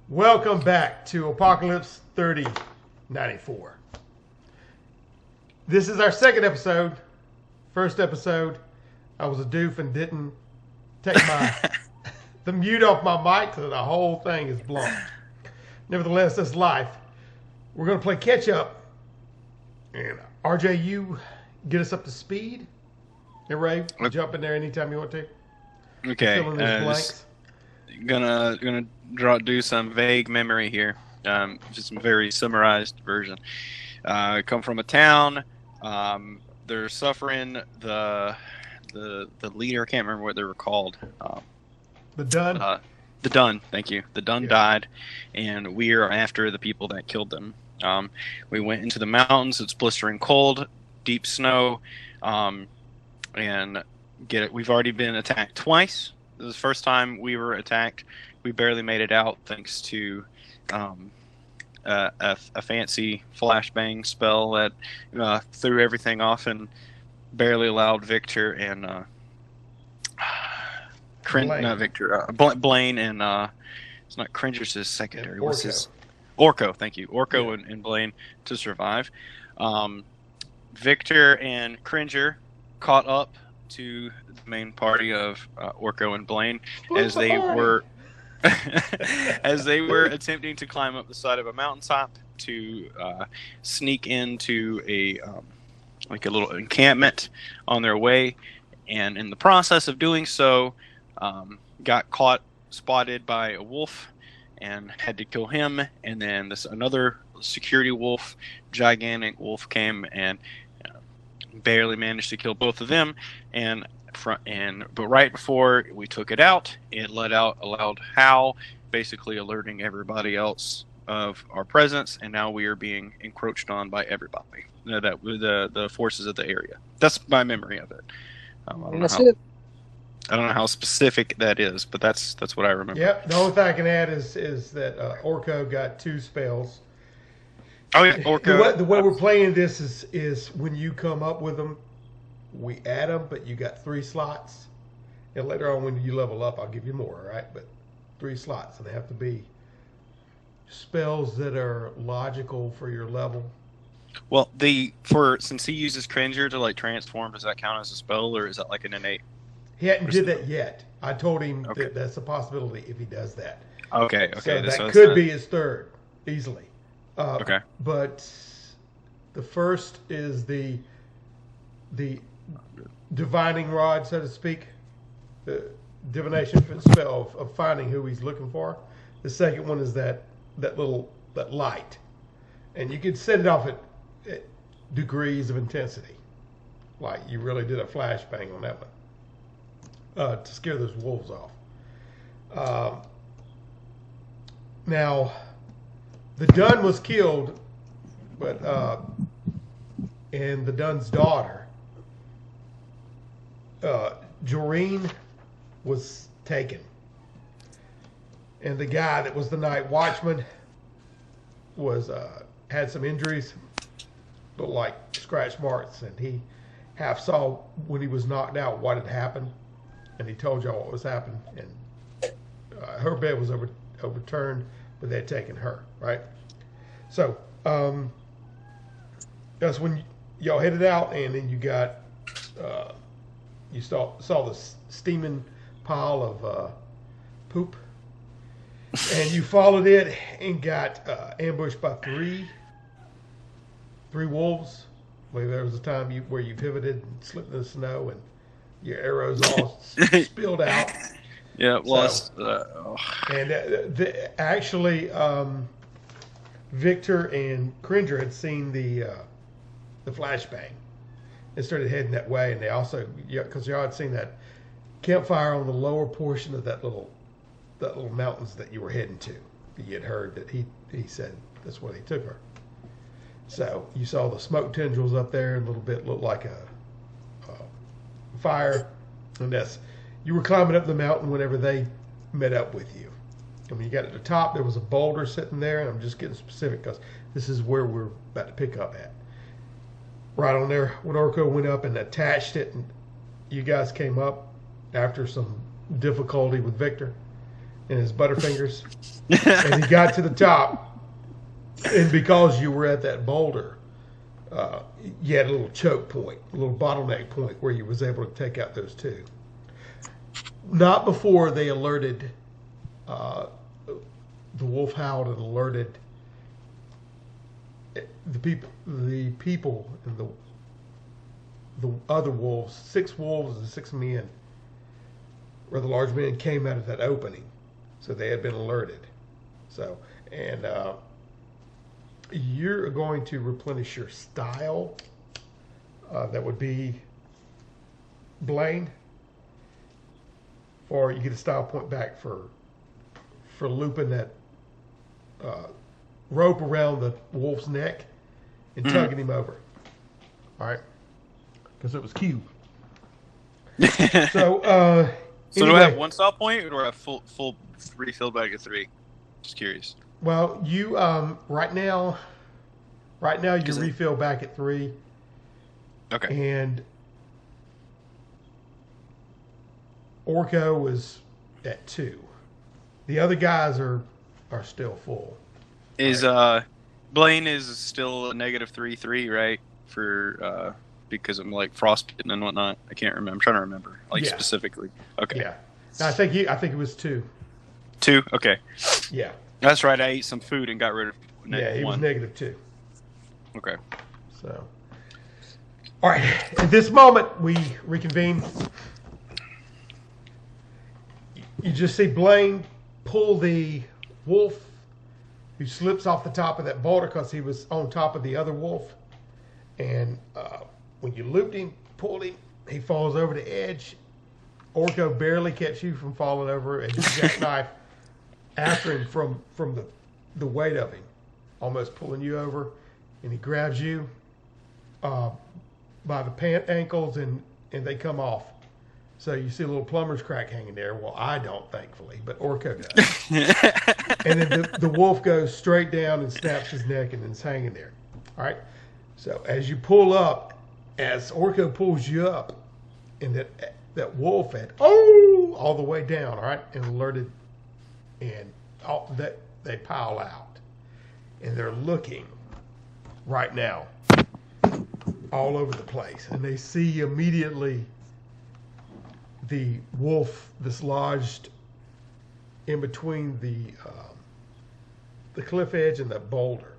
Welcome back to Apocalypse 3094. This is our second episode. First episode, I was a doof and didn't take the mute off my mic, so the whole thing is blown. Nevertheless, that's life. We're going to play catch up. And RJ, you get us up to speed. And Ray, jump in there anytime you want to. Okay. Fill in those blanks. Gonna do some vague memory here. Just a very summarized version. Come from a town. They're suffering. The leader, I can't remember what they were called. The Dun. The Dun. Thank you. The Dun died, and we are after the people that killed them. We went into the mountains. It's blistering cold, deep snow, and we've already been attacked twice. This is the first time we were attacked. We barely made it out thanks to a fancy flashbang spell that threw everything off and barely allowed Victor and Blaine and it's not Cringer's his secondary. What's his? Orko. Thank you, Orko and Blaine to survive. Victor and Cringer caught up to the main party of Orko and Blaine as they were attempting to climb up the side of a mountaintop to sneak into a little encampment on their way, and in the process of doing so, got spotted by a wolf and had to kill him. And then another security wolf, gigantic wolf, came and barely managed to kill both of them, but right before we took it out, it let out a loud howl, basically alerting everybody else of our presence, and now we are being encroached on by everybody, the forces of the area. That's my memory of it. I don't know how specific that is, but that's what I remember. Yep. The only thing I can add is that Orko got 2 spells. Oh yeah, Orko. The way we're playing this is when you come up with them, we add them, but you got 3 slots. And later on, when you level up, I'll give you more, all right? But 3 slots, and they have to be spells that are logical for your level. Well, since he uses Cringer to transform, does that count as a spell, or is that like an innate? He hadn't did that yet. I told him that that's a possibility if he does that. Okay. So that could be his third, easily. Okay. But the first is the divining rod, so to speak, the divination spell of finding who he's looking for. The second one is that light, and you can set it off at degrees of intensity, like you really did a flashbang on that one, to scare those wolves off. Now, the Dun was killed, but and the Dun's daughter, Joreen, was taken. And the guy that was the night watchman had some injuries, looked like scratch marks, and he half saw when he was knocked out what had happened, and he told y'all what was happening. And her bed was overturned, but they had taken her, right? So that's when y'all headed out, and then you got you saw the steaming pile of poop, and you followed it and got ambushed by three wolves. Well, there was a time where you pivoted and slipped in the snow, and your arrows all spilled out. Yeah, lost. And actually, Victor and Cringer had seen the flashbang and started heading that way. And they also, because y'all had seen that campfire on the lower portion of that little mountains that you were heading to. You had heard that he said that's where they took her. So you saw the smoke tendrils up there, and a little bit looked like a fire. And you were climbing up the mountain whenever they met up with you. And when you got to the top, there was a boulder sitting there, and I'm just getting specific because this is where we're about to pick up at. Right on there, when Orko went up and attached it, and you guys came up after some difficulty with Victor, in his butterfingers. And he got to the top, and because you were at that boulder, you had a little choke point, a little bottleneck point where you was able to take out those two. Not before they alerted, the wolf howled and alerted the people and the other wolves, 6 wolves and 6 men, where the large men came out of that opening. So they had been alerted. So, and you're going to replenish your style. That would be Blaine. Or you get a style point back for looping that rope around the wolf's neck and tugging him over. All right, because it was Q. So, so anyway, do I have 1 style point, or do I have full refilled back at 3? Just curious. Well, you right now you refill back at 3. Okay. And Orko was at 2. The other guys are still full. Is Blaine is still a -3, right? For because I'm like frostbitten and whatnot. I can't remember. I'm trying to remember specifically. Okay. Yeah. I think it was 2. 2. Okay. Yeah. That's right. I ate some food and got rid of he was -2. Okay. So, all right. At this moment, we reconvene. You just see Blaine pull the wolf, who slips off the top of that boulder because he was on top of the other wolf. And when you looped him, pulled him, he falls over the edge. Orko barely kept you from falling over, and you jackknife after him from the weight of him, almost pulling you over. And he grabs you by the pant ankles, and they come off. So you see a little plumber's crack hanging there. Well, I don't, thankfully, but Orko does. And then the wolf goes straight down and snaps his neck, and it's hanging there. All right. So as you pull up, as Orko pulls you up, and that wolf had all the way down, all right, and alerted, and they pile out, and they're looking right now all over the place, and they see immediately the wolf that's lodged in between the cliff edge and that boulder.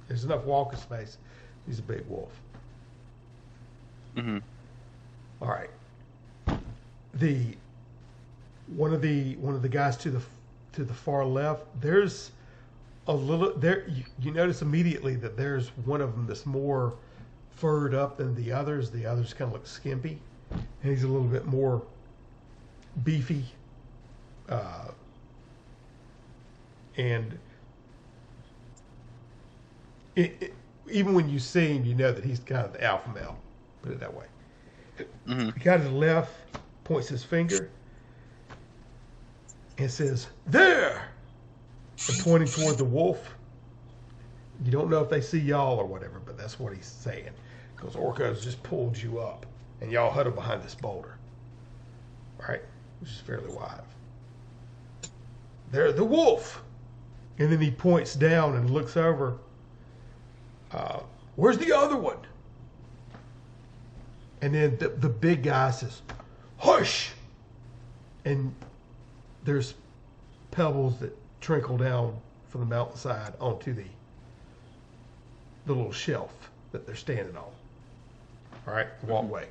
There's enough walking space. He's a big wolf. Mm-hmm. All right. One of the guys to the far left. There's a little there. You notice immediately that there's one of them that's more furred up than the others. The others kind of look skimpy, and he's a little bit more beefy. And even when you see him, you know that he's kind of the alpha male. Put it that way. Mm-hmm. The guy to the left points his finger and says, "There!" and pointing toward the wolf. You don't know if they see y'all or whatever, but that's what he's saying. Because Orko's just pulled you up, and y'all huddle behind this boulder. Right? Which is fairly wide. There, the wolf! And then he points down and looks over. Where's the other one? And then the big guy says, "Hush!" And there's pebbles that trickle down from the mountainside onto the little shelf that they're standing on. All right, walkway.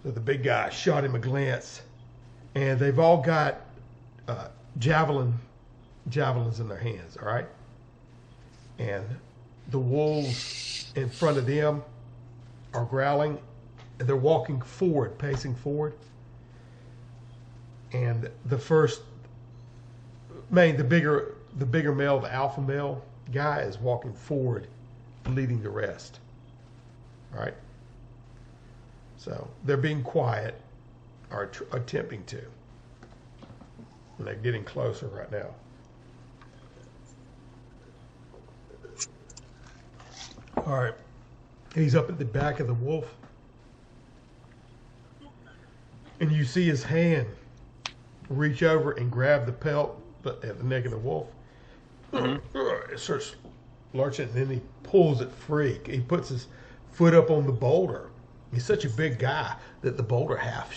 So the big guy shot him a glance, and they've all got javelins in their hands. All right, and the wolves in front of them are growling, and they're walking forward, pacing forward. And the bigger male, the alpha male guy, is walking forward, leading the rest. All right. So they're being quiet, or attempting to, and they're getting closer right now. All right. He's up at the back of the wolf, and you see his hand reach over and grab the pelt at the neck of the wolf. Mm-hmm. It starts lurching, and then he pulls it free. He puts his foot up on the boulder. He's such a big guy that the boulder half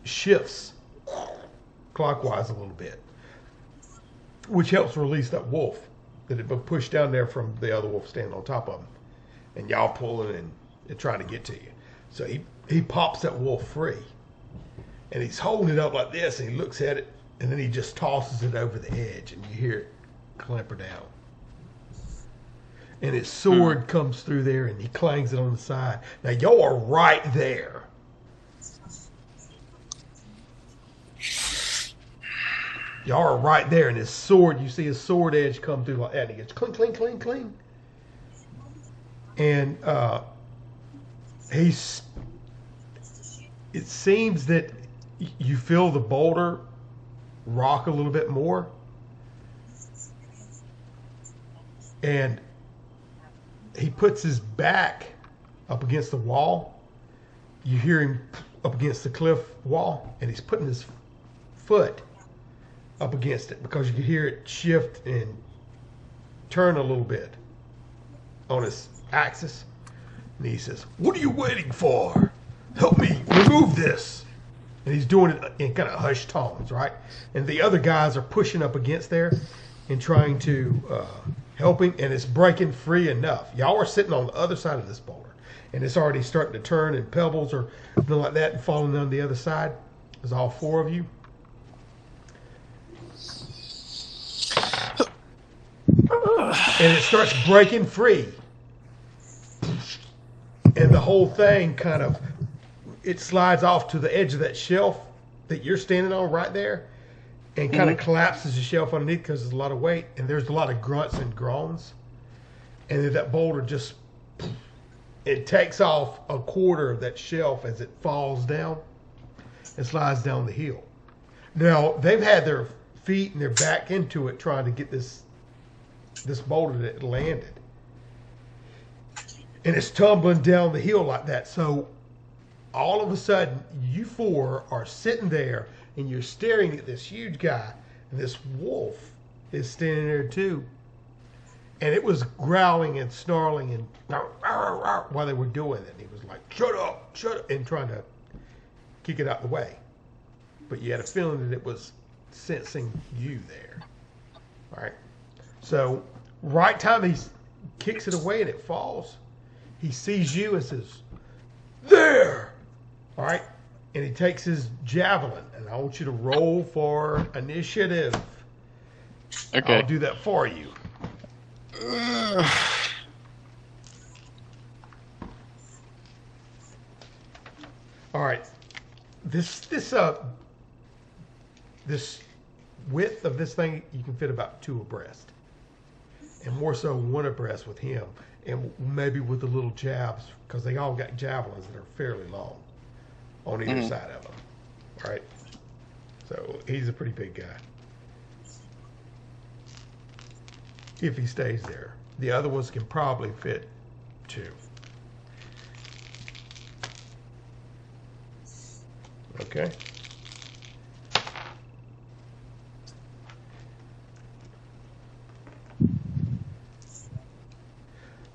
shifts clockwise a little bit, which helps release that wolf that had been pushed down there from the other wolf standing on top of him. And y'all pulling and trying to get to you. So he pops that wolf free. And he's holding it up like this, and he looks at it, and then he just tosses it over the edge, and you hear it clamber down. And his sword comes through there, and he clangs it on the side. Now, y'all are right there. Y'all are right there, and his sword, you see his sword edge come through like that, and he gets cling, cling, cling, cling. And it seems that you feel the boulder rock a little bit more. And he puts his back up against the wall. You hear him up against the cliff wall, and he's putting his foot up against it because you can hear it shift and turn a little bit on his axis. And he says, "What are you waiting for? Help me remove this." And he's doing it in kind of hushed tones, right? And the other guys are pushing up against there and trying to help him, and it's breaking free enough. Y'all are sitting on the other side of this boulder, and it's already starting to turn, and pebbles or something like that and falling on the other side. There's all four of you. And it starts breaking free. And the whole thing kind of, it slides off to the edge of that shelf that you're standing on right there and kind of collapses the shelf underneath because there's a lot of weight and there's a lot of grunts and groans. And then that boulder just, it takes off a quarter of that shelf as it falls down and slides down the hill. Now, they've had their feet and their back into it trying to get this boulder that landed. And it's tumbling down the hill like that. So all of a sudden, you four are sitting there and you're staring at this huge guy, and this wolf is standing there too. And it was growling and snarling and while they were doing it. He was like, shut up, and trying to kick it out the way. But you had a feeling that it was sensing you there. All right. So right time he kicks it away and it falls, he sees you and says, "There!" All right. And he takes his javelin, and I want you to roll for initiative. Okay. I'll do that for you. All right. This width of this thing, you can fit about 2 abreast, and more so 1 abreast with him, and maybe with the little jabs, because they all got javelins that are fairly long on either side of them. All right. So he's a pretty big guy. If he stays there. The other ones can probably fit 2. Okay.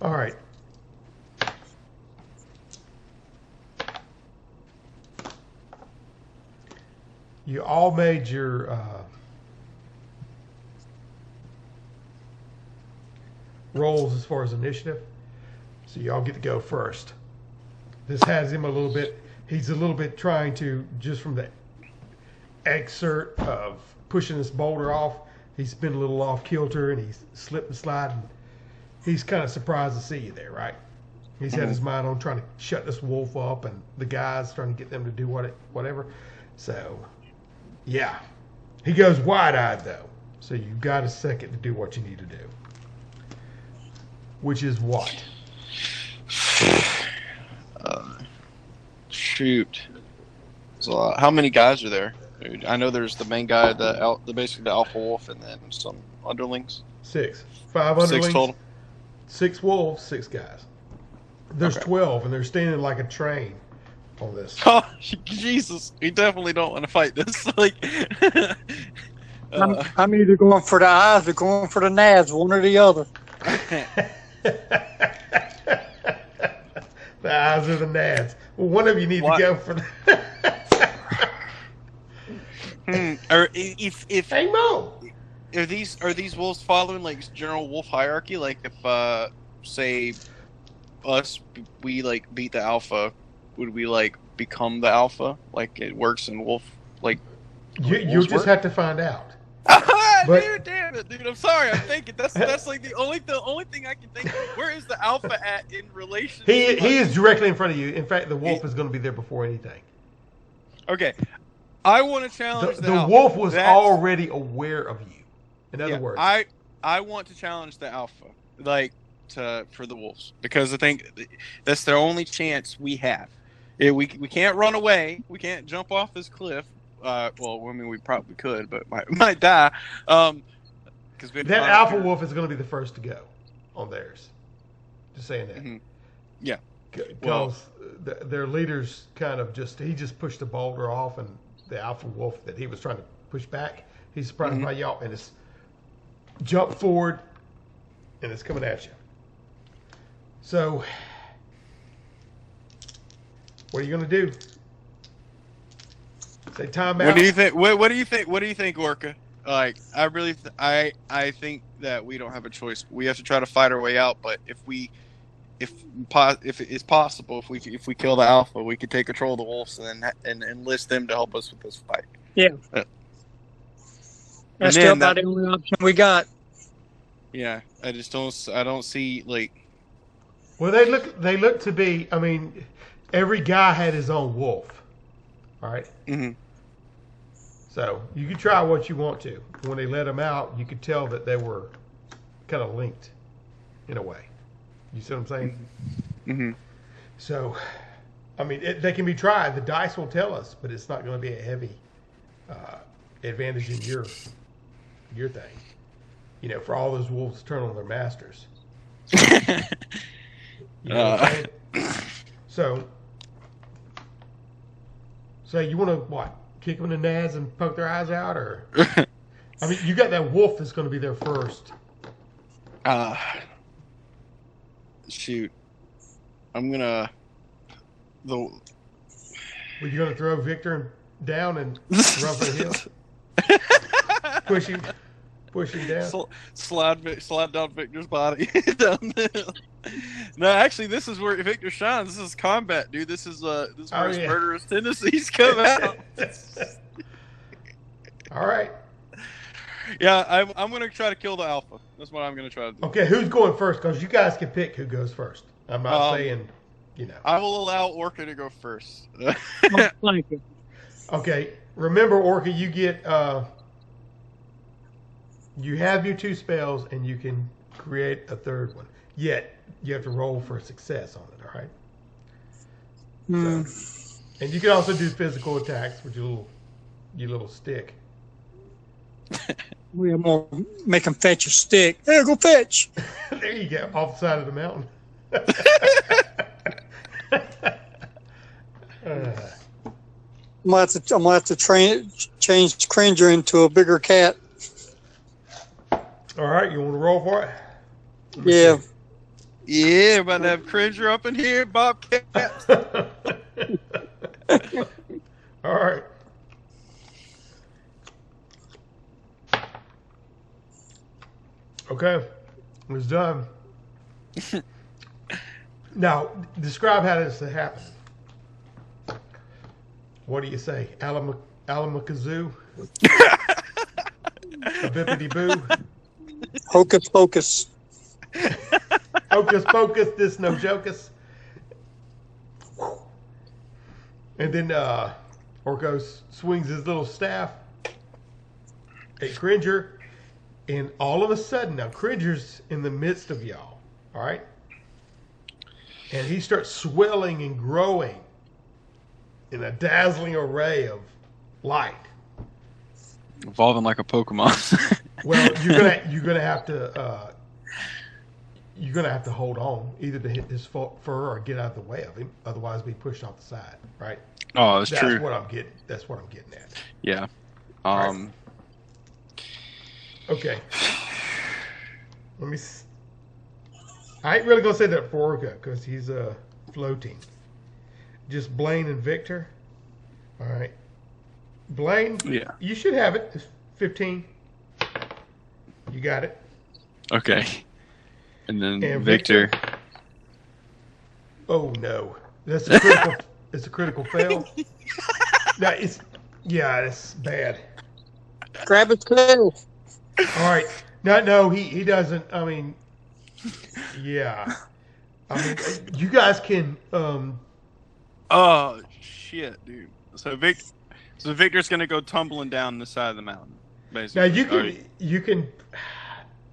All right. You all made your rolls as far as initiative, so y'all get to go first. This has him a little bit, he's a little bit trying to, just from the excerpt of pushing this boulder off, he's been a little off kilter and he's slipped and sliding. He's kind of surprised to see you there, right? He's had his mind on trying to shut this wolf up, and the guys trying to get them to do whatever. So, yeah. He goes wide-eyed, though. So you've got a second to do what you need to do. Which is what? Shoot. So, how many guys are there? I know there's the main guy, basically the alpha wolf, and then some underlings. 6. 5 underlings. 6 total. 6 wolves, 6 guys. There's 12, and they're standing like a train on this. Oh, Jesus. We definitely don't want to fight this. Like, I'm either going for the eyes or going for the nads, one or the other. The eyes or the nads. Well, one of you need to go for the. Or if Hey Mo, are these wolves following like general wolf hierarchy? Like if say us we like beat the alpha, would we like become the alpha? Like it works in wolf like you'll just have to find out. But, dude, damn it, dude! I'm sorry. I'm thinking that's like the only thing I can think of. Where is the alpha at in relation? He is directly in front of you. In fact, the wolf is going to be there before anything. Okay, I want to challenge the alpha. wolf was already aware of you. In other words, I want to challenge the alpha, like for the wolves, because I think that's the only chance we have. We can't run away. We can't jump off this cliff. Well, I mean, we probably could, but might die. Because that alpha wolf is going to be the first to go on theirs. Just saying that. Mm-hmm. Yeah. Because their leaders he just pushed the boulder off, and the alpha wolf that he was trying to push back, he's surprised by y'all, and it's jumped forward, and it's coming at you. So, what are you going to do? Say time out. What do you think? What do you think? What do you think, Orca? Like, I really, I think that we don't have a choice. We have to try to fight our way out. But if it's possible, if we kill the alpha, we could take control of the wolves and enlist them to help us with this fight. Yeah. That's still about the only option we got. Yeah, I don't see like. Well, they look to be. I mean, every guy had his own wolf. All right. Mm-hmm. So you could try what you want to. When they let them out, you could tell that they were kind of linked, in a way. You see what I'm saying? Mm-hmm. So, I mean, they can be tried. The dice will tell us, but it's not going to be a heavy advantage in your thing. You know, for all those wolves to turn on their masters. You know what I'm saying? So you want to what? Kick them in the nads and poke their eyes out, or? I mean, you got that wolf that's going to be there first. Shoot, I'm gonna. Were you going to throw Victor down and run for the hill? Push him down. Slide down Victor's body down the hill. No, actually, this is where Victor shines. This is combat, dude. This is where his murderous tendencies come out. All right. Yeah, I'm gonna try to kill the alpha. That's what I'm gonna try to do. Okay, who's going first? Because you guys can pick who goes first. I'm not saying, you know. I will allow Orca to go first. Okay, remember, Orca, you get you have your 2 spells, and you can create a third one. Yet you have to roll for success on it. All right. So, and you can also do physical attacks with your little stick. We're gonna make him fetch a stick. Hey, go fetch. There you go, off the side of the mountain. I'm gonna have to change Cringer into a bigger cat. All right, you want to roll for it? Yeah. Yeah, about to have Cringer up in here, Bobcat. All right. Okay, it was done. Now, describe how this happened. What do you say? Alamakazoo? A bippity boo? Hocus pocus. Hocus pocus, this no jocus. And then Orko swings his little staff at Cringer, and all of a sudden, now Cringer's in the midst of y'all, all right? And he starts swelling and growing in a dazzling array of light. Evolving like a Pokemon. Well, you're gonna have to you're going to have to hold on either to hit his fur or get out of the way of him, otherwise be pushed off the side, right? Oh, that's true. That's what I'm getting at. Yeah. Right. Okay. I ain't really gonna say that for Orca because he's floating. Just Blaine and Victor. All right. Blaine. Yeah. You should have it. It's 15. You got it. Okay. And then Victor. Oh no, that's a critical. It's a critical fail. No, it's bad. Grab his tail. All right. No, he doesn't. I mean, yeah. I mean, you guys can. Oh shit, dude. So Victor's gonna go tumbling down the side of the mountain. Basically. Now you can.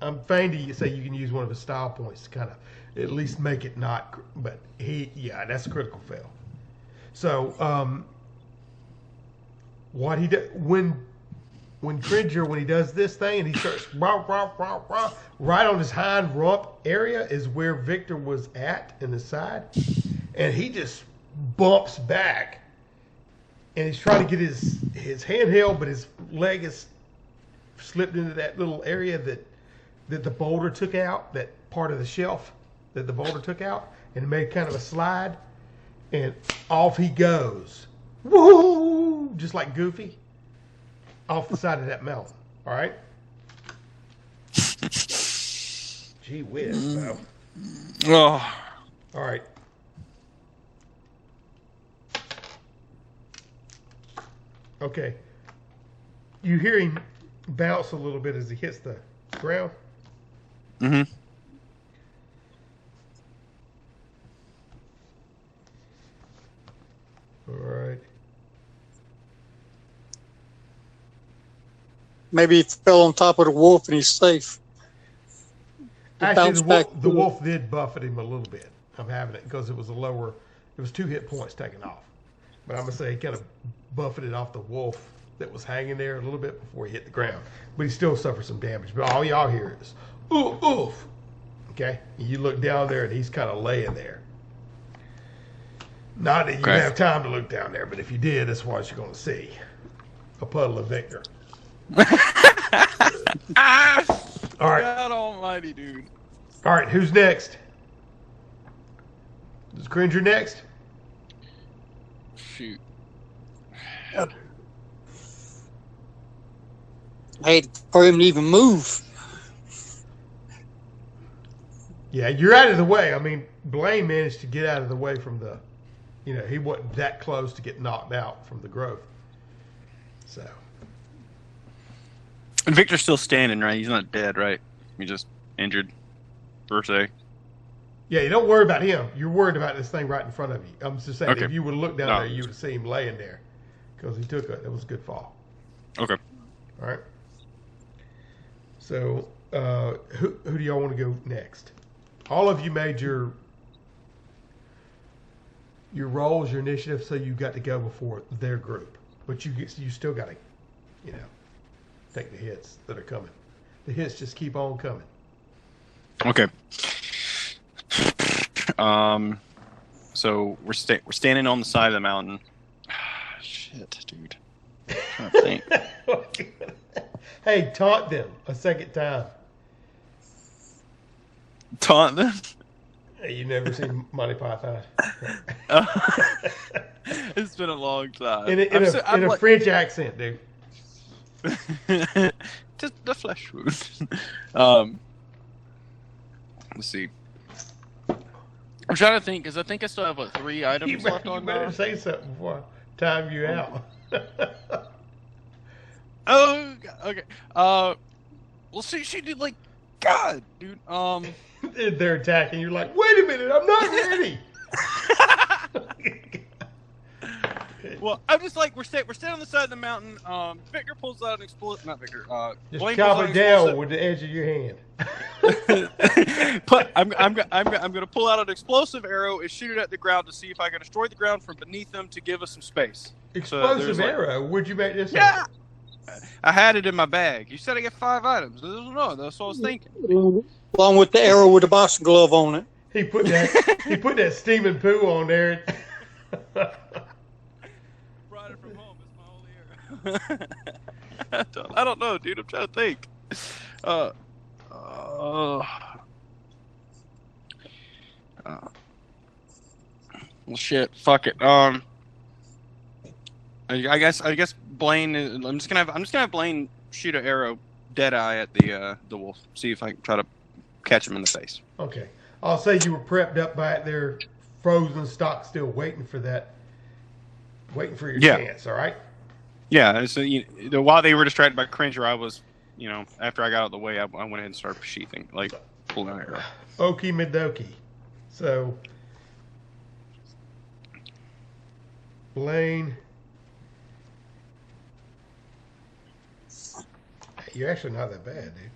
I'm fain to say you can use one of his style points to kind of at least make it not. But that's a critical fail. So what he does when Cringer, when he does this thing and he starts right on his hind rump area is where Victor was at in the side, and he just bumps back, and he's trying to get his hand held, but his leg is slipped into that little area that the boulder took out, that part of the shelf that the boulder took out, and it made kind of a slide, and off he goes, woo, just like Goofy. Off the side of that mountain. All right. Gee whiz, bro. Oh. All right. Okay. You hear him bounce a little bit as he hits the ground. Mm-hmm. All right. Maybe he fell on top of the wolf and he's safe. Actually, the wolf did buffet him a little bit. I'm having it because it was 2 hit points taken off. But I'm going to say he kind of buffeted off the wolf that was hanging there a little bit before he hit the ground. But he still suffered some damage. But all y'all hear is, oof, oof. Okay? And you look down there and he's kind of laying there. Not that you have time to look down there, but if you did, that's what you're going to see. A puddle of Victor. All right. God almighty, dude. All right, who's next? Is Cringer next? Shoot. I hate for him to even move. Yeah, you're out of the way. I mean, Blaine managed to get out of the way from the, he wasn't that close to get knocked out from the growth. So. And Victor's still standing, right? He's not dead, right? He's just injured, per se. Yeah, you don't worry about him. You're worried about this thing right in front of you. I'm just saying, Okay. if you would have looked down there, you would have seen him laying there. Because it was a good fall. Okay. All right. So, who do y'all want to go next? All of you made your rolls, your initiative, so you got to go before their group. But you still got to, take the hits that are coming. The hits just keep on coming. Okay. So we're standing on the side of the mountain. Shit, dude. I'm trying to think. Hey, taunt them a second time. Taunt them? Hey, you never seen Monty Python? It's been a long time. In a French accent, dude. Just the flesh wound. Let's see. I'm trying to think because I think I still have 3 items left on. You better say something before I time you out. Oh, okay. Well, see, she did like, God, dude. They're attacking. You're like, wait a minute, I'm not ready. Well, I'm just like we're standing on the side of the mountain. Victor pulls out an explosive. Not Victor. Just Blaine chop pulls out it down an with the edge of your hand. I'm gonna pull out an explosive arrow and shoot it at the ground to see if I can destroy the ground from beneath them to give us some space. Explosive arrow? Where'd you make this? Yeah. I had it in my bag. You said I get 5 items. No, that's what I was thinking. Along with the arrow with the boxing glove on it. He put that steaming poo on there. Brought it from home. It's my only arrow. I don't know, dude. I'm trying to think. Well, shit. Fuck it. I guess Blaine. I'm just gonna have Blaine shoot an arrow dead eye at the wolf. See if I can try to catch him in the face. Okay. I'll say you were prepped up back there, frozen stock, still waiting for your chance. All right. Yeah. So while they were distracted by Cringer, I was, after I got out of the way, I went ahead and started sheathing, like pulling an arrow. Okie Midoki. So, Blaine, you're actually not that bad, dude.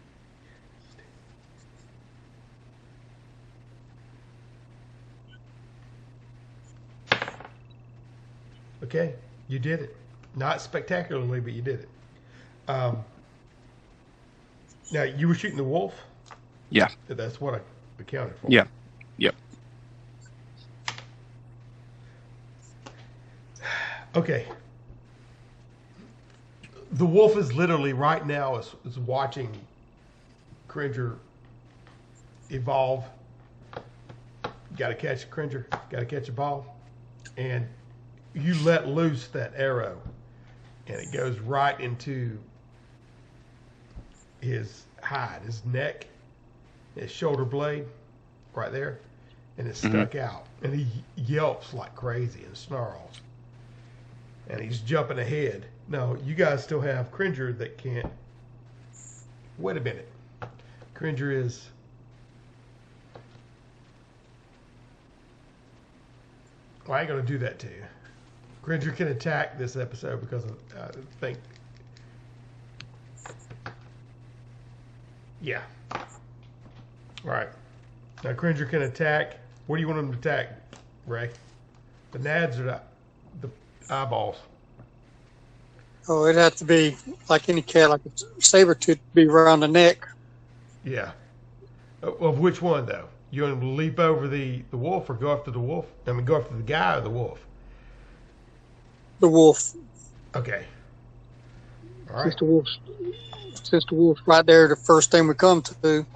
Okay, you did it. Not spectacularly, but you did it. Now, you were shooting the wolf? Yeah. That's what I accounted for. Yeah. Yep. Okay. The wolf is literally right now is watching Cringer evolve. Got to catch a Cringer. Got to catch a ball. And you let loose that arrow, and it goes right into his hide, his neck, his shoulder blade, right there, and it's stuck out. And he yelps like crazy and snarls. And he's jumping ahead. Now, you guys still have Cringer that can't... Wait a minute. Cringer is... Well, I ain't going to do that to you. Cringer can attack this episode because I think... Yeah. All right. Now, Cringer can attack. What do you want him to attack, Ray? The nads or the eyeballs? Oh, it'd have to be like any cat, like a saber tooth, be around the neck. Yeah. Of which one, though? You want him to leap over the wolf or go after the wolf? I mean, go after the guy or the wolf? The wolf. Okay. All right. Since the wolf's right there, the first thing we come to.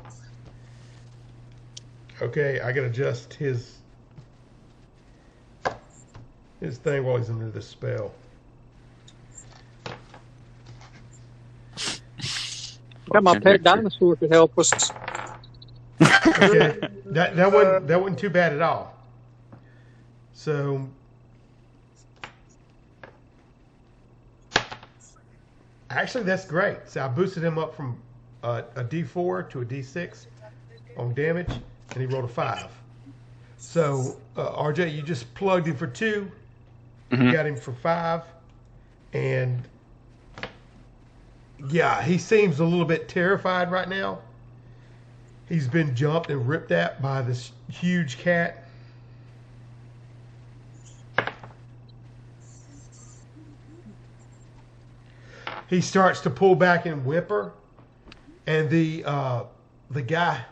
Okay, I gotta adjust his thing while he's under the spell. Got my pet dinosaur to help us. Okay, that wasn't too bad at all. So, actually, that's great. So I boosted him up from a D4 to a D6 on damage, and he rolled a 5. So, RJ, you just plugged him for 2. You got him for 5, and yeah, he seems a little bit terrified right now. He's been jumped and ripped at by this huge cat. He starts to pull back and whimper, and the guy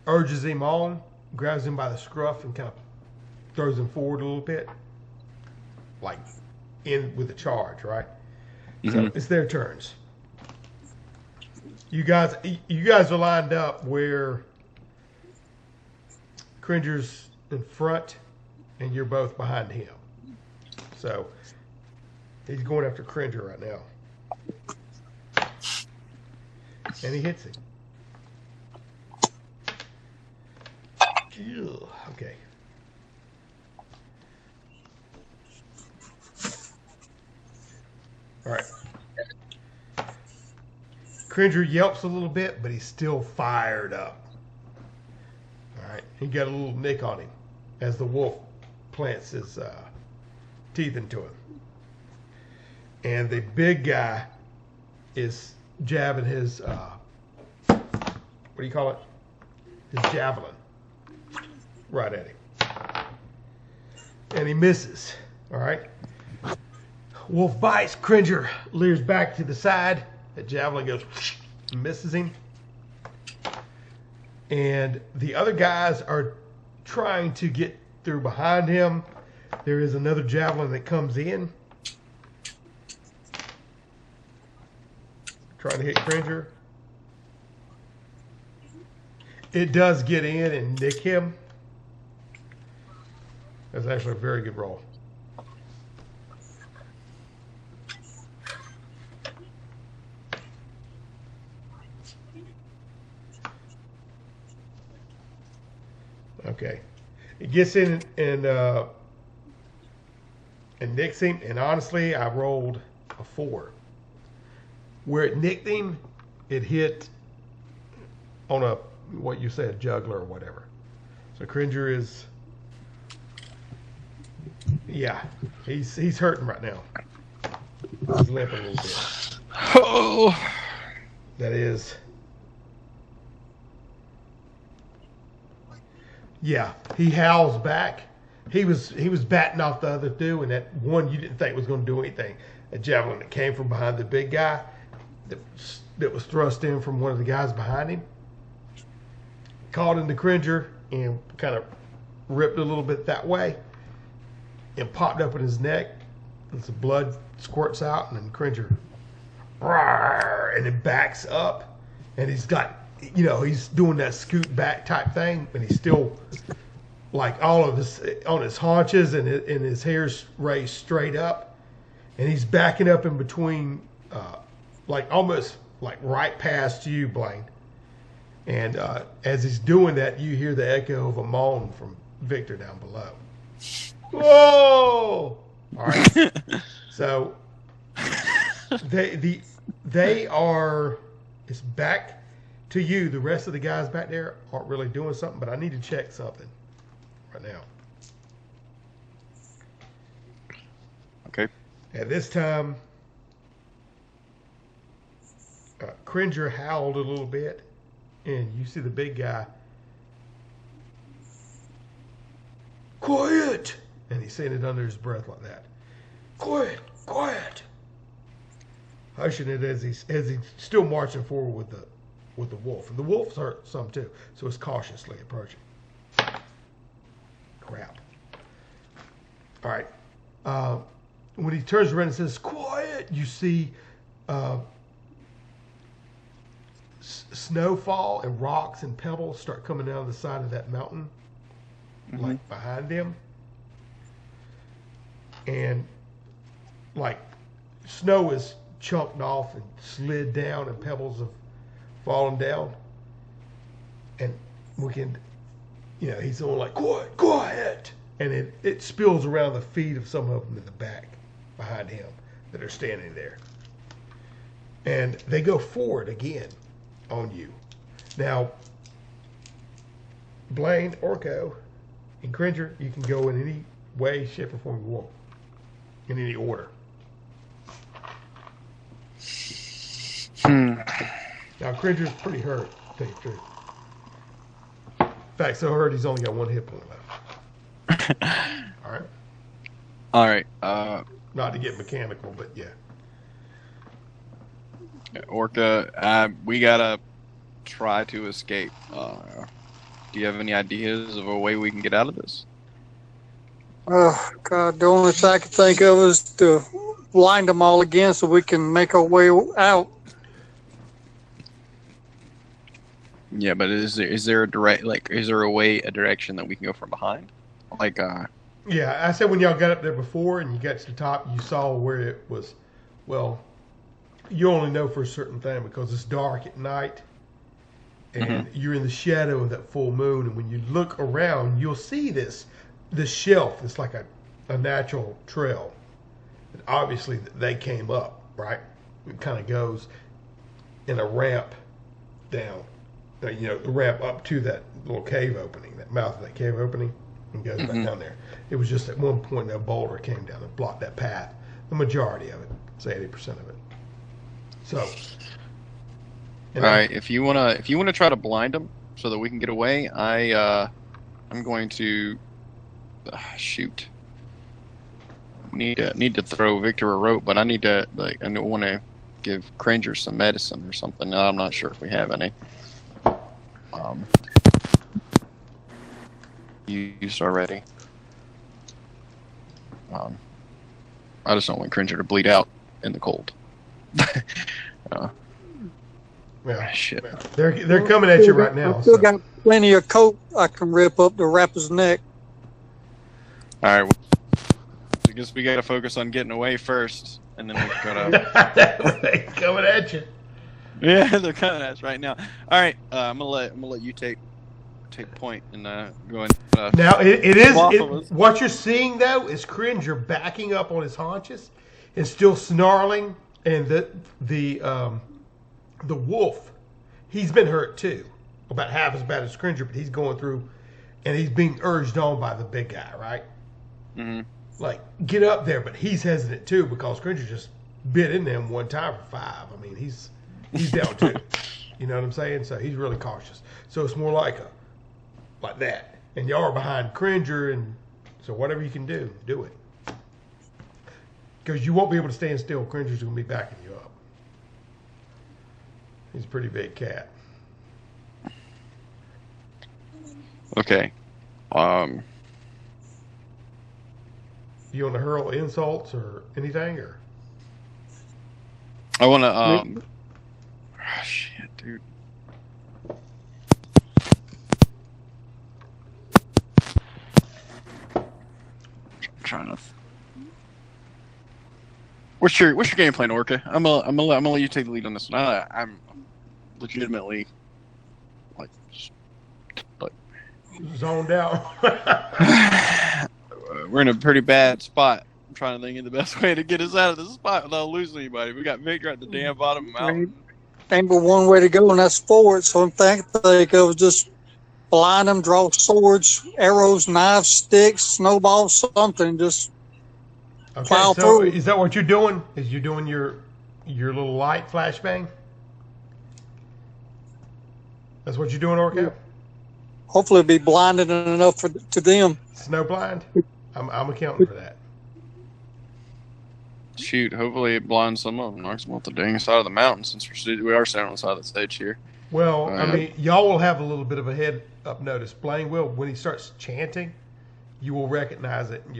urges him on, grabs him by the scruff, and kind of throws him forward a little bit, like in with a charge, right? So it's their turns. You guys are lined up where Cringer's in front, and you're both behind him. So he's going after Cringer right now, and he hits him. Ew, okay. All right. Cringer yelps a little bit, but he's still fired up. All right. He got a little nick on him as the wolf plants his teeth into him. And the big guy is jabbing his, what do you call it? His javelin right at him. And he misses. All right. Wolf bites. Cringer leers back to the side. That javelin goes, misses him. And the other guys are trying to get through behind him. There is another javelin that comes in, trying to hit Cringer. It does get in and nick him. That's actually a very good roll. Okay. It gets in and nicks him, and honestly, I rolled a 4. Where it nicked him, it hit on a, what you said, juggler or whatever. So Cringer is, yeah, he's hurting right now. He's limping a little bit. Oh. That is, yeah, he howls back. He was batting off the other two, and that one you didn't think was going to do anything. A javelin that came from behind the big guy that was thrust in from one of the guys behind him. Caught into Cringer and kind of ripped a little bit that way and popped up in his neck. And some blood squirts out, and then Cringer, and it backs up, and he's got, he's doing that scoot back type thing, and he's still like all of this on his haunches, and his hair's raised straight up, and he's backing up in between, like almost like right past you, Blaine. And as he's doing that, you hear the echo of a moan from Victor down below. Whoa! All right. So they are. It's back to you. The rest of the guys back there aren't really doing something, but I need to check something right now. Okay. At this time, Cringer howled a little bit, and you see the big guy. Quiet! And he's saying it under his breath like that. Quiet, quiet. Hushing it as he's still marching forward with the wolf. And the wolf's hurt some too, so it's cautiously approaching. Crap. All right. When he turns around and says, quiet, you see snowfall and rocks and pebbles start coming down the side of that mountain, like behind him. And like snow is chunked off and slid down, and pebbles have fallen down. And we can, he's all like, quiet, quiet. And it spills around the feet of some of them in the back behind him that are standing there. And they go forward again on you. Now, Blaine, Orko, and Cringer, you can go in any way, shape, or form you want. In any order. Now, Cringer's pretty hurt, to tell you the truth. In fact, so hurt he's only got 1 hit point left. All right? All right. Not to get mechanical, but yeah. Orca, we gotta try to escape. Do you have any ideas of a way we can get out of this? Oh, God, the only thing I can think of is to blind them all again so we can make our way out. Yeah, but is there a direction that we can go from behind? Yeah, I said when y'all got up there before and you got to the top, you saw where it was. Well, you only know for a certain thing because it's dark at night and you're in the shadow of that full moon. And when you look around, you'll see this shelf. It's like a natural trail. And obviously, they came up, right? It kind of goes in a ramp down. The ramp up to that little cave opening, that mouth of that cave opening, and goes back down there. It was just at one point that boulder came down and blocked that path. The majority of it, say 80% of it. So, all right. If you wanna try to blind them so that we can get away, I'm going to shoot. Need to throw Victor a rope, but I need to I want to give Cringer some medicine or something. I'm not sure if we have any. Used already. I just don't want Cringer to bleed out in the cold. Yeah. Shit. They're coming at you right now. I still So. got plenty of coat I can rip up to wrap his neck. All right. Well, I guess we got to focus on getting away first, and then we gotta. They're coming at you. Yeah, they're coming at us right now. All right. I'm gonna let you take point and go and. Now it is Waffles. what you're seeing though is Cringer backing up on his haunches and still snarling, and the wolf, he's been hurt too, about half as bad as Cringer, but he's going through, and he's being urged on by the big guy, right? Mm-hmm. Like, get up there, but he's hesitant too because Cringer just bit into him one time for 5. I mean, he's down 2. You know what I'm saying? So he's really cautious. So it's more like that. And y'all are behind Cringer, and so whatever you can do, do it. Because you won't be able to stand still. Cringer's going to be backing you up. He's a pretty big cat. Okay. You want to hurl insults or anything, or? I want to. Shit, dude. Trying to. What's your game plan, Orca? I'm gonna let you take the lead on this one. I'm legitimately Zoned out. we're in a pretty bad spot. I'm trying to think of the best way to get us out of this spot without losing anybody. We got Victor at the damn bottom of the mountain. Ain't but one way to go, and that's forward. So I'm thinking of just blind them, draw swords, arrows, knives, sticks, snowballs, something. Just Okay, plow so through. is that what you're doing? Is you doing your little light flashbang? That's what you're doing, Orca? Hopefully, it'll be blinding enough to them. Snow blind? I'm accounting for that. Shoot, hopefully it blinds some of them, knocks them off the dang side of the mountain since we are standing on the side of the stage here. Well, I mean, y'all will have a little bit of a head up notice. Blaine will, when he starts chanting, you will recognize it, and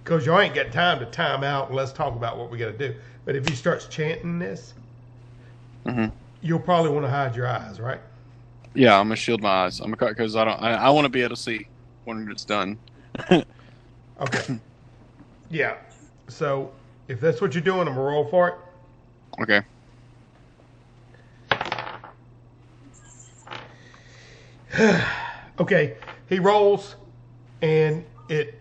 because y'all ain't got time to time out and let's talk about what we got to do. But if he starts chanting this, you'll probably want to hide your eyes, right? Yeah, I'm gonna shield my eyes. Because I want to be able to see when it's done. Okay. Yeah. So if that's what you're doing, I'm gonna roll for it. Okay. Okay. He rolls, and it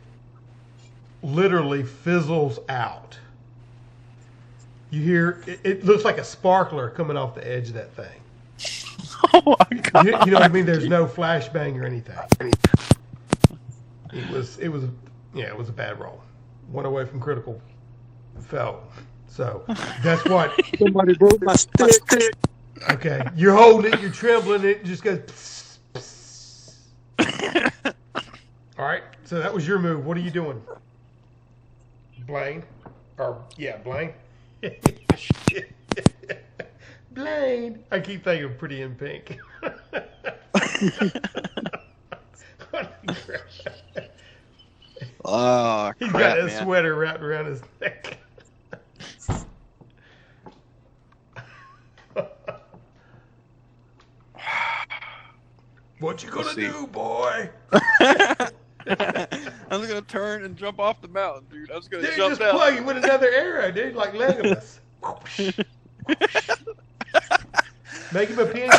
literally fizzles out. You hear it looks like a sparkler coming off the edge of that thing. Oh my god! You know what I mean? There's no flashbang or anything. It was a bad roll. Went away from critical, fell. So that's what. Somebody broke my stick. Okay, you're holding it, you're trembling, it just goes. Pss, pss. All right, so that was your move. What are you doing, Blaine? Blaine. Blaine. I keep thinking of Pretty in Pink. Oh, He's crap, got a man. sweater wrapped around his neck. What you gonna do, boy? I was gonna turn and jump off the mountain, dude. I was gonna Dude, jump just down. plug him with another arrow, dude, like Legolas. Make him a pin.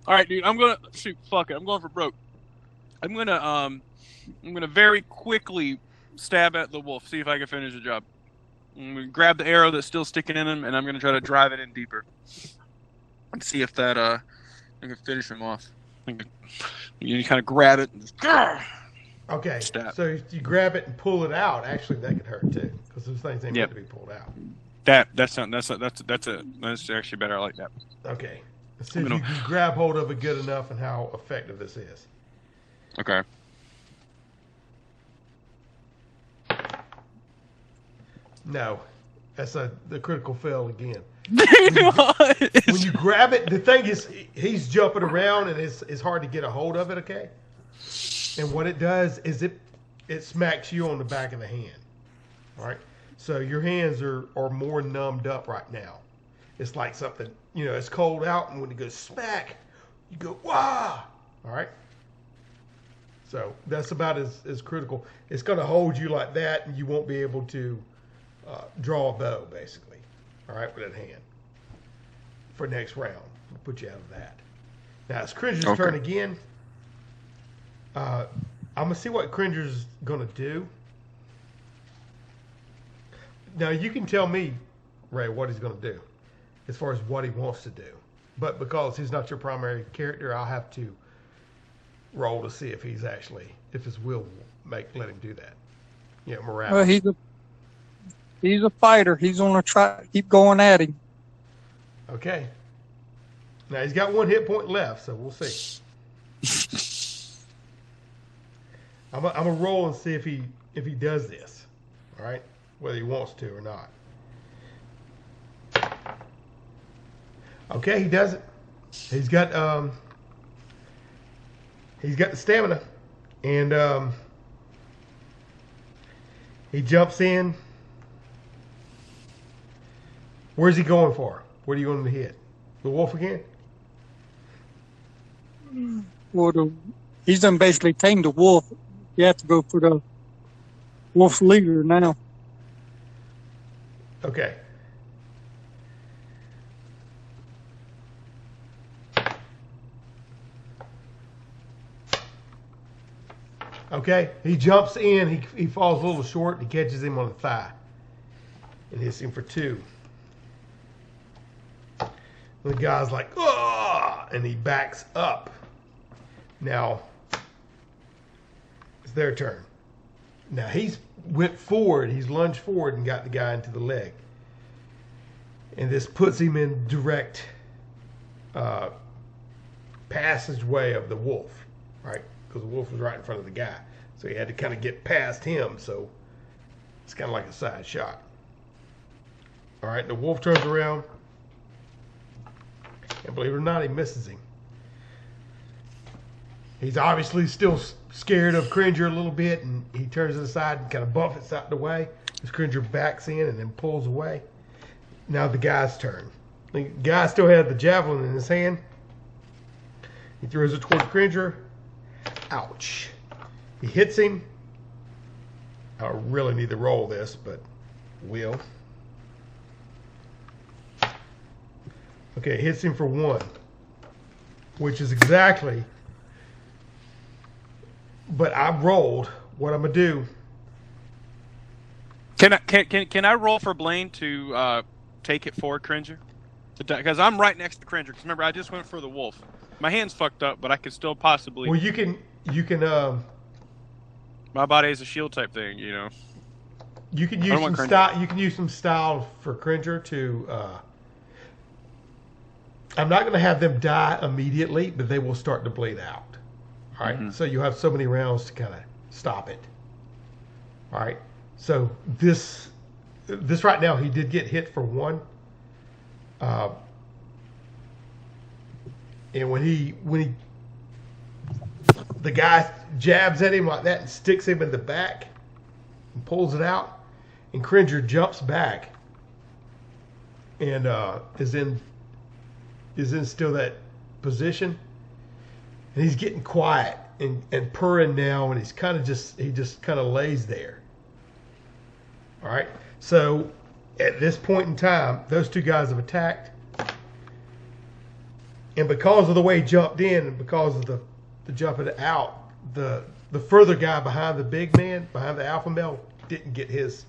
All right, dude. I'm gonna shoot. Fuck it. I'm going for broke. I'm gonna very quickly stab at the wolf. See if I can finish the job. I'm gonna grab the arrow that's still sticking in him, and I'm gonna try to drive it in deeper. And see if that I can finish him off. You kind of grab it and just. Okay, Stab. so you grab it and pull it out. Actually, that could hurt too, because those things ain't meant to be pulled out. That's actually better. I like that. Okay, let's see if you can grab hold of it good enough and how effective this is. Okay. No, that's the critical fail again. What? When you grab it, the thing is, he's jumping around and it's hard to get a hold of it. Okay, and what it does is it smacks you on the back of the hand. All right, so your hands are more numbed up right now. It's like something, it's cold out, and when it goes smack, you go wah. All right. So that's about as critical. It's going to hold you like that, and you won't be able to draw a bow, basically. All right, with that hand. For next round, we'll put you out of that. Now it's Cringer's turn again. I'm gonna see what Cringer's gonna do. Now you can tell me, Ray, what he's gonna do, as far as what he wants to do. But because he's not your primary character, I'll have to roll to see if his will let him do that. Yeah, morale. Well, he's a fighter. He's gonna try keep going at him. Okay. Now he's got 1 hit point left, so we'll see. I'm gonna roll and see if he does this. All right, whether he wants to or not. Okay, he does it. He's got the stamina, and he jumps in. Where's he going for? What are you going to hit? The wolf again? Well, he's done basically tamed the wolf. You have to go for the wolf leader now. Okay. Okay, he jumps in. He falls a little short. He catches him on the thigh and hits him for 2. The guy's like, oh, and he backs up. Now, it's their turn. Now, he's went forward. He's lunged forward and got the guy into the leg. And this puts him in direct passageway of the wolf, right? Because the wolf was right in front of the guy. So he had to kind of get past him. So it's kind of like a side shot. All right, the wolf turns around. And believe it or not, he misses him. He's obviously still scared of Cringer a little bit, and he turns to the side and kind of buffets out the way. As Cringer backs in and then pulls away. Now the guy's turn. The guy still had the javelin in his hand. He throws it towards Cringer. Ouch. He hits him. I really need to roll this, but will. Okay, hits him for 1, which is exactly. But I rolled. What I'm gonna do? Can I roll for Blaine to take it for Cringer? Because I'm right next to Cringer. Because remember, I just went for the wolf. My hand's fucked up, but I could still possibly. Well, you can. My body is a shield type thing, You can use some style. You can use some style for Cringer to. I'm not going to have them die immediately, but they will start to bleed out. All right. Mm-hmm. So you have so many rounds to kind of stop it. All right. So this right now, he did get hit for 1. And when the guy jabs at him like that and sticks him in the back and pulls it out, and Cringer jumps back and is in still that position, and he's getting quiet and purring now, and he just kind of lays there. All right. So at this point in time, those 2 guys have attacked, and because of the way he jumped in, and because of the jumping out, the further guy behind the big man, behind the alpha male, didn't get his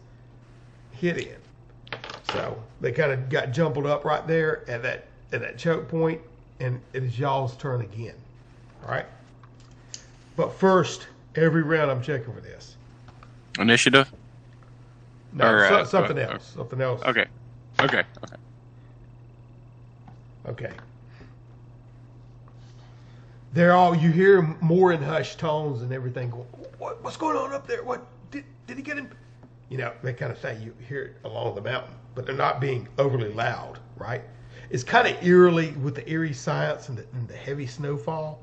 hit in. So they kind of got jumbled up right there at that choke point, and it is y'all's turn again. All right. But first, every round I'm checking for this. Initiative? No, or, something else. Something else. Okay. They're all, you hear more in hushed tones and everything going, what's going on up there? What did he get him? You know, they kind of say you hear it along the mountain, but they're not being overly loud, right? It's kind of eerily with the eerie silence and the heavy snowfall.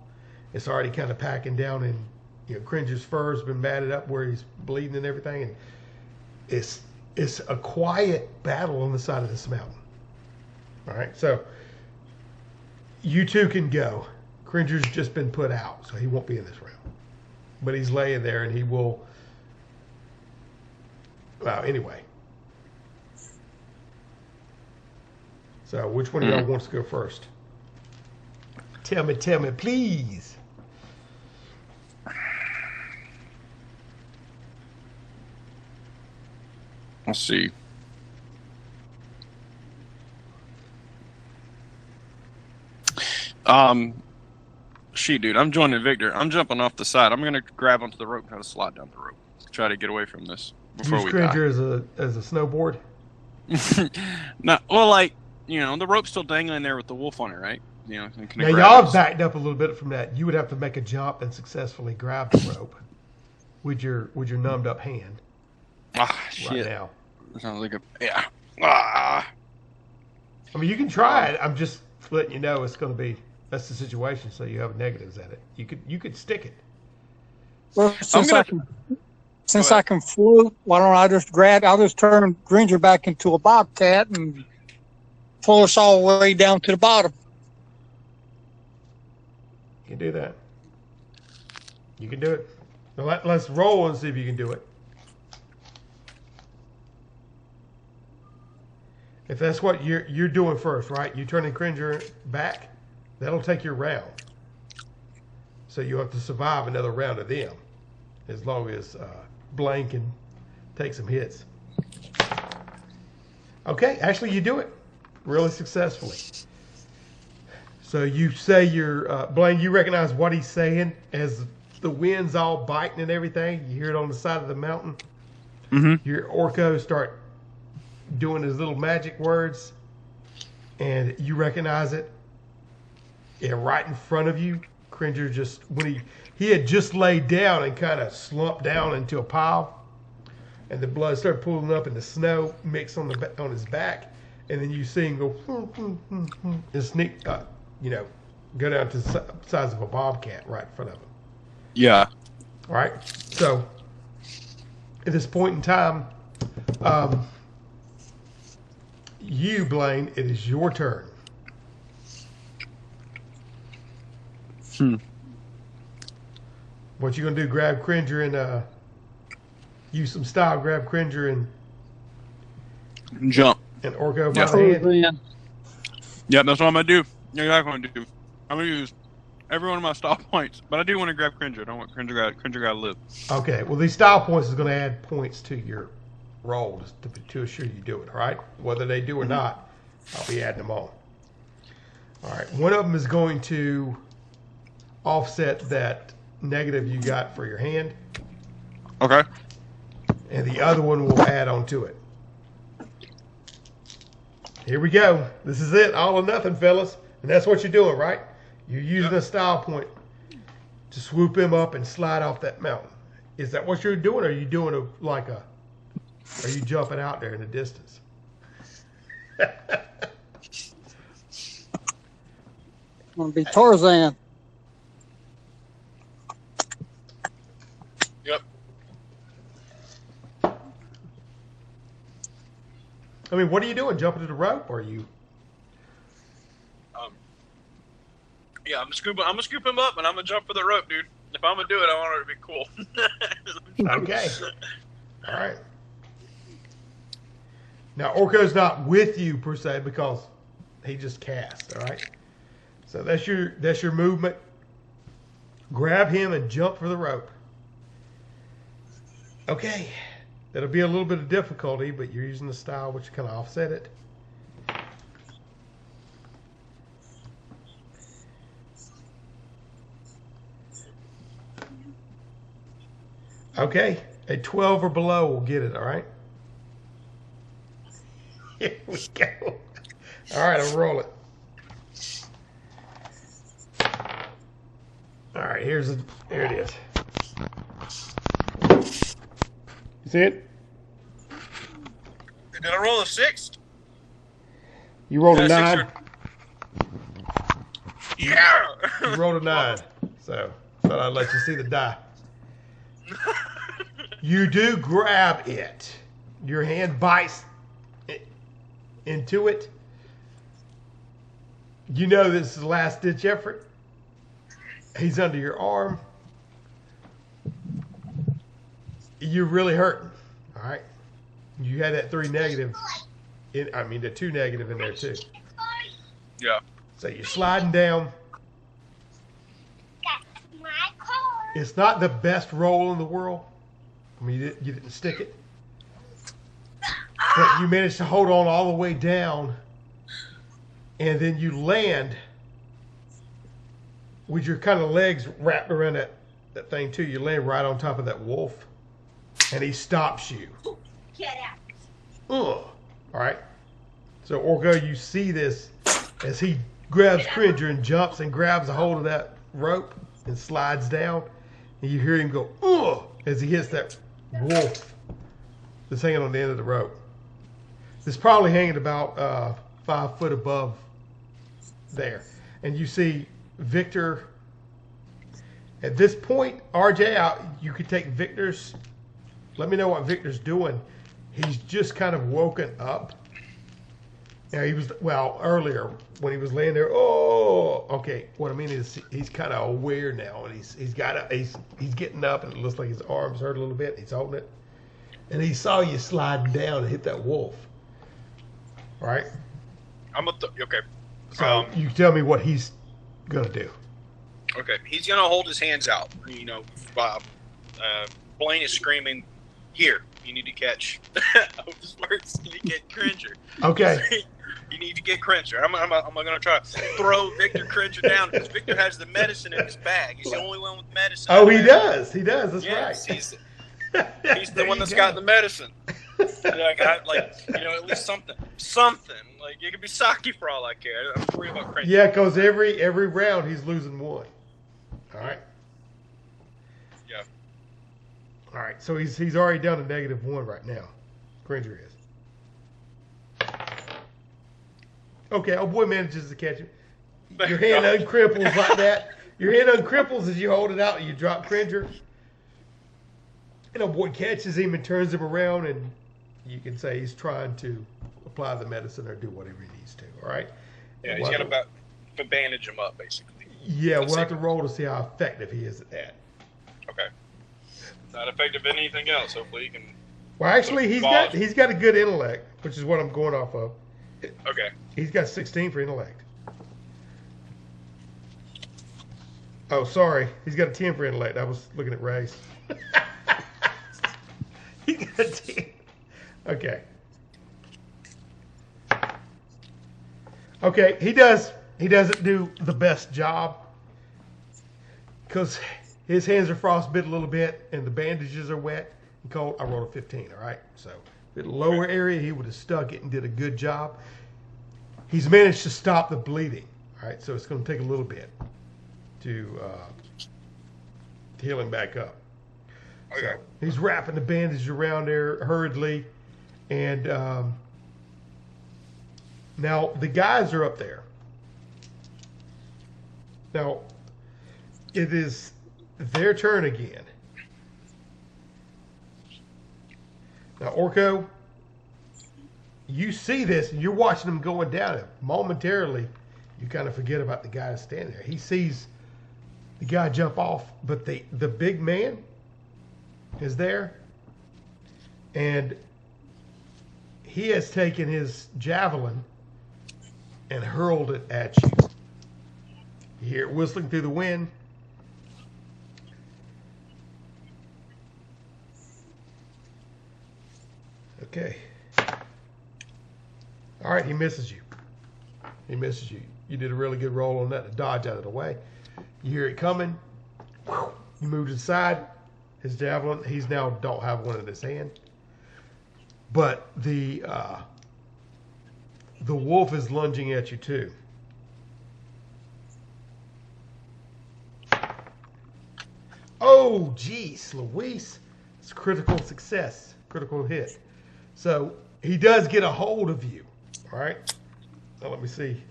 It's already kind of packing down, and Cringer's fur's been matted up where he's bleeding and everything, and it's a quiet battle on the side of this mountain. All right, so you two can go. Cringer's just been put out, so he won't be in this round, but he's laying there, and he will. Well, anyway. So, which one of y'all wants to go first? Tell me, please. Let's see. Dude, I'm joining Victor. I'm jumping off the side. I'm gonna grab onto the rope and try to slide down the rope. Try to get away from this before Use we Cringer die. as a snowboard. No, well, like the rope's still dangling there with the wolf on it, right? Now y'all have backed up a little bit from that. You would have to make a jump and successfully grab the rope with your numbed up hand. Shit. Right now. Sounds like I mean, you can try it. I'm just letting you know that's the situation. So you have negatives at it. You could stick it. Well, since I can float, why don't I just I'll just turn Granger back into a bobcat and pull us all the way down to the bottom. You can do that. You can do it. Now let's roll and see if you can do it. If that's what you're doing first, right? You turning Cringer back, that'll take your round. So you have to survive another round of them, as long as Blaine can take some hits. Okay, actually you do it really successfully. So you say Blaine, you recognize what he's saying as the wind's all biting and everything. You hear it on the side of the mountain. Mm-hmm. Your Orcos start doing his little magic words, and you recognize it. Yeah, right in front of you. Cringer when he had just laid down and kind of slumped down into a pile, and the blood started pooling up, and the snow mixed on his back, and then you see him go and sneak, go down to the size of a bobcat right in front of him. Yeah. All right. So at this point in time, you, Blaine, it is your turn. What you gonna do? Grab Cringer and use some style. Grab Cringer and jump. And Orko by the hand. Yep, that's what I'm gonna do. Yeah, that's what I'm gonna do. I'm gonna use every one of my style points, but I do want to grab Cringer. I don't want Cringer gotta live. Okay. Well, these style points is gonna add points to your roll to assure you do it. All right. Whether they do or not, I'll be adding them on. All right. One of them is going to offset that negative you got for your hand. Okay. And the other one will add on to it. Here we go. This is it. All or nothing, fellas. And that's what you're doing, right? You're using a style point to swoop him up and slide off that mountain. Is that what you're doing? Or are you doing are you jumping out there in the distance? I'm going to be Tarzan. Yep. I mean, what are you doing? Jumping to the rope, or are you? Yeah, I'm gonna scoop him up, and I'm gonna jump for the rope, dude. If I'm gonna do it, I want it to be cool. Okay. All right. Now, Orko's not with you per se because he just cast. All right. So that's your movement. Grab him and jump for the rope. Okay. That'll be a little bit of difficulty, but you're using the style which kind of offset it. Okay. A 12 or below will get it, all right? Here we go. All right, I'll roll it. All right, here it is. You see it? Did I roll a 6? You rolled a Yeah, 9. Yeah! You rolled a 9. So, thought I'd let you see the die. You do grab it. Your hand bites into it. You know this is the last ditch effort. He's under your arm. You're really hurting. All right. You had that 3 negative. The 2 negative in there too. Yeah. So you're sliding down. It's not the best roll in the world. I mean, you didn't stick it. But you managed to hold on all the way down. And then you land with your kind of legs wrapped around that thing too. You land right on top of that wolf. And he stops you. Get out. Ugh. All right. So, Orko, you see this as he grabs Cringer and jumps and grabs a hold of that rope and slides down. And you hear him go, ugh, as he hits that wolf that's hanging on the end of the rope. It's probably hanging about 5 foot above there. And you see Victor. At this point, RJ, you could take Victor's. Let me know what Victor's doing. He's just kind of woken up. Now he was, earlier when he was laying there, okay. What I mean is he's kind of aware now, and he's getting up, and it looks like his arms hurt a little bit. He's holding it, and he saw you sliding down and hit that wolf. All right. Okay. So you tell me what he's gonna do. Okay. He's gonna hold his hands out. Blaine is screaming, "Here, you need to catch." You need to get Cringer. Okay. You need to get Cringer. I'm gonna try to throw Victor Cringer down because Victor has the medicine in his bag. He's the only one with medicine. Oh, he does. He does. That's right. He's the one that's got the medicine. At least something. Like it could be sake for all I care. I'm worried about Cringer. Yeah, because every round he's losing 1. All right. Yeah. All right. So he's already down to -1 right now. Cringer is. Okay, old boy manages to catch it. Your hand uncripples like that. Your hand uncripples as you hold it out and you drop Cringer. And old boy catches him and turns him around, and you can say he's trying to apply the medicine or do whatever he needs to. All right? Yeah, he's got to bandage him up, basically. Yeah, we'll have to roll to see how effective he is at that. Okay. Not effective at anything else. Hopefully he can. Well, actually, he's got a good intellect, which is what I'm going off of. Okay. He's got 16 for intellect. Oh, sorry. He's got a 10 for intellect. I was looking at Ray's. He got a 10. Okay. Okay, he doesn't do the best job because his hands are frostbitten a little bit and the bandages are wet and cold. I rolled a 15, all right? So in the lower area, he would have stuck it and did a good job. He's managed to stop the bleeding, all right? So it's going to take a little bit to heal him back up. Okay. So he's wrapping the bandage around there hurriedly, and now the guys are up there. Now it is their turn again. Now, Orko, you see this, and you're watching them going down. And momentarily, you kind of forget about the guy standing there. He sees the guy jump off, but the big man is there, and he has taken his javelin and hurled it at you. You hear it whistling through the wind. Okay. All right, he misses you. He misses you. You did a really good roll on that to dodge out of the way. You hear it coming. You move to the side. His javelin, he's now don't have one in his hand. But the wolf is lunging at you too. Oh, geez, Luis. It's critical success. Critical hit. So he does get a hold of you. All right. Now let me see.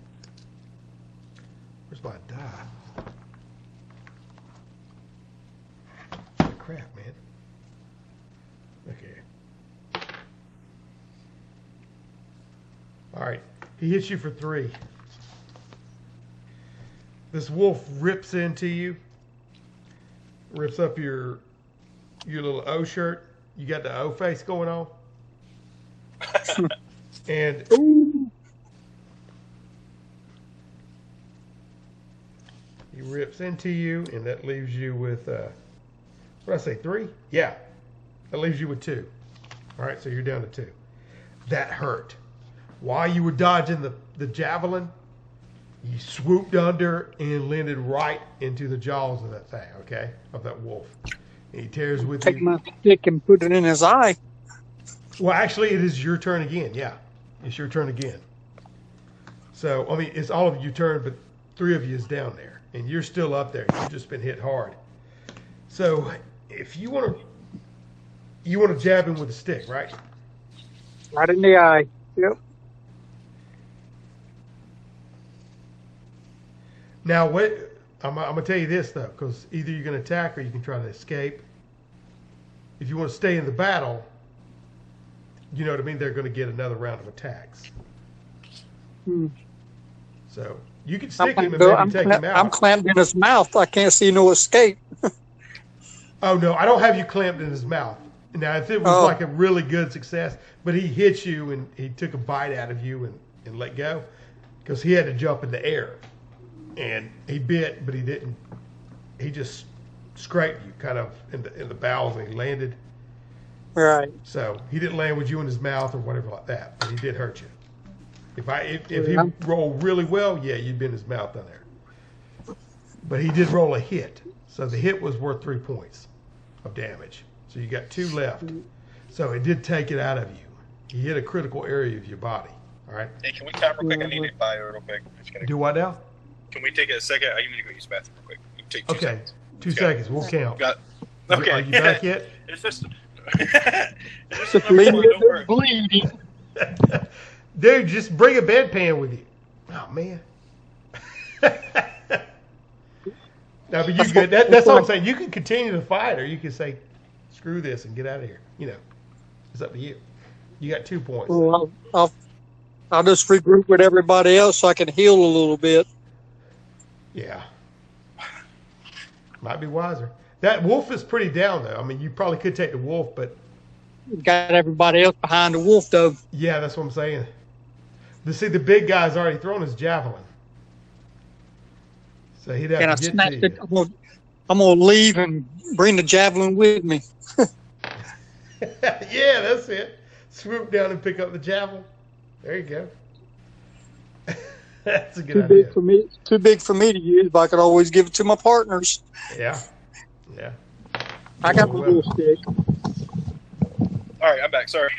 Where's my die? Holy crap, man. Okay. All right. He hits you for 3. This wolf rips into you. Rips up your little O shirt. You got the O face going on. And he rips into you, and that leaves you with, what did I say, 3? Yeah. That leaves you with 2. All right, so you're down to 2. That hurt. While you were dodging the javelin, you swooped under and landed right into the jaws of that thing, okay? Of that wolf. And he tears with Take you. my stick and put it in his eye. Well, actually, it is your turn again, yeah. It's your turn again. So, I mean, it's all of your turn, but 3 of you is down there. And you're still up there. You've just been hit hard. So, if you want to jab him with a stick, right? Right in the eye. Yep. Now, I'm going to tell you this, though, because either you're going to attack or you can try to escape. If you want to stay in the battle, you know what I mean? They're going to get another round of attacks. So, you can stick him and maybe take him out. I'm clamped in his mouth. I can't see no escape. Oh, no, I don't have you clamped in his mouth. Now, if it was like a really good success, but he hit you and he took a bite out of you and let go, because he had to jump in the air. And he bit, but he didn't. He just scraped you kind of in the bowels, and he landed. Right. So he didn't land with you in his mouth or whatever like that, but he did hurt you. If he rolled really well, yeah, you'd be in his mouth down there. But he did roll a hit, so the hit was worth 3 points of damage. So you got 2 left. So it did take it out of you. He hit a critical area of your body. All right. Hey, can we time real quick? I need to buy real quick. Do what now? Can we take a second? I need to go use the bathroom real quick. You take 2 Okay, seconds. 2 seconds. We'll count. Okay. Are you back yet? It's just. Just bleeding. Dude, just bring a bedpan with you. Oh man. No, but you good. That's all I'm saying. You can continue to fight, or you can say, "Screw this" and get out of here. You know, it's up to you. You got 2 points. Well, I'll just regroup with everybody else so I can heal a little bit. Yeah. Might be wiser. That wolf is pretty down, though. I mean, you probably could take the wolf, but... Got everybody else behind the wolf, though. Yeah, that's what I'm saying. See, the big guy's already thrown his javelin. So he'd have to get to you. I'm going to leave and bring the javelin with me. Yeah, that's it. Swoop down and pick up the javelin. There you go. That's a good idea. Too big for me to use, but I could always give it to my partners. Yeah. Yeah. I got my little stick. All right, I'm back. Sorry.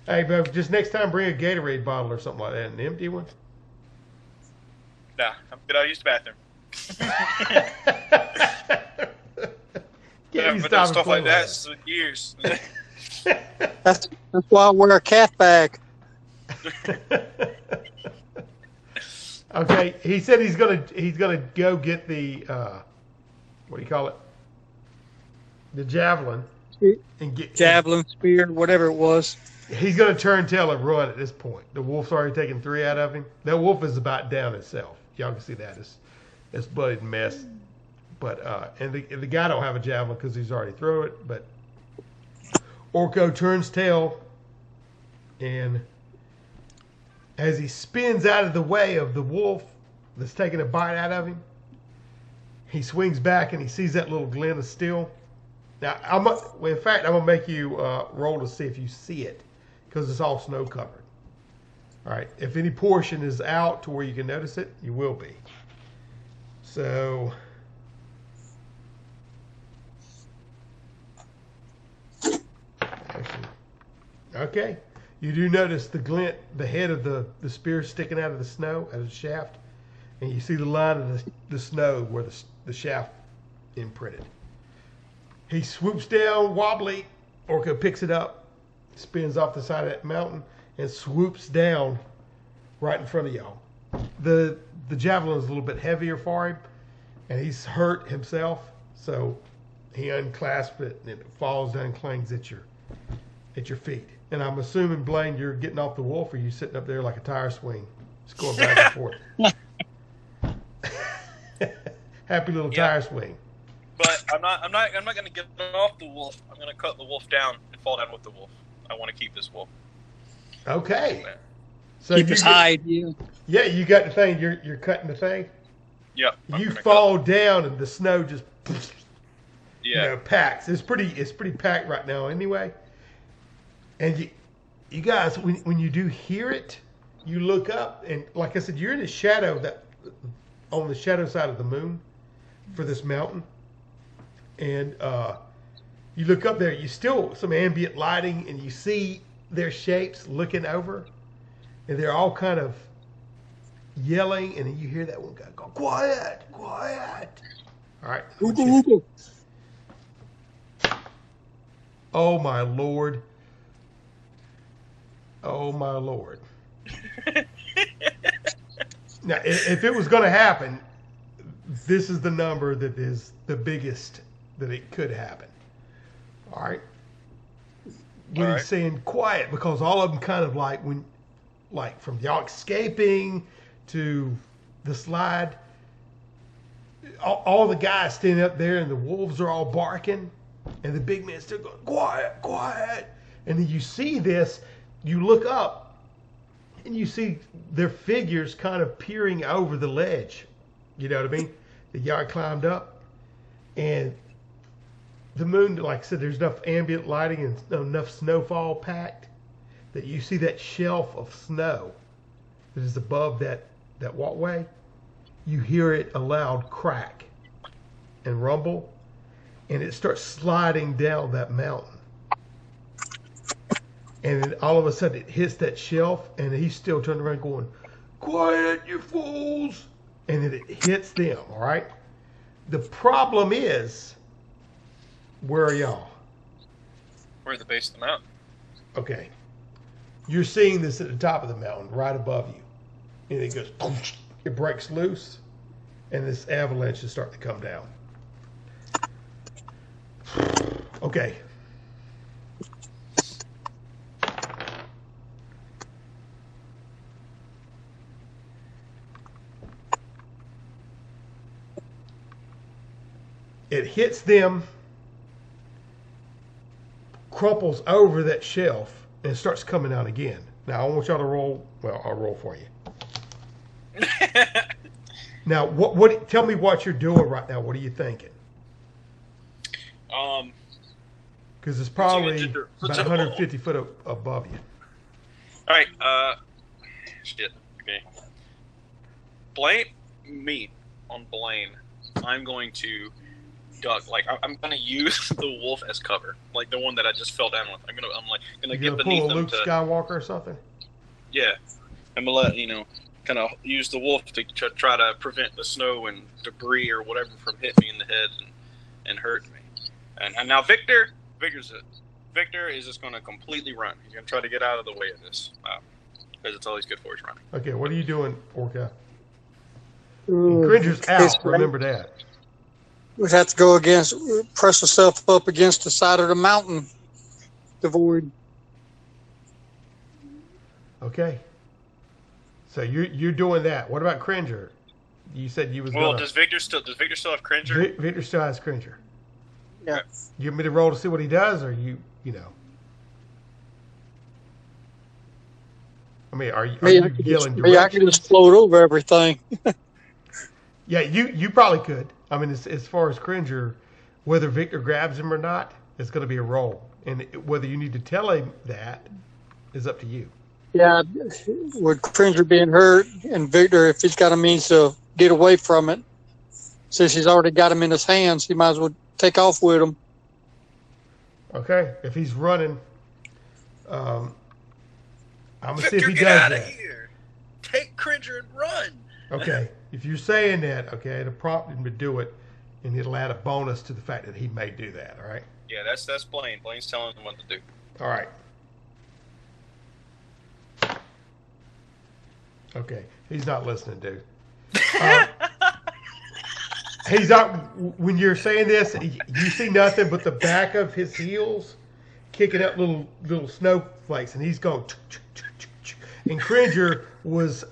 Hey, but just next time bring a Gatorade bottle or something like that, an empty one. Nah, I'm good. I'll use the bathroom. Can't I've done stuff like that for years. That's why I wear a cat bag. Okay, he said he's gonna go get the what do you call it? The javelin and get javelin, spear, whatever it was. He's gonna turn tail and run at this point. The wolf's already taken 3 out of him. That wolf is about down itself. Y'all can see that it's bloodied mess. But and the guy don't have a javelin because he's already thrown it. But Orko turns tail, and as he spins out of the way of the wolf that's taking a bite out of him, he swings back and he sees that little glint of steel. Now, in fact, I'm going to make you roll to see if you see it, because it's all snow covered. All right, if any portion is out to where you can notice it, you will be. So, okay. You do notice the glint, the head of the spear sticking out of the snow, out of the shaft, and you see the line of the snow where the shaft imprinted. He swoops down wobbly. Orko picks it up, spins off the side of that mountain, and swoops down right in front of y'all. The javelin is a little bit heavier for him, and he's hurt himself, so he unclasps it and it falls down and clangs at your feet. And I'm assuming, Blaine, you're getting off the wolf, or you sitting up there like a tire swing, just going back and forth. Happy little tire swing. But I'm not going to get off the wolf. I'm going to cut the wolf down and fall down with the wolf. I want to keep this wolf. Okay. So Keep his hide. Yeah. Yeah, you got the thing. You're cutting the thing. Yeah. You fall down, and the snow just packs. It's pretty packed right now, anyway. And you guys, when you do hear it, you look up, and like I said, you're in the shadow on the shadow side of the moon for this mountain. And you look up there, you still some ambient lighting, and you see their shapes looking over, and they're all kind of yelling, and then you hear that one guy go, "Quiet, quiet!" All right. Oh my Lord! Oh my Lord! Now, if it was going to happen, this is the number that is the biggest that it could happen. All right. When he's saying quiet, because all of them kind of like from y'all escaping to the slide, all the guys standing up there and the wolves are all barking, and the big man's still going, "Quiet, quiet." And then you see this, you look up, and you see their figures kind of peering over the ledge. You know what I mean? The yard climbed up, and the moon, like I said, there's enough ambient lighting and enough snowfall packed that you see that shelf of snow that is above that walkway. You hear it a loud crack and rumble, and it starts sliding down that mountain. And then all of a sudden it hits that shelf, and he's still turning around going, "Quiet, you fools!" And then it hits them, all right? The problem is, where are y'all? We're at the base of the mountain. Okay. You're seeing this at the top of the mountain, right above you. And it goes, it breaks loose, and this avalanche is starting to come down. Okay. It hits them, crumples over that shelf, and starts coming out again. Now, I want y'all to roll. Well, I'll roll for you. Now, what? Tell me what you're doing right now. What are you thinking? Because it's probably about 150 foot above you. All right. Shit. Okay. Blame me on Blaine. I'm going to duck. Like I'm going to use the wolf as cover, like the one that I just fell down with. I'm gonna get beneath them. Luke Skywalker or something. Yeah, I'm gonna let kind of use the wolf to try to prevent the snow and debris or whatever from hitting me in the head and hurting me. And now Victor is just going to completely run. He's going to try to get out of the way of this because it's all he's good for is running. Okay, what are you doing, Orca? Cringer's out. Remember that. We'd have to go press yourself up against the side of the mountain, the void. Okay. So you're doing that. What about Cringer? You said you was. Well, does Victor still have Cringer? Victor still has Cringer. Yeah. You want me to roll to see what he does, or you know? I mean, are you yelling directions? I can just float over everything. Yeah, you probably could. I mean, as far as Cringer, whether Victor grabs him or not, it's going to be a roll, and whether you need to tell him that is up to you. Yeah, with Cringer being hurt and Victor, if he's got a means to get away from it, since he's already got him in his hands, he might as well take off with him. Okay, if he's running, I'm gonna Victor, see if he get does out that. of here! Take Cringer and run. Okay, if you're saying that, okay, it'll prompt him to do it, and it'll add a bonus to the fact that he may do that. All right. Yeah, that's Blaine. Blaine's telling him what to do. All right. Okay, he's not listening, dude. He's not. When you're saying this, you see nothing but the back of his heels kicking up little snowflakes, and he's going. And Cringer was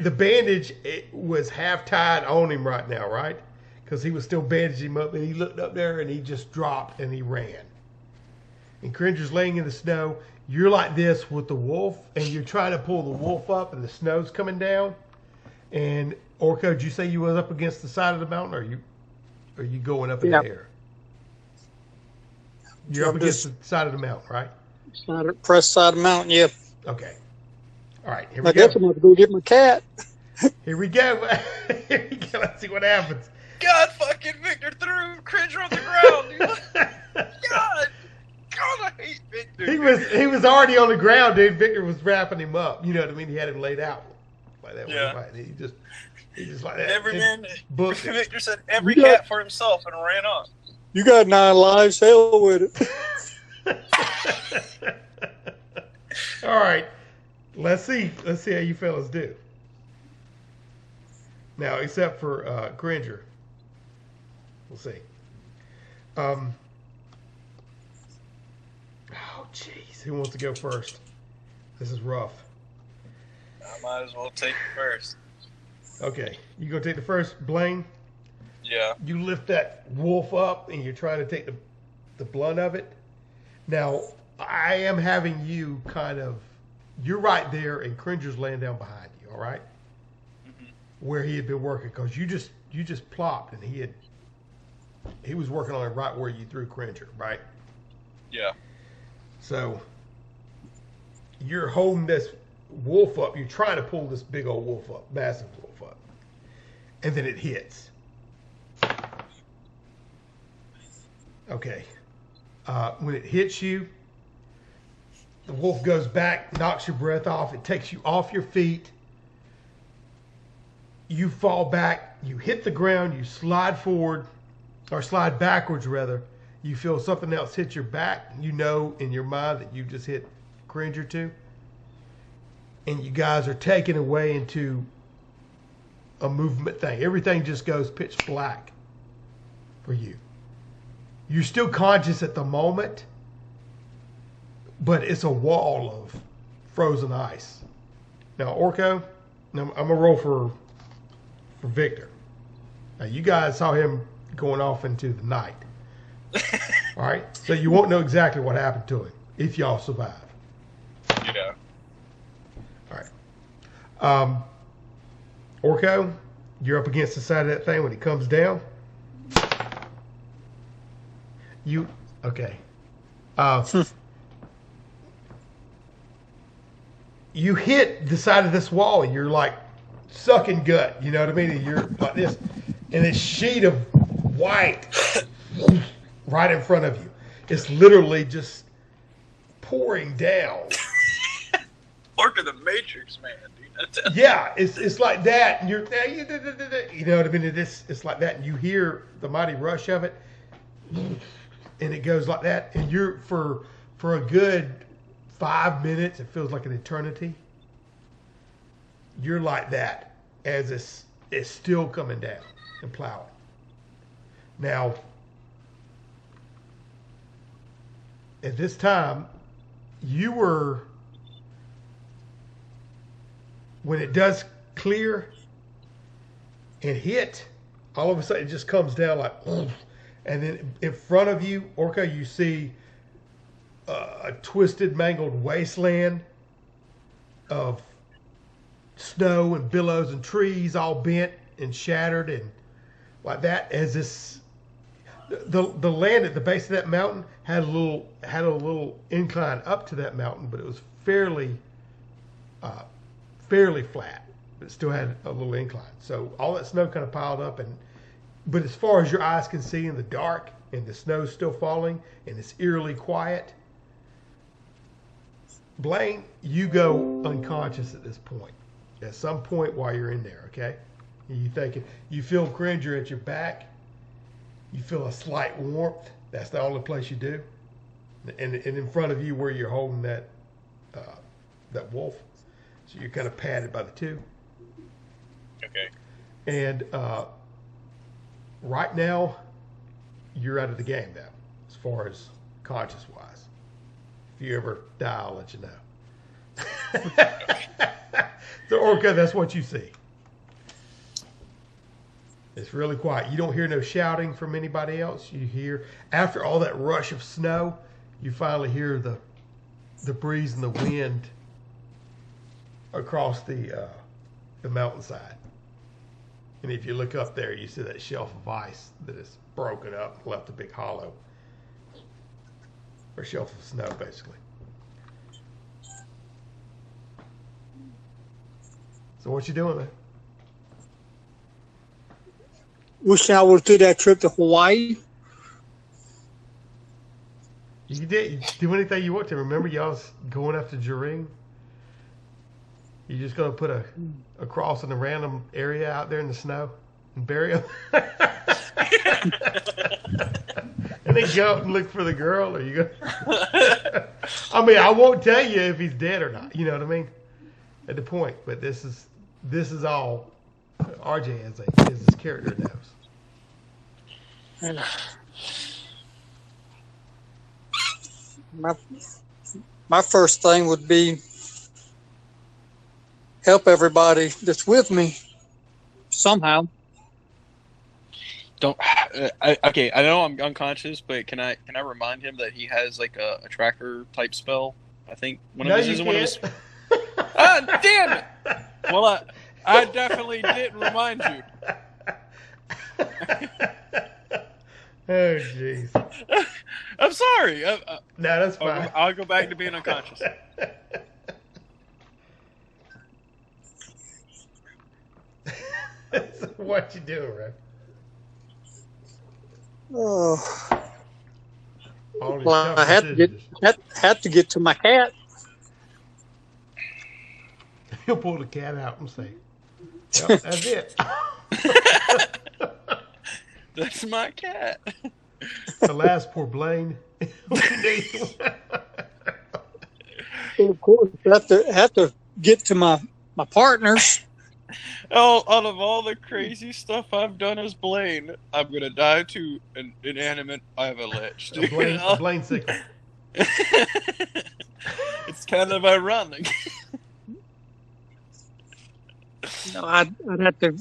the bandage was half tied on him right now, right? Because he was still bandaging him up, and he looked up there and he just dropped and he ran. And Cringer's laying in the snow. You're like this with the wolf, and you're trying to pull the wolf up, and the snow's coming down. And Orko, did you say you was up against the side of the mountain, or are you going up in the air? You're up against the side of the mountain, right? Press side of the mountain, yeah. Okay. All right, here we I go. guess I'm going to go get my cat. Here we go. Here we go. Let's see what happens. God fucking Victor threw Cringer on the ground, dude. God, I hate Victor. He was already on the ground, dude. Victor was wrapping him up. You know what I mean? He had him laid out like that. Yeah. He just like that. Every man. Booked it. Victor said every cat for himself and ran off. You got 9 lives. Hell with it. All right. Let's see how you fellas do. Now, except for Cringer. We'll see. Oh, jeez. Who wants to go first? This is rough. I might as well take it first. Okay. You go take the first, Blaine? Yeah. You lift that wolf up, and you're trying to take the blunt of it. Now, I am having you kind of... You're right there, and Cringer's laying down behind you, all right? Mm-hmm. Where he had been working, because you just plopped, and he was working on it right where you threw Cringer, right? Yeah. So you're holding this wolf up. You're trying to pull this big old wolf up, massive wolf up, and then it hits. Okay. When it hits you, the wolf goes back, knocks your breath off. It takes you off your feet. You fall back. You hit the ground. You slide forward, or slide backwards, rather. You feel something else hit your back. You know in your mind that you just hit Cringer too. And you guys are taken away into a movement thing. Everything just goes pitch black for you. You're still conscious at the moment, but it's a wall of frozen ice. Now, Orko, I'm going to roll for Victor. Now, you guys saw him going off into the night. All right? So you won't know exactly what happened to him if y'all survive. Yeah. All right. Orko, you're up against the side of that thing when it comes down. Okay. You hit the side of this wall and you're like sucking gut, you know what I mean? And you're like this, and this sheet of white right in front of you. It's literally just pouring down. Orca the Matrix, man, dude. Yeah, it's like that, and you know what I mean? It's like that, and you hear the mighty rush of it, and it goes like that, and you're for a good 5 minutes, it feels like an eternity. You're like that as it's still coming down and plowing. Now, at this time, you were, when it does clear and hit, all of a sudden it just comes down like, and then in front of you, Orca, you see a twisted, mangled wasteland of snow and billows and trees all bent and shattered and like that. As this, the land at the base of that mountain had a little incline up to that mountain, but it was fairly flat. But it still had a little incline. So all that snow kind of piled up, but as far as your eyes can see in the dark, and the snow's still falling, and it's eerily quiet. Blaine, you go unconscious at this point. At some point while you're in there, okay? You feel Cringer at your back. You feel a slight warmth. That's the only place you do. And in front of you where you're holding that wolf. So you're kind of padded by the two. Okay. And right now, you're out of the game now, as far as conscious-wise. If you ever die, I'll let you know. The orca, that's what you see. It's really quiet. You don't hear no shouting from anybody else. You hear, after all that rush of snow, you finally hear the breeze and the wind across the mountainside. And if you look up there, you see that shelf of ice that is broken up and left a big hollow. Or shelf of snow, basically. So what you doing there? Wishing I would have did that trip to Hawaii. You did. You do anything you want to. Remember, y'all was going after Jareen? You just gonna put a cross in a random area out there in the snow and bury him? And then go out and look for the girl? Or you gonna? I mean, I won't tell you if he's dead or not. You know what I mean? At the point, but this is all RJ as his character knows. My first thing would be help everybody that's with me somehow. Don't. Okay, I know I'm unconscious, but can I remind him that he has like a tracker type spell? I think one of his is one of his. Ah, damn it! Well, I definitely didn't remind you. Oh, jeez. I'm sorry. No, that's fine. I'll go back to being unconscious. So what you doing, Ray? Oh, All these well, tough I had to get to my cat. He'll pull the cat out and say, yep, that's it. That's my cat. The last poor Blaine. Of course, I have to get to my partners. Oh, out of all the crazy stuff I've done as Blaine, I'm gonna die to an inanimate avalanche. A Blaine sickle. It's kind of ironic. No, I'd have to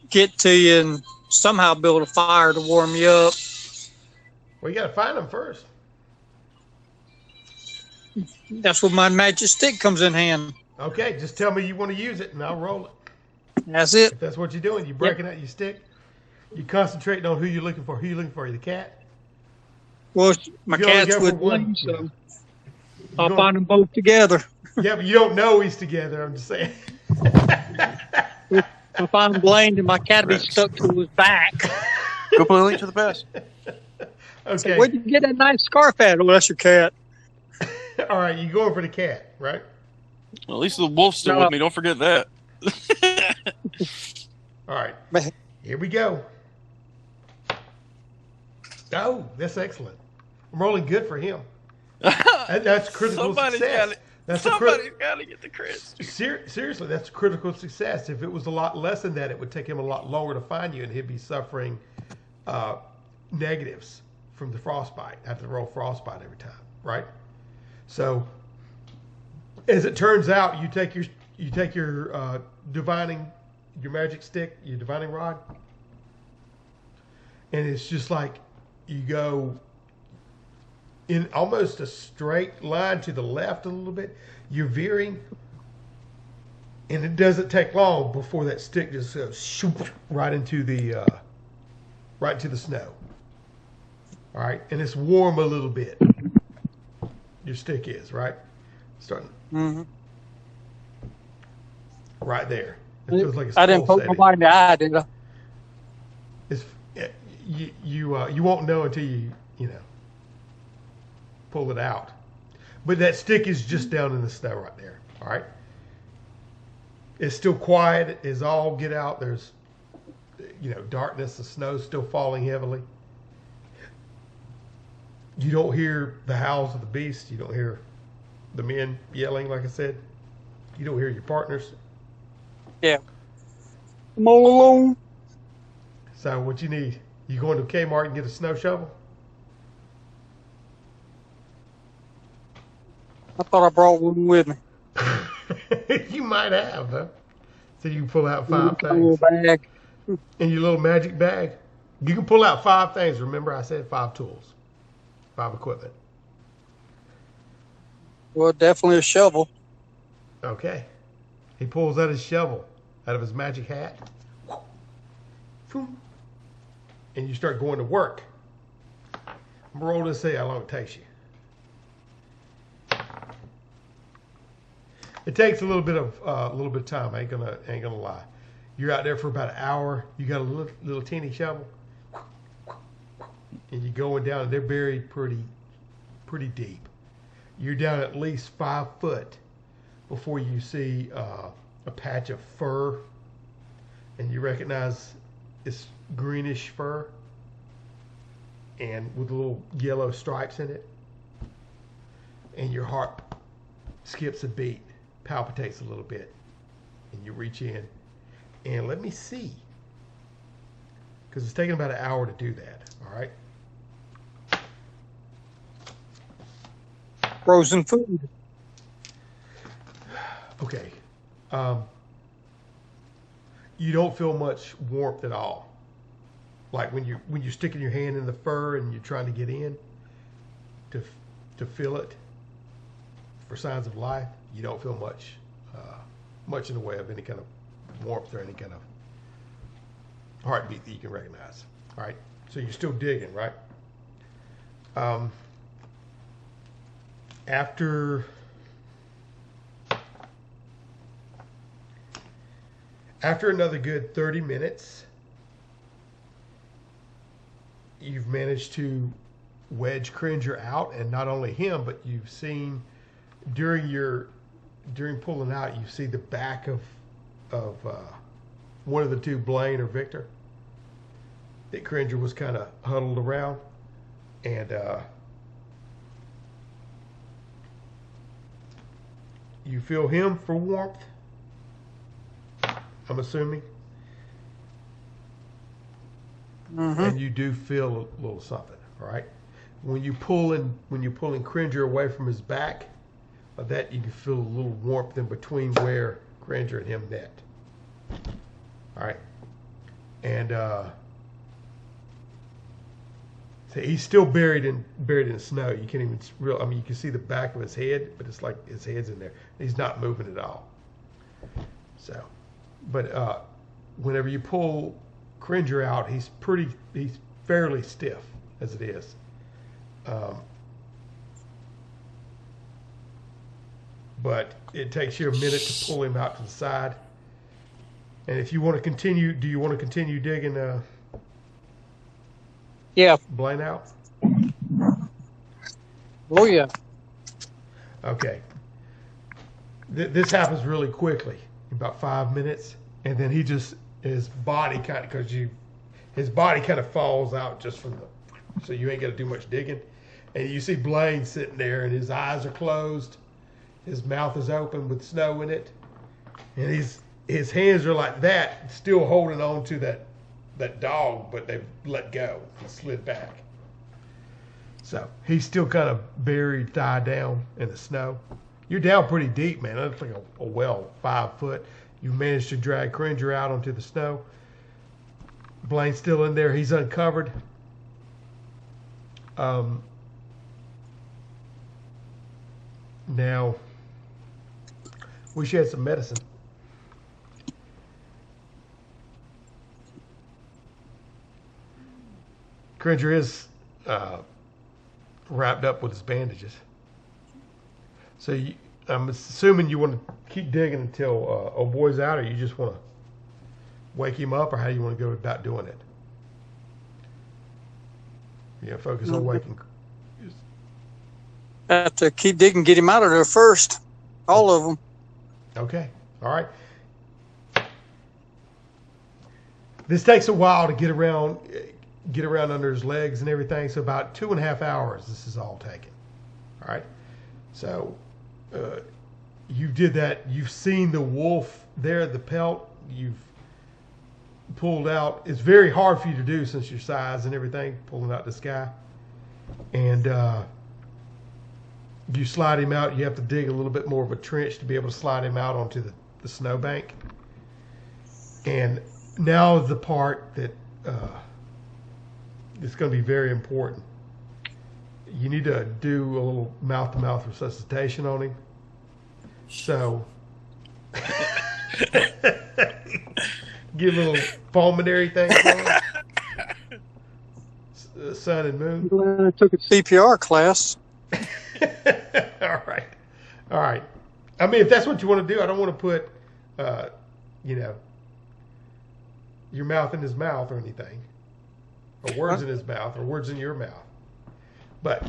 get to you and somehow build a fire to warm you up. Well, you got to find them first. That's where my magic stick comes in hand. Okay, just tell me you want to use it, and I'll roll it. That's it. If that's what you're doing, you're breaking out your stick. You're concentrating on who you're looking for. Who you looking for? You the cat? Well, my You can only cat's go with for one. me, so Yeah. I'll You're find them both together. Yeah, but you don't know he's together. I'm just saying. If I'm Blaine, then my cat will be stuck to his back. Completely to the best. Okay. So where'd you get that nice scarf at? Oh, that's your cat. All right, you going for the cat, right? Well, at least the wolf's still with me. Don't forget that. All right. Here we go. Oh, that's excellent. I'm rolling good for him. That's critical success. Somebody's got to get the crits. Seriously, that's critical success. If it was a lot less than that, it would take him a lot longer to find you, and he'd be suffering negatives from the frostbite. Have to roll frostbite every time, right? So, as it turns out, you take your divining, your magic stick, your divining rod, and it's just like you go in almost a straight line to the left a little bit. You're veering, and it doesn't take long before that stick just goes shoop, right into the snow. All right, and it's warm a little bit. Your stick is right, starting right there. It feels like it's I didn't poke nobody in the eye, did I? It's you won't know until you pull it out. But that stick is just down in the snow right there. All right. It's still quiet as all get out. There's darkness. The snow's still falling heavily. You don't hear the howls of the beast. You don't hear the men yelling, like I said. You don't hear your partners. Yeah. I'm all alone. So what you need? You going to Kmart and get a snow shovel? I thought I brought one with me. You might have, huh? So you can pull out In 5 my little things bag. in your little magic bag. You can pull out 5 things. Remember, I said 5 tools, 5 equipment. Well, definitely a shovel. Okay. He pulls out his shovel out of his magic hat. And you start going to work. Roll to see how long it takes you. It takes a little bit of time. I ain't gonna lie. You're out there for about an hour. You got a little teeny shovel, and you're going down. And they're buried pretty deep. You're down at least 5 foot before you see a patch of fur, and you recognize it's greenish fur, and with little yellow stripes in it. And your heart skips a beat, palpitates a little bit, and you reach in and let me see, because it's taking about an hour to do that. All right. Frozen food. Okay. You don't feel much warmth at all. Like when you're sticking your hand in the fur and you're trying to get in to feel it for signs of life, you don't feel much in the way of any kind of warmth or any kind of heartbeat that you can recognize. All right. So you're still digging, right? After another good 30 minutes, you've managed to wedge Cringer out, and not only him, but you've seen during pulling out, you see the back of one of the two, Blaine or Victor, that Cringer was kind of huddled around, and you feel him for warmth, I'm assuming. Mm-hmm. And you do feel a little something, all right? When you're pulling Cringer away from his back, that you can feel a little warmth in between where Cringer and him met. All right, and so he's still buried in snow. You can't even you can see the back of his head, but it's like his head's in there. He's not moving at all. So, but whenever you pull Cringer out, he's fairly stiff as it is. But it takes you a minute to pull him out to the side. And if you want to continue, do you want to continue digging Yeah. Blaine out? Oh, yeah. Okay. This happens really quickly, about 5 minutes, and then his body kind of falls out just from so you ain't got to do much digging. And you see Blaine sitting there, and his eyes are closed. His mouth is open with snow in it, and his hands are like that, still holding on to that dog, but they've let go and slid back. So he's still kind of buried, thigh down in the snow. You're down pretty deep, man. It's like a well 5 foot. You managed to drag Cringer out onto the snow. Blaine's still in there. He's uncovered. Now, wish you had some medicine. Cringer is wrapped up with his bandages. So I'm assuming you want to keep digging until old boy's out, or you just want to wake him up, or how do you want to go about doing it? You focus on waking. Have to keep digging, get him out of there first. All of them. Okay. All right. This takes a while to get around under his legs and everything. So about 2.5 hours, this is all taken. All right. So you did that. You've seen the wolf there, the pelt. pulled out. It's very hard for you to do since your size and everything, pulling out this guy. And you slide him out. You have to dig a little bit more of a trench to be able to slide him out onto the snowbank. And now is the part that is going to be very important. You need to do a little mouth-to-mouth resuscitation on him. So, get a little pulmonary thing going. Sun and moon. I took a CPR class. All right. All right. I mean, if that's what you want to do, I don't want to put, your mouth in his mouth or anything, or words in his mouth, or words in your mouth. But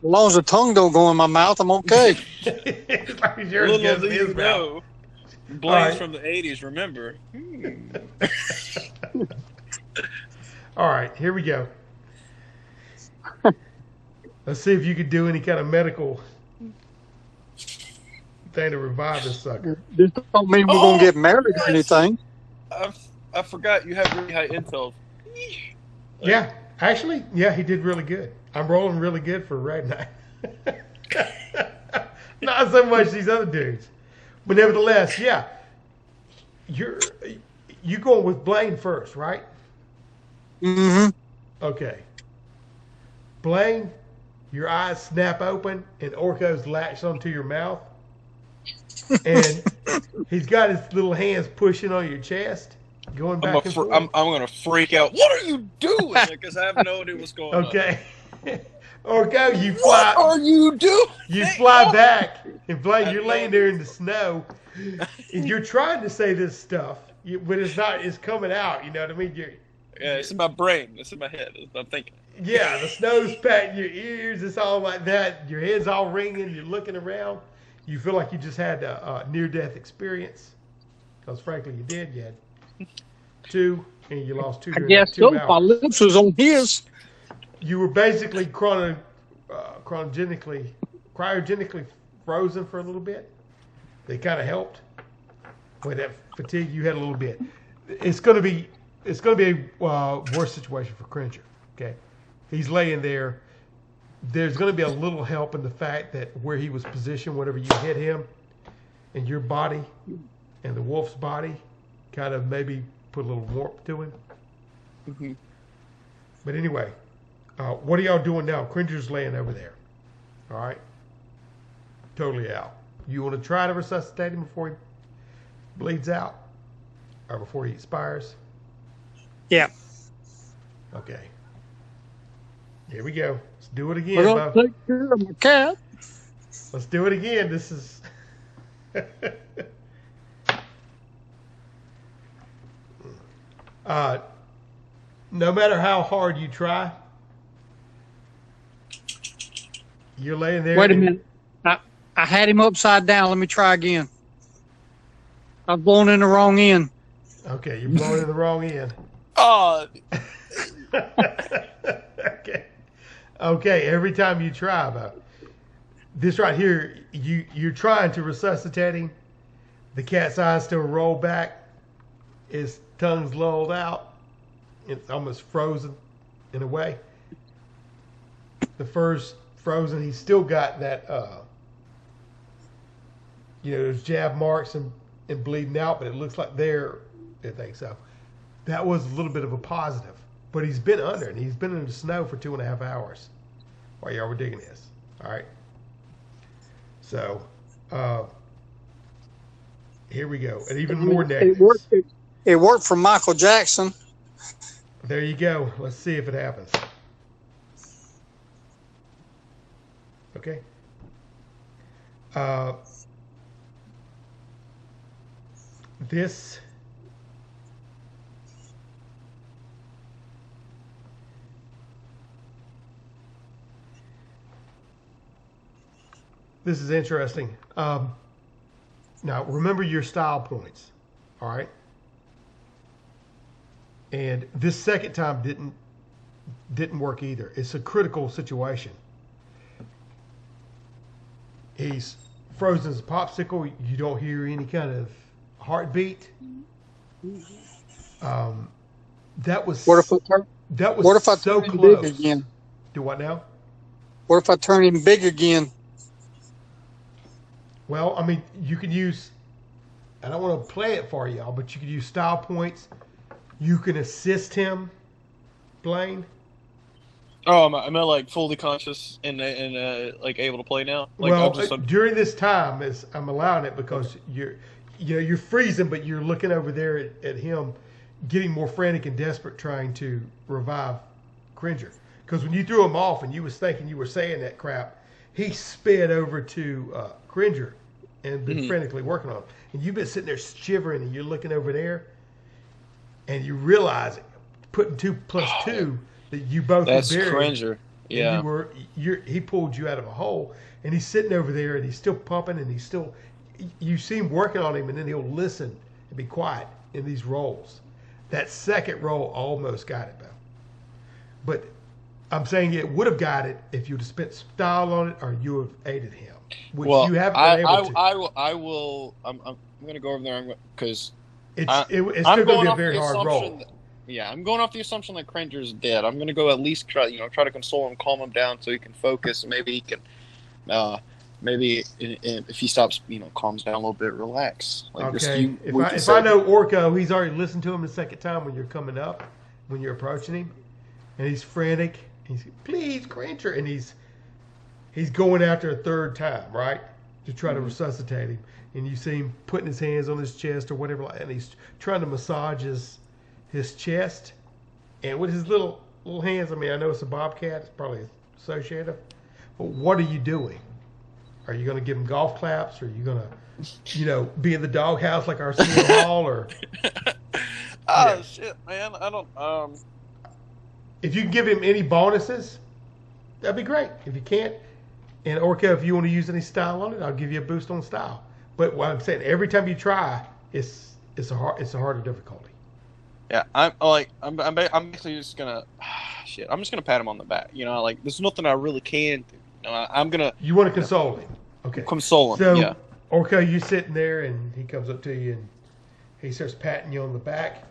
As long as the tongue don't go in my mouth, I'm okay. as long as yours Little goes do in you his know, mouth. Blaine's All right. from the 80s, remember? All right, here we go. Let's see if you could do any kind of medical thing to revive this sucker. This don't mean we're going to get married or anything. I forgot you have really high intel. Yeah, actually, yeah, he did really good. I'm rolling really good for right now. Not so much these other dudes, but nevertheless, yeah. You going with Blaine first, right? Mm-hmm. Okay. Blaine, your eyes snap open and Orko's latched onto your mouth, and he's got his little hands pushing on your chest, going back and forth. I'm gonna freak out. What are you doing? Because I have no idea what's going on. Okay. Orko, you fly. What are you doing? You fly back, and Blaine, you're laying there in the snow, and you're trying to say this stuff, but it's not. It's coming out. You know what I mean? Yeah, it's in my brain. It's in my head. That's what I'm thinking. Yeah, the snow's patting your ears. It's all like that. Your head's all ringing. You're looking around. You feel like you just had a near-death experience. Because frankly, you did. You had 2, and you lost 2 I during guess 2 so. hours. My lips was on his. You were basically cryogenically frozen for a little bit. They kind of helped. With that fatigue, you had a little bit. It's going to be a worse situation for Cringer. Okay, he's laying there. There's going to be a little help in the fact that where he was positioned, whenever you hit him, and your body and the wolf's body kind of maybe put a little warmth to him. Mm-hmm. But anyway, what are y'all doing now? Cringer's laying over there. All right, totally out. You want to try to resuscitate him before he bleeds out, or before he expires? Yeah. Okay. Here we go. Let's do it I again, don't Bo. take care of my cat. Let's do it again. This is. No matter how hard you try, you're laying there. Wait a minute. I had him upside down. Let me try again. I've blown in the wrong end. Okay, you're blowing in the wrong end. Oh, Okay. Okay, every time you try, about this right here, you're trying to resuscitate him. The cat's eyes still roll back. His tongue's lulled out. It's almost frozen in a way. The fur's frozen. He's still got that, those jab marks and bleeding out, but it looks like I think so. That was a little bit of a positive. But he's been under, and he's been in the snow for 2.5 hours while y'all were digging this. All right. So, here we go. And even more negatives. It worked for Michael Jackson. There you go. Let's see if it happens. Okay. This is interesting. Now, remember your style points, all right? And this second time didn't work either. It's a critical situation. He's frozen as a popsicle. You don't hear any kind of heartbeat. That was What if I turn? that was What if I so turn him close. big again? Do what now? What if I turn him big again? Well, I mean, you could use. I don't want to play it for y'all, but you could use style points. You can assist him, Blaine. Oh, am I like fully conscious and like able to play now? Like, Well, I'm just, during this time, as I'm allowing it because you're freezing, but you're looking over there at him, getting more frantic and desperate, trying to revive Cringer. Because when you threw him off and you was thinking you were saying that crap, he sped over to Cringer and been frantically working on him. And you've been sitting there shivering, and you're looking over there, and you realize, putting 2 + 2, that you both that's were buried. Cringer. Yeah. He pulled you out of a hole, and he's sitting over there, and he's still pumping, and you see him working on him, and then he'll listen and be quiet in these rolls. That second roll almost got it, though. But I'm saying it would have got it if you'd have spent style on it, or you have aided him, which Well, you haven't been able to. I will. I'm going to go over there because It's still going to be a very hard roll. I'm going off the assumption that Cringer's dead. I'm going to go at least try to console him, calm him down, so he can focus. And maybe he can, if he stops, calms down a little bit, relax. Like okay. If I know Orko, he's already listened to him the second time when you're coming up, when you're approaching him, and he's frantic. He's please Cringer, and he's going after a third time, right, to try to resuscitate him. And you see him putting his hands on his chest or whatever, and he's trying to massage his chest, and with his little hands. I mean, I know it's a bobcat; it's probably associated. But what are you doing? Are you going to give him golf claps? Or are you going to, be in the doghouse like Arsenio Hall? Or shit, man! I don't. If you can give him any bonuses, that'd be great. If you can't, and Orca, if you want to use any style on it, I'll give you a boost on style. But what I'm saying, every time you try, it's a harder difficulty. Yeah, I'm basically just gonna I'm just gonna pat him on the back. There's nothing I really can do. I'm gonna. You want to console him, okay? Console him. So, yeah. Orca, you sitting there, and he comes up to you, and he starts patting you on the back,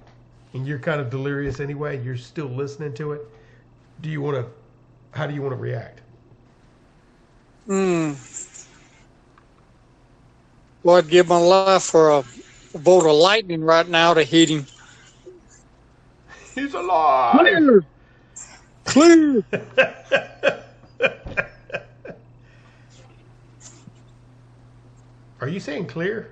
and you're kind of delirious anyway. You're still listening to it. How do you want to react? Well, I'd give my life for a bolt of lightning right now to hit him. He's alive. Clear. Are you saying clear?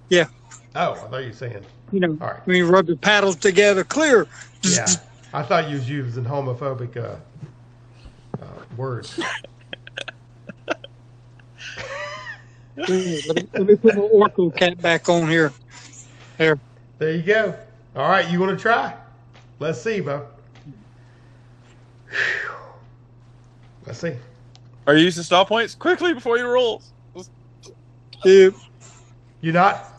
Yeah. Oh, I thought you were saying. All right. when you rub the paddles together, clear. Yeah, I thought you was using homophobic words. Let me put my Orko cat back on here. There. There you go. All right, you want to try? Let's see, Bo. Let's see. Are you using stall points quickly before he rolls? Yeah. You not?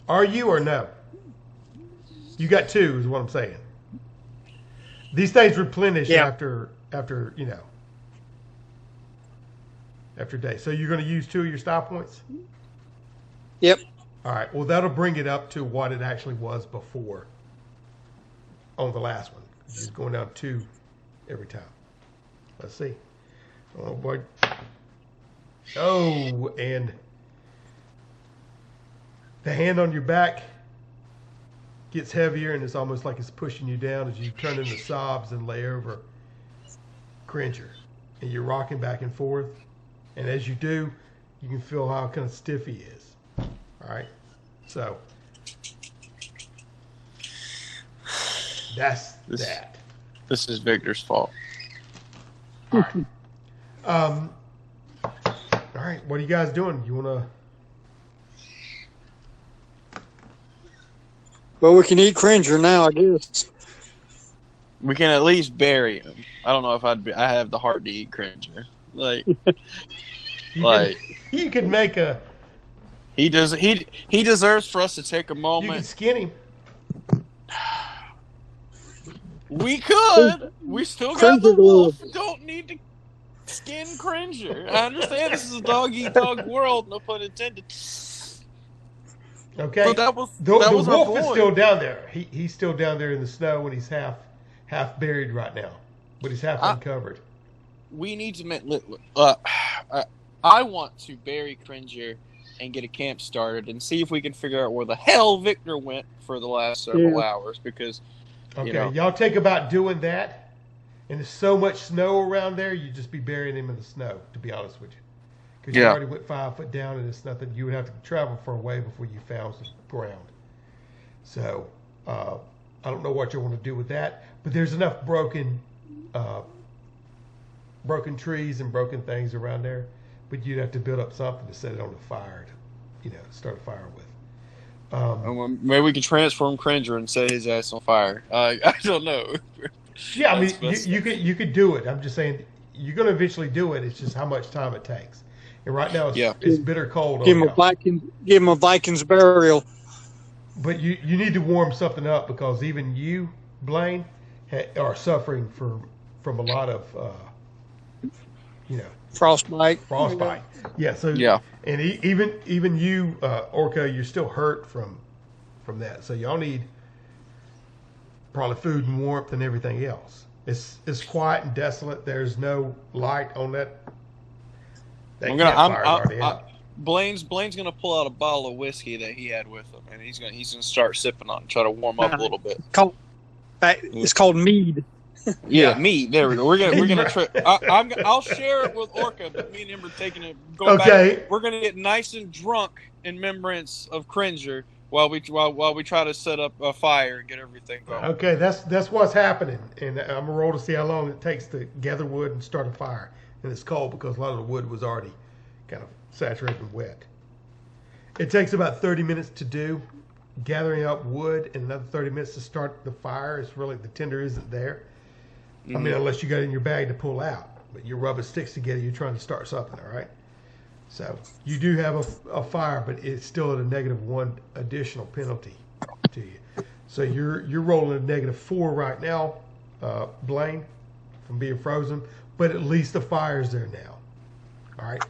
Are you or no? You got 2, is what I'm saying. These things replenish after day. So you're going to use 2 of your style points? Yep. All right. Well, that'll bring it up to what it actually was before on the last one. It's going down 2 every time. Let's see. Oh, boy. Oh, and the hand on your back gets heavier, and it's almost like it's pushing you down as you turn into sobs and lay over Cringer. And you're rocking back and forth. And as you do, you can feel how kind of stiff he is. All right? So, that's that. This is Victor's fault. All right. All right. What are you guys doing? You want to... Well, we can eat Cringer now, I guess. We can at least bury him. I don't know if I have the heart to eat Cringer. Like, you could make a... He deserves for us to take a You moment. can skin him. We could. We still got the wolf. Don't need to skin Cringer. I understand this is a dog-eat-dog world, no pun intended. Okay. But that was the our wolf is boy. still down there. He's still down there in the snow, and he's half buried right now, but he's half uncovered. We need to make. I want to bury Cringer and get a camp started and see if we can figure out where the hell Victor went for the last several hours. Because okay, y'all think about doing that, and there's so much snow around there, you'd just be burying him in the snow. To be honest with you. Because you already went 5 foot down, and it's nothing. You would have to travel for a way before you found some ground. So I don't know what you want to do with that, but there's enough broken trees and broken things around there. But you'd have to build up something to set it on the fire, to start a fire with. maybe we can transform Cringer and set his ass on fire. I don't know. Yeah, I mean, you could do it. I'm just saying you're going to eventually do it. It's just how much time it takes. And right now it's bitter cold. Give him a Vikings burial. But you need to warm something up, because even you, Blaine, are suffering from a lot of frostbite. Yeah. So and even you, Orca, you're still hurt from that. So y'all need probably food and warmth and everything else. It's quiet and desolate. There's no light on that. Blaine's gonna pull out a bottle of whiskey that he had with him, and he's gonna start sipping on it and try to warm up a little bit. It's called mead. Yeah, mead. There we go. We're gonna try. I'll share it with Orca, but me and him are taking it. Back. We're gonna get nice and drunk in remembrance of Cringer while we try to set up a fire and get everything going. Okay, that's what's happening, and I'm gonna roll to see how long it takes to gather wood and start a fire. And it's cold because a lot of the wood was already kind of saturated and wet. It takes about 30 minutes to do, gathering up wood, and another 30 minutes to start the fire. It's really, the tinder isn't there. I mean, unless you got it in your bag to pull out. But you're rubbing sticks together, you're trying to start something, all right? So you do have a fire, but it's still at a -1 additional penalty to you. So you're rolling a -4 right now, Blaine, from being frozen. But at least the fire's there now. All right.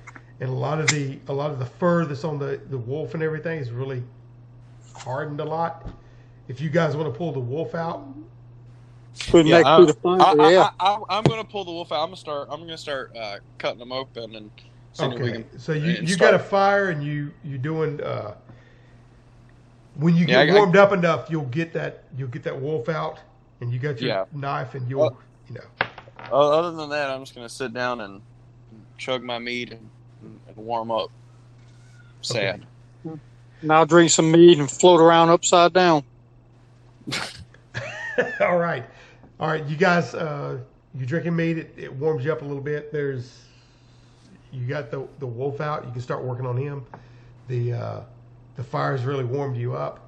And a lot of the fur that's on the wolf and everything is really hardened a lot. If you guys want to pull the wolf out, I'm going to pull the wolf out. I'm going to start cutting them open and seeing if we can. So you got a fire, and you doing when you get warmed up enough, you'll get that wolf out, and you got your knife, and you'll Other than that, I'm just going to sit down and chug my meat and warm up. Sad. Okay. And I'll drink some meat and float around upside down. All right. You guys, you drinking meat, it warms you up a little bit. You got the wolf out. You can start working on him. The fire's really warmed you up.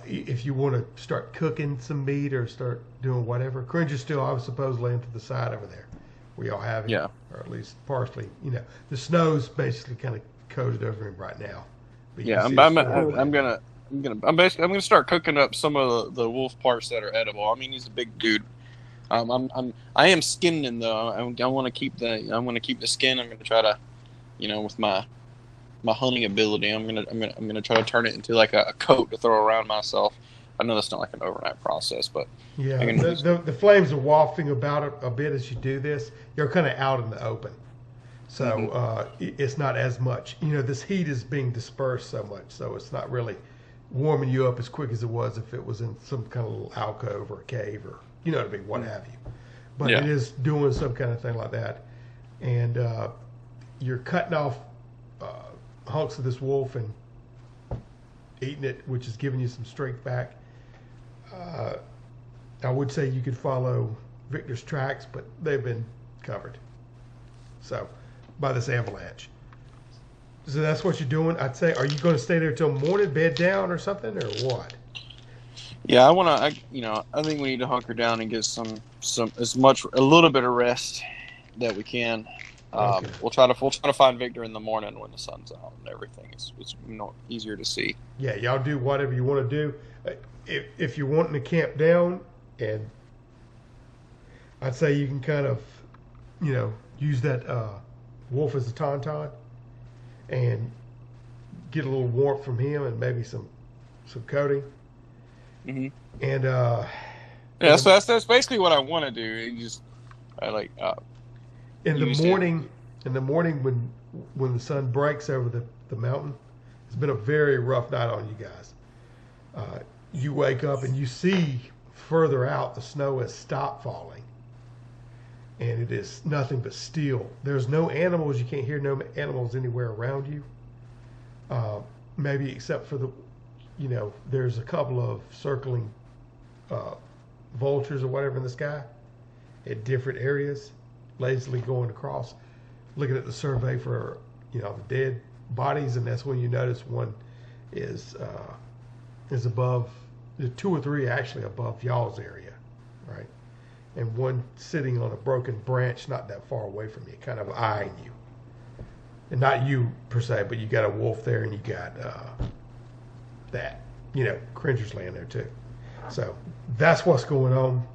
If you want to start cooking some meat or start doing whatever, Cringer's still, I was supposedly into the side over there. We all have him, or at least partially. The snow's basically kind of coated over him right now. But I'm gonna start cooking up some of the wolf parts that are edible. I mean, he's a big dude. I am skinning him though. I want to keep the skin. I'm gonna try to, with my hunting ability, I'm gonna try to turn it into like a coat to throw around myself. I know that's not like an overnight process, but the flames are wafting about a bit as you do this. You're kind of out in the open, so it's not as much. This heat is being dispersed so much, so it's not really warming you up as quick as it was if it was in some kind of little alcove or a cave or what have you. But it is doing some kind of thing like that, and you're cutting off hunks of this wolf and eating it, which is giving you some strength back. I would say you could follow Victor's tracks, but they've been covered by this avalanche. So that's what you're doing. I'd say, are you going to stay there till morning, bed down or something, or what? Yeah, I think we need to hunker down and get a little bit of rest that we can. Okay. We'll try to find Victor in the morning when the sun's out and everything is easier to see. Yeah, y'all do whatever you want to do. If you're wanting to camp down, and I'd say you can kind of, use that wolf as a tauntaun and get a little warmth from him and maybe some coating. Mm-hmm. And yeah, so that's basically what I want to do. In the morning when the sun breaks over the mountain, it's been a very rough night on you guys. You wake up and you see further out the snow has stopped falling, and it is nothing but steel. There's no animals. You can't hear no animals anywhere around you. Maybe except for there's a couple of circling vultures or whatever in the sky at different areas, lazily going across, looking at the survey for the dead bodies, and that's when you notice one is above, 2 or 3 actually above y'all's area, right? And one sitting on a broken branch not that far away from you, kind of eyeing you. And not you per se, but you got a wolf there, and you got that, Cringer's Land there too. So that's what's going on.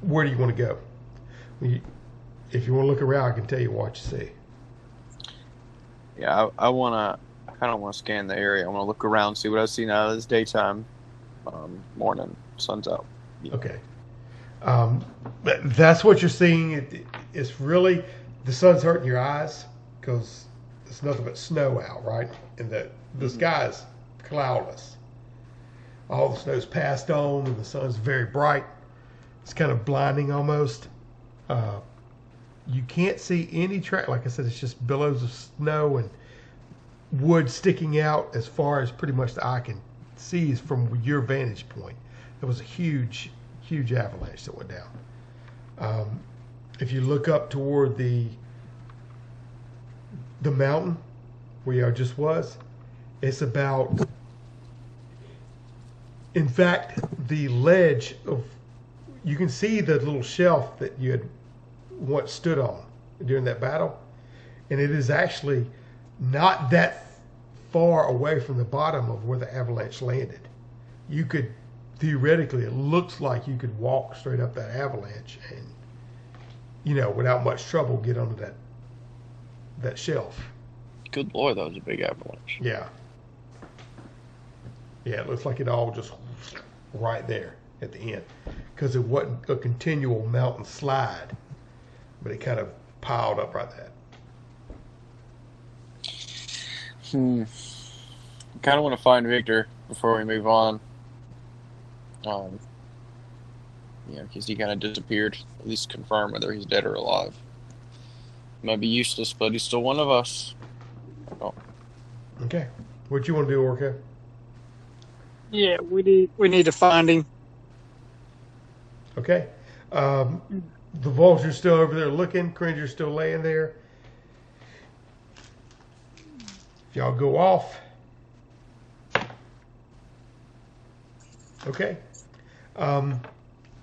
Where do you want to go? If you want to look around, I can tell you what you see. Yeah, I kind of want to scan the area. I want to look around, see what I see now. It's daytime, morning, sun's out. Yeah. Okay. That's what you're seeing. It's really, the sun's hurting your eyes because it's nothing but snow out, right? And the sky is cloudless. All the snow's passed on, and the sun's very bright. It's kind of blinding almost. You can't see any track. Like I said, it's just billows of snow and wood sticking out as far as pretty much the eye can see from your vantage point. There was a huge avalanche that went down. If you look up toward the mountain where y'all just was, it's about, in fact, the ledge of, you can see the little shelf that you had once stood on during that battle, and it is actually not that far away from the bottom of where the avalanche landed. You could, theoretically, it looks like you could walk straight up that avalanche and, without much trouble, get onto that shelf. Good Lord, that was a big avalanche. Yeah. Yeah, it looks like it all just right there at the end, because it wasn't a continual mountain slide, but it kind of piled up right there. I kind of want to find Victor before we move on. Because he kind of disappeared. At least confirm whether he's dead or alive. Might be useless, but he's still one of us. Oh. Okay. What you want to do, Orca? Yeah, we need to find him. Okay. The vulture's still over there looking. Cringer's still laying there. If y'all go off. Okay.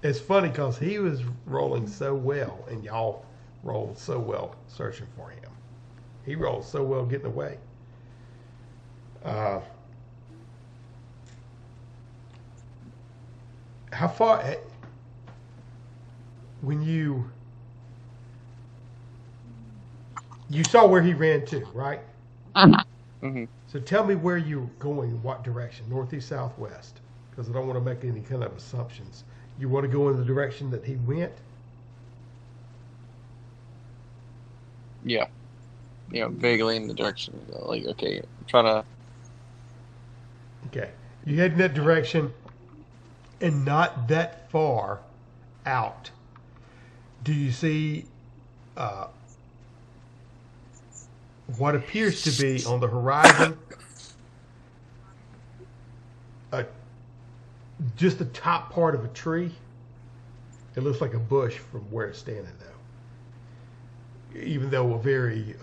It's funny because he was rolling so well, and y'all rolled so well searching for him. He rolled so well getting away. How far, when you saw where he ran to, right? Mm-hmm. So tell me where you're going, in what direction, northeast, southwest, because I don't want to make any kind of assumptions. You want to go in the direction that he went? Yeah. Vaguely in the direction. Okay, try to... Okay. You head in that direction, and not that far out, do you see what appears to be on the horizon just the top part of a tree? It looks like a bush from where it's standing, though. Even though a very,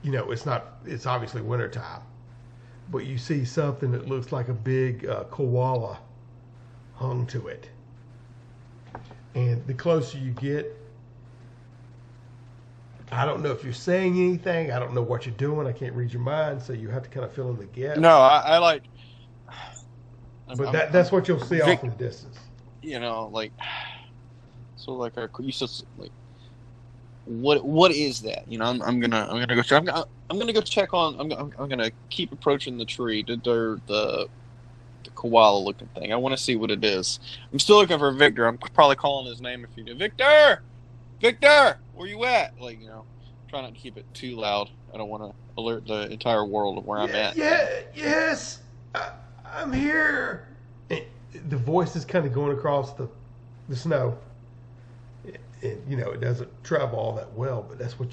it's obviously wintertime. But you see something that looks like a big koala hung to it. And the closer you get, I don't know if you're saying anything. I don't know what you're doing. I can't read your mind, so you have to kind of fill in the gap. No, I like... But that's what you'll see off in the distance. So like you said, like what is that? I'm gonna go check. I'm gonna go check on. I'm gonna keep approaching the tree, the koala looking thing. I want to see what it is. I'm still looking for Victor. I'm probably calling his name if you do. Victor, where you at? Try not to keep it too loud. I don't want to alert the entire world of where I'm at. Yes, I'm here. The voice is kind of going across the snow. It doesn't travel all that well, but that's what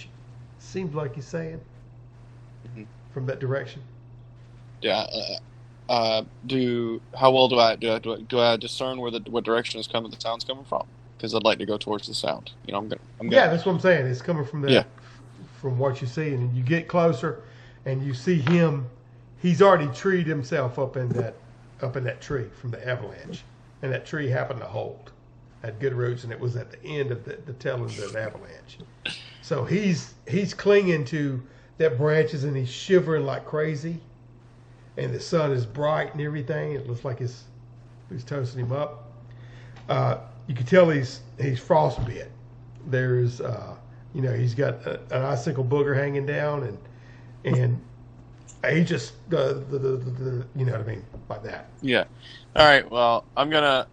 seems like he's saying from that direction. Yeah. How well do I discern what direction the sound's coming from? Because I'd like to go towards the sound. Yeah, that's what I'm saying. It's coming from from what you see, and you get closer, and you see him. He's already treed himself up in that tree from the avalanche, and that tree happened to hold, had good roots, and it was at the end of the tail end of the avalanche. So he's clinging to that branches, and he's shivering like crazy. And the sun is bright and everything. It looks like he's toasting him up. You can tell he's frostbit. There's he's got an icicle booger hanging down, and he just you know what I mean, like that. Yeah. All right. Well, I'm gonna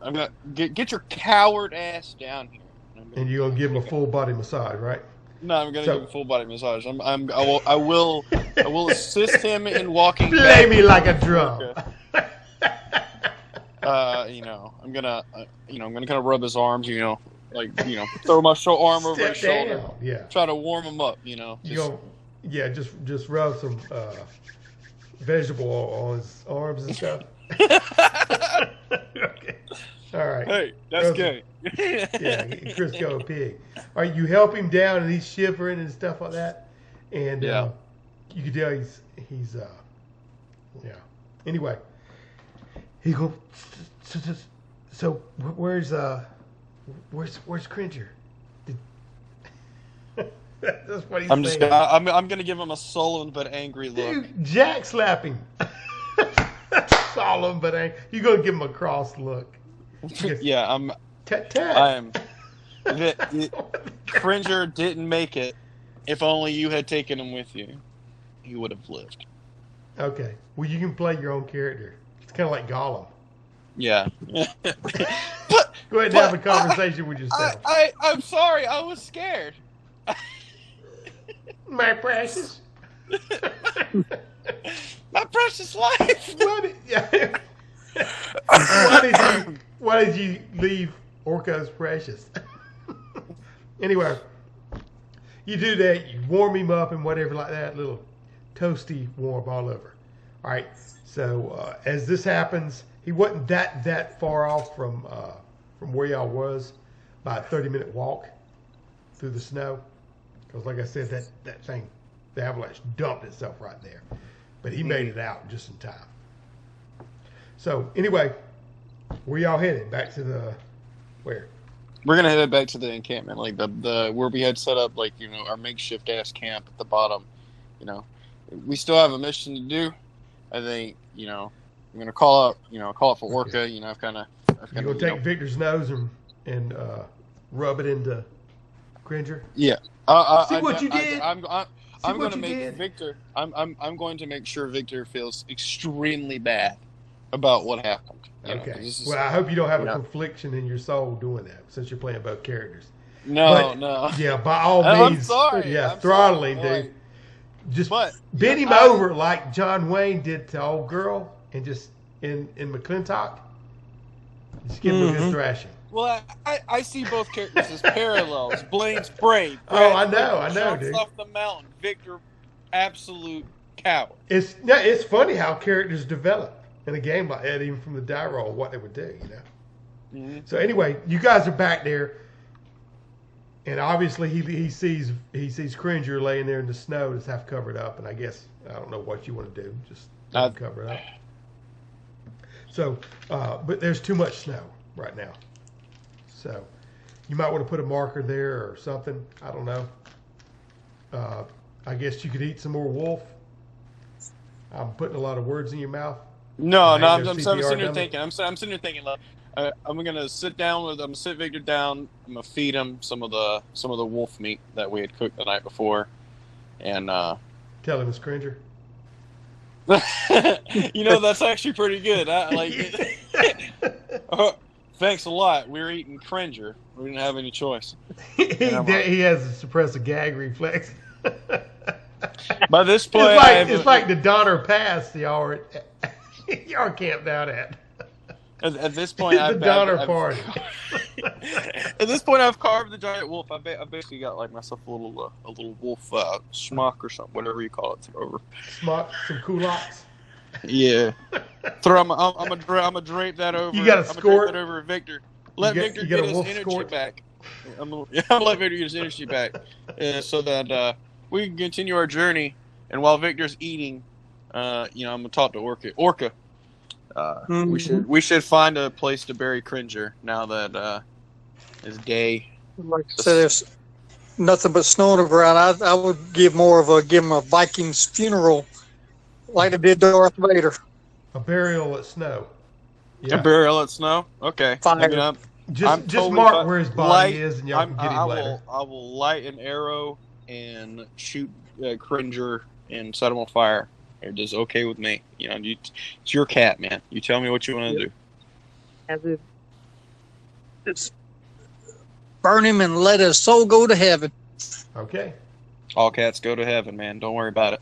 get your coward ass down here. And you're gonna give him a full body massage, right? No, I'm gonna give him a full body massage. I will assist him in walking. Play me like a drum. Okay. I'm gonna kind of rub his arms. Throw my arm over his shoulder. Yeah. Try to warm him up. Just rub some vegetable oil on his arms and stuff. Okay. All right. Hey, that's gay. Yeah, Crisco pig. All right, you help him down, and he's shivering and stuff like that. And you can tell he's Anyway, he goes. So where's Cringer? That's what he's saying. I'm gonna give him a sullen but angry look. Dude, Jack slap him. Solemn but angry. You gonna give him a cross look? Yeah, I'm. I am. Cringer didn't make it. If only you had taken him with you, he would have lived. Okay. Well, you can play your own character. It's kind of like Gollum. Yeah. Go ahead and have a conversation with yourself. I'm sorry. I was scared. My precious. My precious life. Why did you leave Orko's precious? Anyway, you do that. You warm him up and whatever like that. Little toasty warm all over. All right. So as this happens, he wasn't that far off from where y'all was. About a 30-minute walk through the snow. Because like I said, that thing, the avalanche dumped itself right there. But he made it out just in time. So anyway, where y'all headed? Back to the where? We're gonna head back to the encampment, like the where we had set up, our makeshift ass camp at the bottom. We still have a mission to do. I think I'm gonna call it for Orca. Okay. I've kind of. You gonna take Victor's nose and rub it into Cringer? Yeah. See what you did. I'm going to make Victor. I'm going to make sure Victor feels extremely bad about what happened. Okay. Well, I hope you don't have a confliction in your soul doing that, since you're playing both characters. No. Yeah, by all means. I'm sorry. Yeah, throttling, dude. Just bend him over like John Wayne did to old girl, and just in McClintock. Just give him a good thrashing. Well, I see both characters as parallels. Blaine's brave. I know, dude. Off the mountain. Victor, absolute coward. It's funny how characters develop in a game like that, even from the die roll, what they would do, Mm-hmm. So anyway, you guys are back there, and obviously he sees Cringer laying there in the snow, just half covered up, and I guess I don't know what you want to do, just cover it up. So, but there's too much snow right now. So you might want to put a marker there or something. I don't know. I guess you could eat some more wolf. I'm putting a lot of words in your mouth. No, I'm sitting here thinking. I'm sitting here thinking. I'm gonna sit Victor down. I'm gonna feed him some of the wolf meat that we had cooked the night before, and Tell him it's Cringer. that's actually pretty good. I like it. Thanks a lot. We were eating Cringer. We didn't have any choice. he has to suppress a gag reflex. By this point, it's like the Donner Pass y'all are camped out at. At this point, the Donner Party. At this point, I've carved the giant wolf. I basically got like myself a little wolf schmuck or something, whatever you call it. Over schmuck, some culottes. Yeah. I'm gonna drape that over. You got a skort that over Victor. Let Victor get his energy back. I'm gonna let Victor get his energy back, so that we can continue our journey. And while Victor's eating, I'm gonna talk to Orca. We should find a place to bury Cringer now that it's day. Like I said, there's nothing but snow on the ground. I would give him a Viking's funeral, like they did Darth Vader. A burial at snow. Yeah. A burial at snow. Okay. Fire. Just totally mark where his body is, and y'all can get him later. I will light an arrow and shoot Cringer and set him on fire. It is okay with me. It's your cat, man. You tell me what you want to do. Just burn him and let his soul go to heaven. Okay. All cats go to heaven, man. Don't worry about it.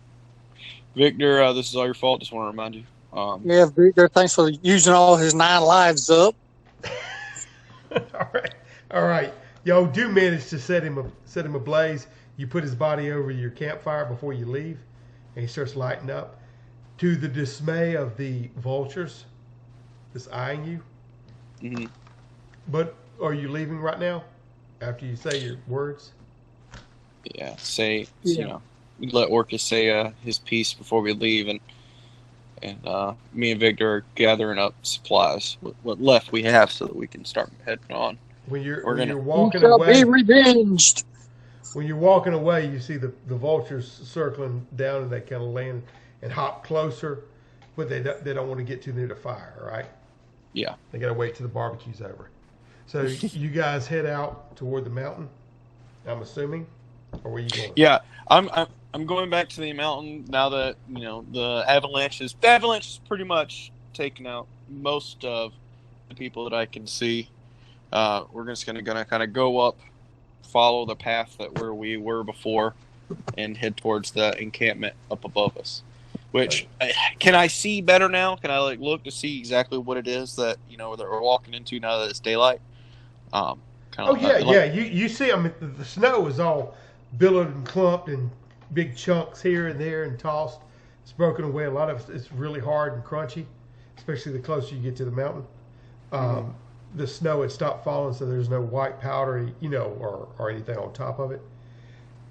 Victor, this is all your fault. Just want to remind you. Yeah, Victor, thanks for using all his 9 lives up. All right. Y'all do manage to set him ablaze. You put his body over your campfire before you leave, and he starts lighting up. To the dismay of the vultures, just eyeing you. Mm-hmm. But are you leaving right now? After you say your words? Yeah. Let Orcus say his piece before we leave, and me and Victor are gathering up supplies. What left we have, so that we can start heading on. When you're walking away, be revenged. When you're walking away, you see the vultures circling down, and they kind of land and hop closer, but they don't want to get too near the fire, right? Yeah. They got to wait till the barbecue's over. So you guys head out toward the mountain, I'm assuming, or where are you going? Yeah, I'm going back to the mountain now that the avalanche is pretty much taken out most of the people that I can see. We're just gonna kind of go up, follow the path where we were before, and head towards the encampment up above us. Which can I see better now? Can I look to see exactly what it is that that we're walking into now that it's daylight? You see. I mean, the snow is all billowed and clumped in big chunks here and there and tossed. It's broken away. A lot of it's really hard and crunchy, especially the closer you get to the mountain. The snow had stopped falling, so there's no white powder, or anything on top of it.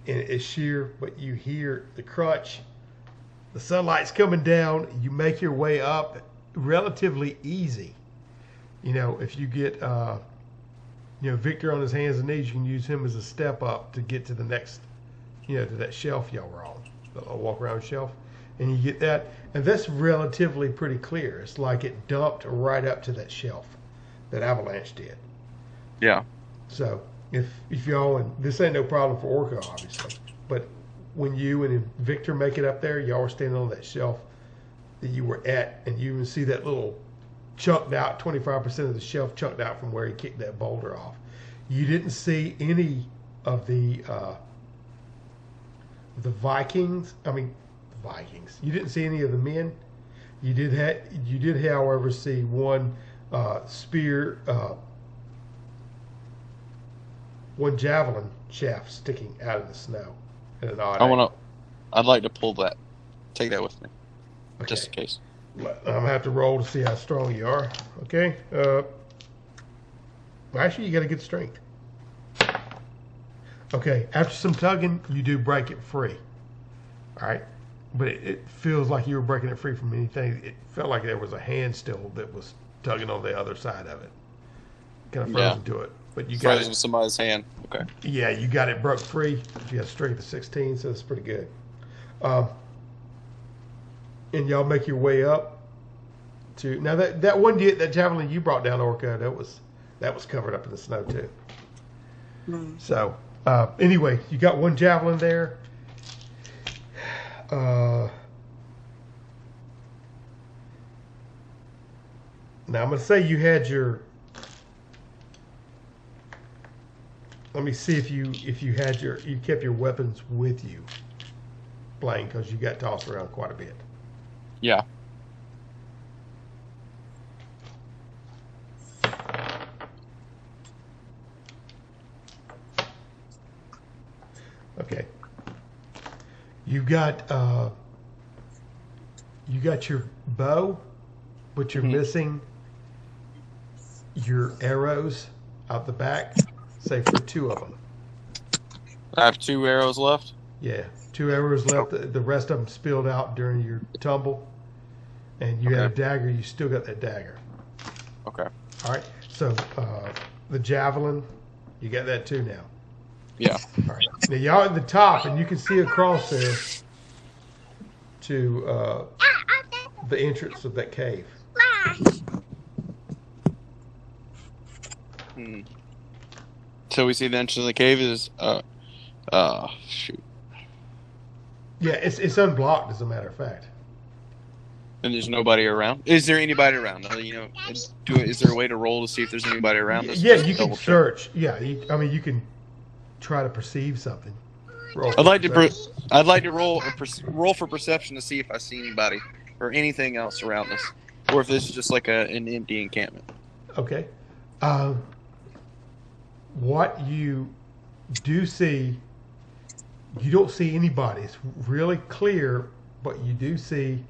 And it's sheer, but you hear the crunch. The sunlight's coming down. You make your way up relatively easy. If you get, Victor on his hands and knees, you can use him as a step up to get to the next, to that shelf y'all were on, the walk around shelf. And you get that, and that's relatively pretty clear. It's like it dumped right up to that shelf that avalanche did. Yeah. So if y'all, and this ain't no problem for Orca, obviously, but when you and Victor make it up there, y'all are standing on that shelf that you were at, and you even see that little chunked out, 25% of the shelf chunked out from where he kicked that boulder off. You didn't see any of the Vikings. You didn't see any of the men. You did, however, see one spear, one javelin shaft sticking out of the snow. I'd like to take that with me, okay. Just in case. I'm gonna have to roll to see how strong you are. Okay. Actually, you got a good strength. Okay. After some tugging, you do break it free. All right. But it feels like you were breaking it free from anything. It felt like there was a hand still that was tugging on the other side of it. Kind of frozen to it. But you got frozen to somebody's hand. Okay. Yeah, you got it broke free. You got strength of 16, so that's pretty good. And y'all make your way up. 2. Now that one that javelin you brought down, Orca, that was covered up in the snow too. So anyway, you got 1 javelin there. Now I'm gonna say you had your. Let me see if you kept your weapons with you, Blaine, because you got tossed around quite a bit. Yeah. Okay. You got your bow, but you're missing your arrows out the back. Say for 2 of them. I have 2 arrows left. Yeah, 2 arrows left. The rest of them spilled out during your tumble, and you had a dagger. You still got that dagger. Okay. All right. So the javelin, you got that too now. Yeah. All right. Now y'all at the top, and you can see across there to the entrance of that cave. So we see the entrance of the cave is shoot. Yeah, it's unblocked as a matter of fact. And there's nobody around. Is there anybody around? You know, is there a way to roll to see if there's anybody around? Yeah, you can search. Yeah, you can try to perceive something. I'd like to roll for perception to see if I see anybody or anything else around us, or if this is just like an empty encampment. Okay. What you do see, you don't see anybody. It's really clear, but you do see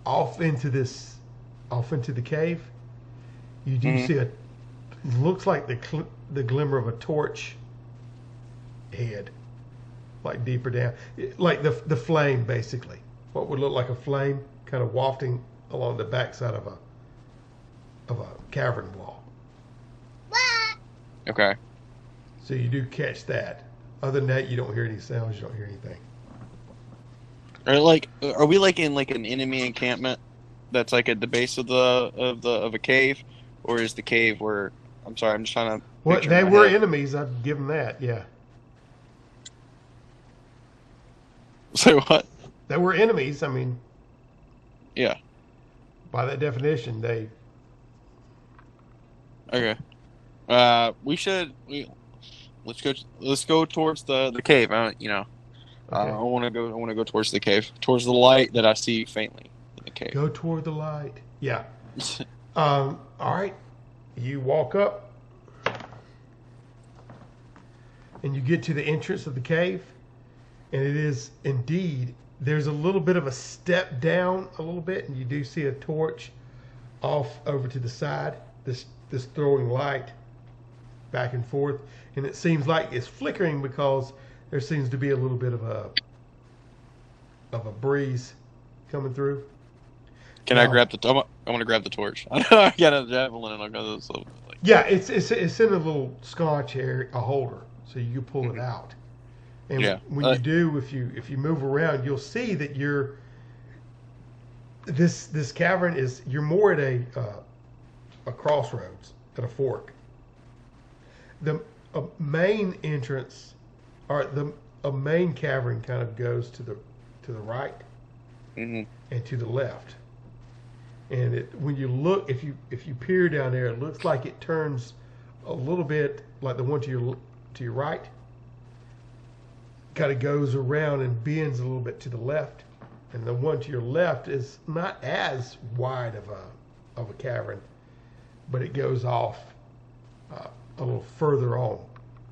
off into the cave. You do see looks like the glimmer of a torch head, like deeper down, like the flame, basically. What would look like a flame, kind of wafting along the backside of a cavern wall. Okay. So you do catch that. Other than that, you don't hear any sounds. You don't hear anything. Are we like in like an enemy encampment that's like at the base of a cave, or is the cave where? I'm sorry, I'm just trying to. Well, they were enemies. I'd give them that. Yeah. Say what? They were enemies. I mean. Yeah. By that definition, they. Okay. Let's go towards the cave. You know, Okay. I want to go towards the cave, towards the light that I see faintly in the cave. Go toward the light. Yeah. All right. You walk up, and you get to the entrance of the cave, and it is indeed. There's a little bit of a step down, a little bit, and you do see a torch off over to the side. This throwing light back and forth, and it seems like it's flickering because there seems to be a little bit of a breeze coming through. Can I grab the? I want to grab the torch. I got a javelin and I'll go this. Yeah, it's in a little sconce area, a holder, so you can pull it out. And when you do, if you move around, you'll see that this cavern is you're more at a crossroads, at a fork. The main entrance, or a main cavern, kind of goes to the right and to the left. And when you look, if you peer down there, it looks like it turns a little bit like the one to your right. Kind of goes around and bends a little bit to the left, and the one to your left is not as wide of a cavern, but it goes off a little further on,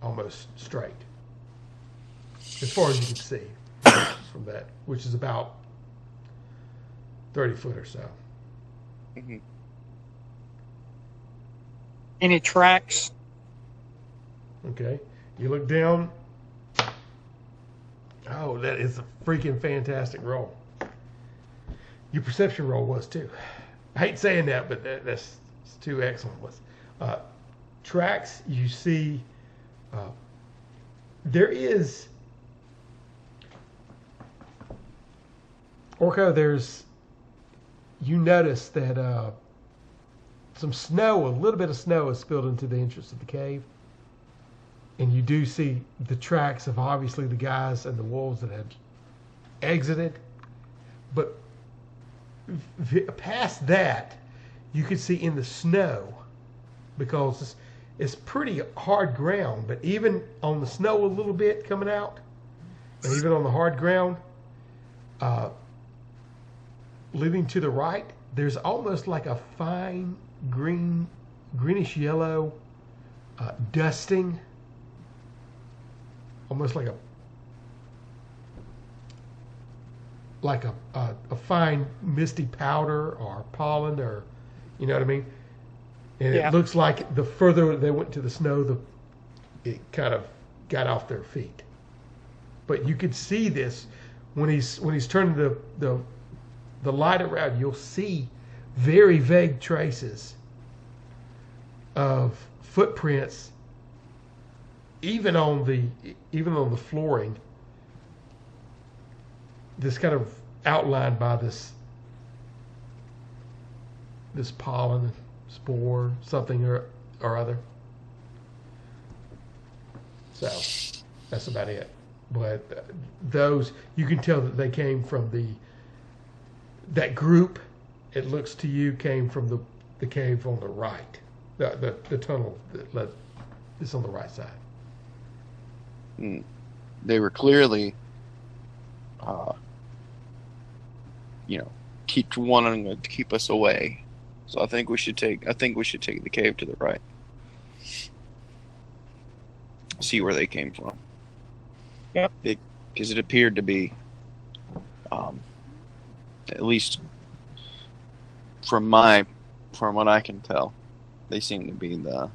almost straight, as far as you can see from that, which is about 30 foot or so. Any tracks? Okay, you look down. Oh, that is a freaking fantastic roll. Your perception roll was too. I hate saying that, but that's two excellent ones. Tracks, you see, there is, Orko, there's you notice that some snow, a little bit of snow, is spilled into the entrance of the cave, and you do see the tracks of obviously the guys and the wolves that had exited, but past that, you can see in the snow, because it's pretty hard ground, but even on the snow a little bit coming out, and even on the hard ground, leading to the right, there's almost like a fine greenish yellow dusting, almost like a fine misty powder or pollen, or you know what I mean. And Yeah. it looks like the further they went to the snow, it kind of got off their feet. But you could see this when he's turning the light around. You'll see very vague traces of footprints, even on the flooring. This kind of outlined by this pollen, spore, something or other. So that's about it. But those, you can tell that they came from that group. It looks to you came from the cave on the right, the tunnel that led is on the right side. They were clearly, keep wanting to keep us away. So I think we should take the cave to the right. See where they came from. Yep. Because it appeared to be, at least from what I can tell, they seem to be the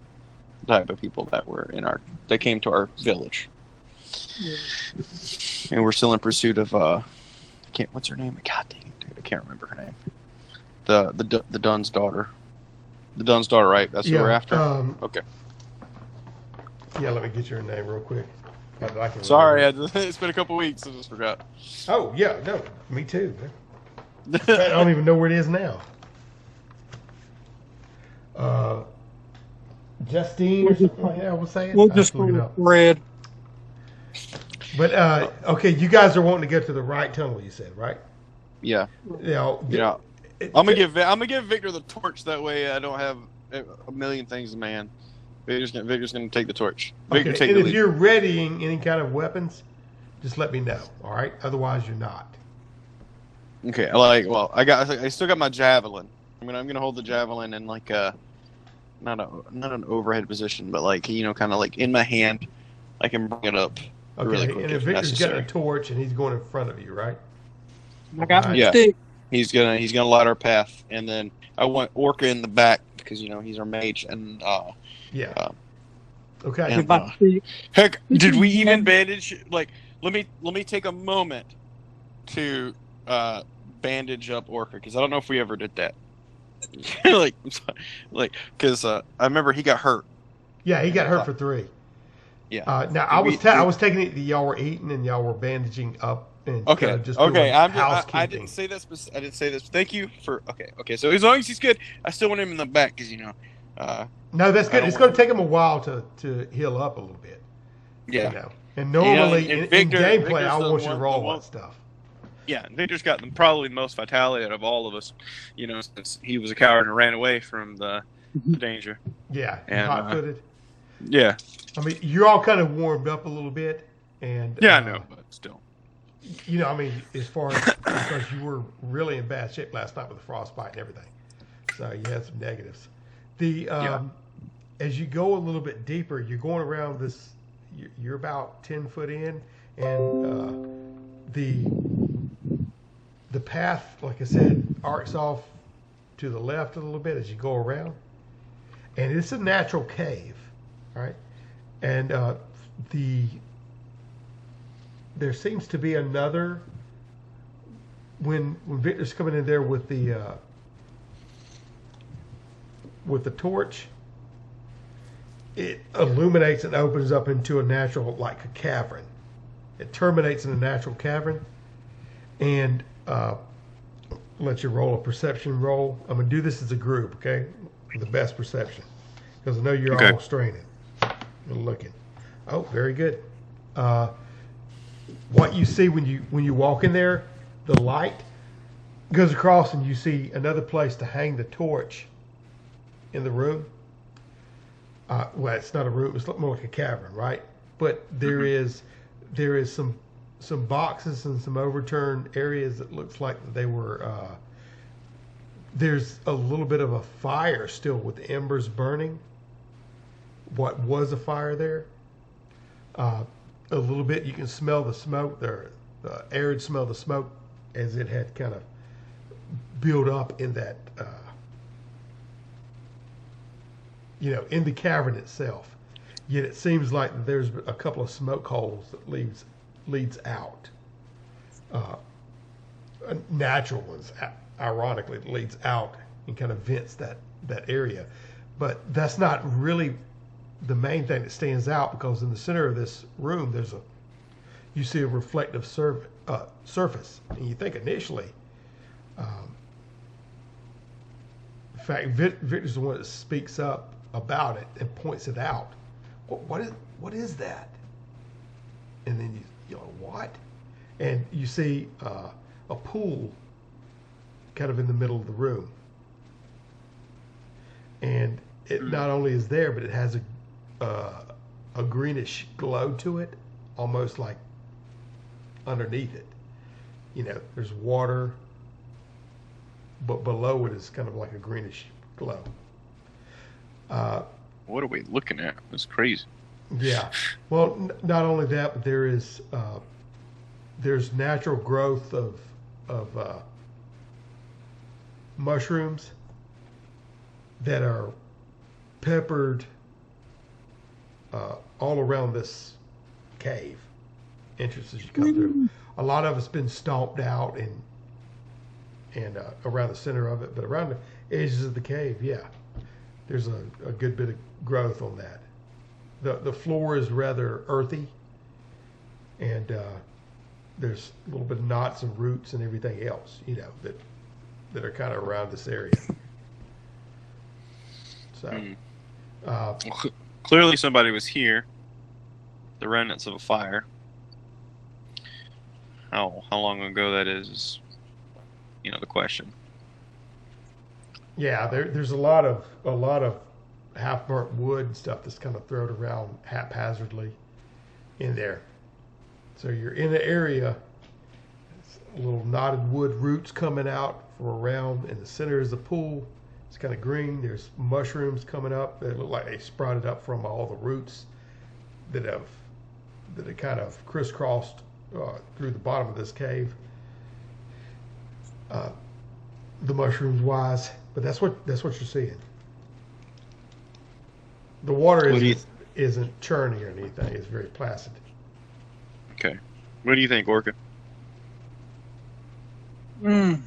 type of people that came to our village. Yeah. And we're still in pursuit of what's her name? God dang it, dude, I can't remember her name. The Dunn's daughter. The Dunn's daughter, right? That's who we're after? Okay. Yeah, let me get your name real quick. I can Sorry, it's been a couple weeks. I just forgot. Oh, yeah, no, me too. I don't even know where it is now. Justine or something like that, I was saying. We'll just look it go up. red. But, okay, you guys are wanting to go to the right tunnel, you said, right? Yeah. Yeah. I'm gonna give Victor the torch. That way, I don't have a million things to man. Victor's gonna take the torch. Victor, Okay, take and the if lead. you're readying any kind of weapons, just let me know, all right? Otherwise, you're not. Okay, I still got my javelin. I mean, I'm gonna hold the javelin in like not an overhead position, but like kind of like in my hand. I can bring it up Okay, really quick and if if Victor's got necessary. a torch and he's going in front of you, right? I got my Yeah. stick. He's gonna light our path, and then I want Orca in the back because he's our mage, and Yeah. Okay. and- With my stick. heck, did we even bandage? Like, let me take a moment to bandage up Orca because I don't know if we ever did that. Because I remember he got hurt. Yeah, he got hurt for 3. Yeah. Now I was taking it that y'all were eating and y'all were bandaging up and Okay. just Okay. doing I housekeeping. didn't say that. I didn't say this. Thank you for. Okay. Okay. So as long as he's good, I still want him in the back because No, that's I good. don't It's going want- to take him a while to heal up a little bit. yeah. You know? And normally and in Victor- gameplay, Victor's I the want you to one- roll the one- that stuff. Yeah, Victor's got probably the most vitality out of all of us, since he was a coward and ran away from the danger. Yeah, And, hot-footed. Yeah, I mean, you're all kind of warmed up a little bit, and I know, but still. I mean, as far as because you were really in bad shape last night with the frostbite and everything, so you had some negatives. As you go a little bit deeper, you're going around this. You're about 10 foot in, and the path, like I said, arcs off to the left a little bit as you go around, and it's a natural cave, right? And there seems to be another when Victor's coming in there with the torch. It illuminates and opens up into a natural, like a cavern. It terminates in a natural cavern, and let you roll a perception roll. I'm gonna do this as a group, okay? The best perception, because I know you're Okay. all straining and looking. Oh, very good. What you see when you walk in there, the light goes across, and you see another place to hang the torch in the room. Well, it's not a room; it's more like a cavern, right? But there is some boxes and some overturned areas that looks like they were. There's a little bit of a fire still with the embers burning. What was a fire there? A little bit. You can smell the smoke. The arid smell of the smoke as it had kind of built up in that. In the cavern itself. Yet it seems like there's a couple of smoke holes that leads out. Natural ones, ironically, leads out and kind of vents that area. But that's not really the main thing that stands out, because in the center of this room you see a reflective surface, and you think initially. In fact, Victor's the one that speaks up about it and points it out. What is that? And then you know what? And you see a pool kind of in the middle of the room. And it not only is there, but it has a greenish glow to it, almost like underneath it. There's water, but below it is kind of like a greenish glow. What are we looking at? It's crazy. Yeah. Well, not only that, but there's natural growth of mushrooms that are peppered all around this cave entrance as you come through. A lot of it's been stomped out and around the center of it, but around the edges of the cave, yeah, there's a good bit of growth on that. The floor is rather earthy, and there's a little bit of knots and roots and everything else, that are kind of around this area. So, Clearly somebody was here. The remnants of a fire. How long ago that is the question. Yeah, there's a lot of half burnt wood and stuff that's kind of thrown around haphazardly in there. So you're in the area. Little knotted wood roots coming out from around. In the center is the pool. It's kind of green. There's mushrooms coming up. They look like they sprouted up from all the roots that have kind of crisscrossed through the bottom of this cave. The mushrooms wise, but that's what you're seeing. The water isn't churning or anything. It's very placid. Okay. What do you think, Orca? Well,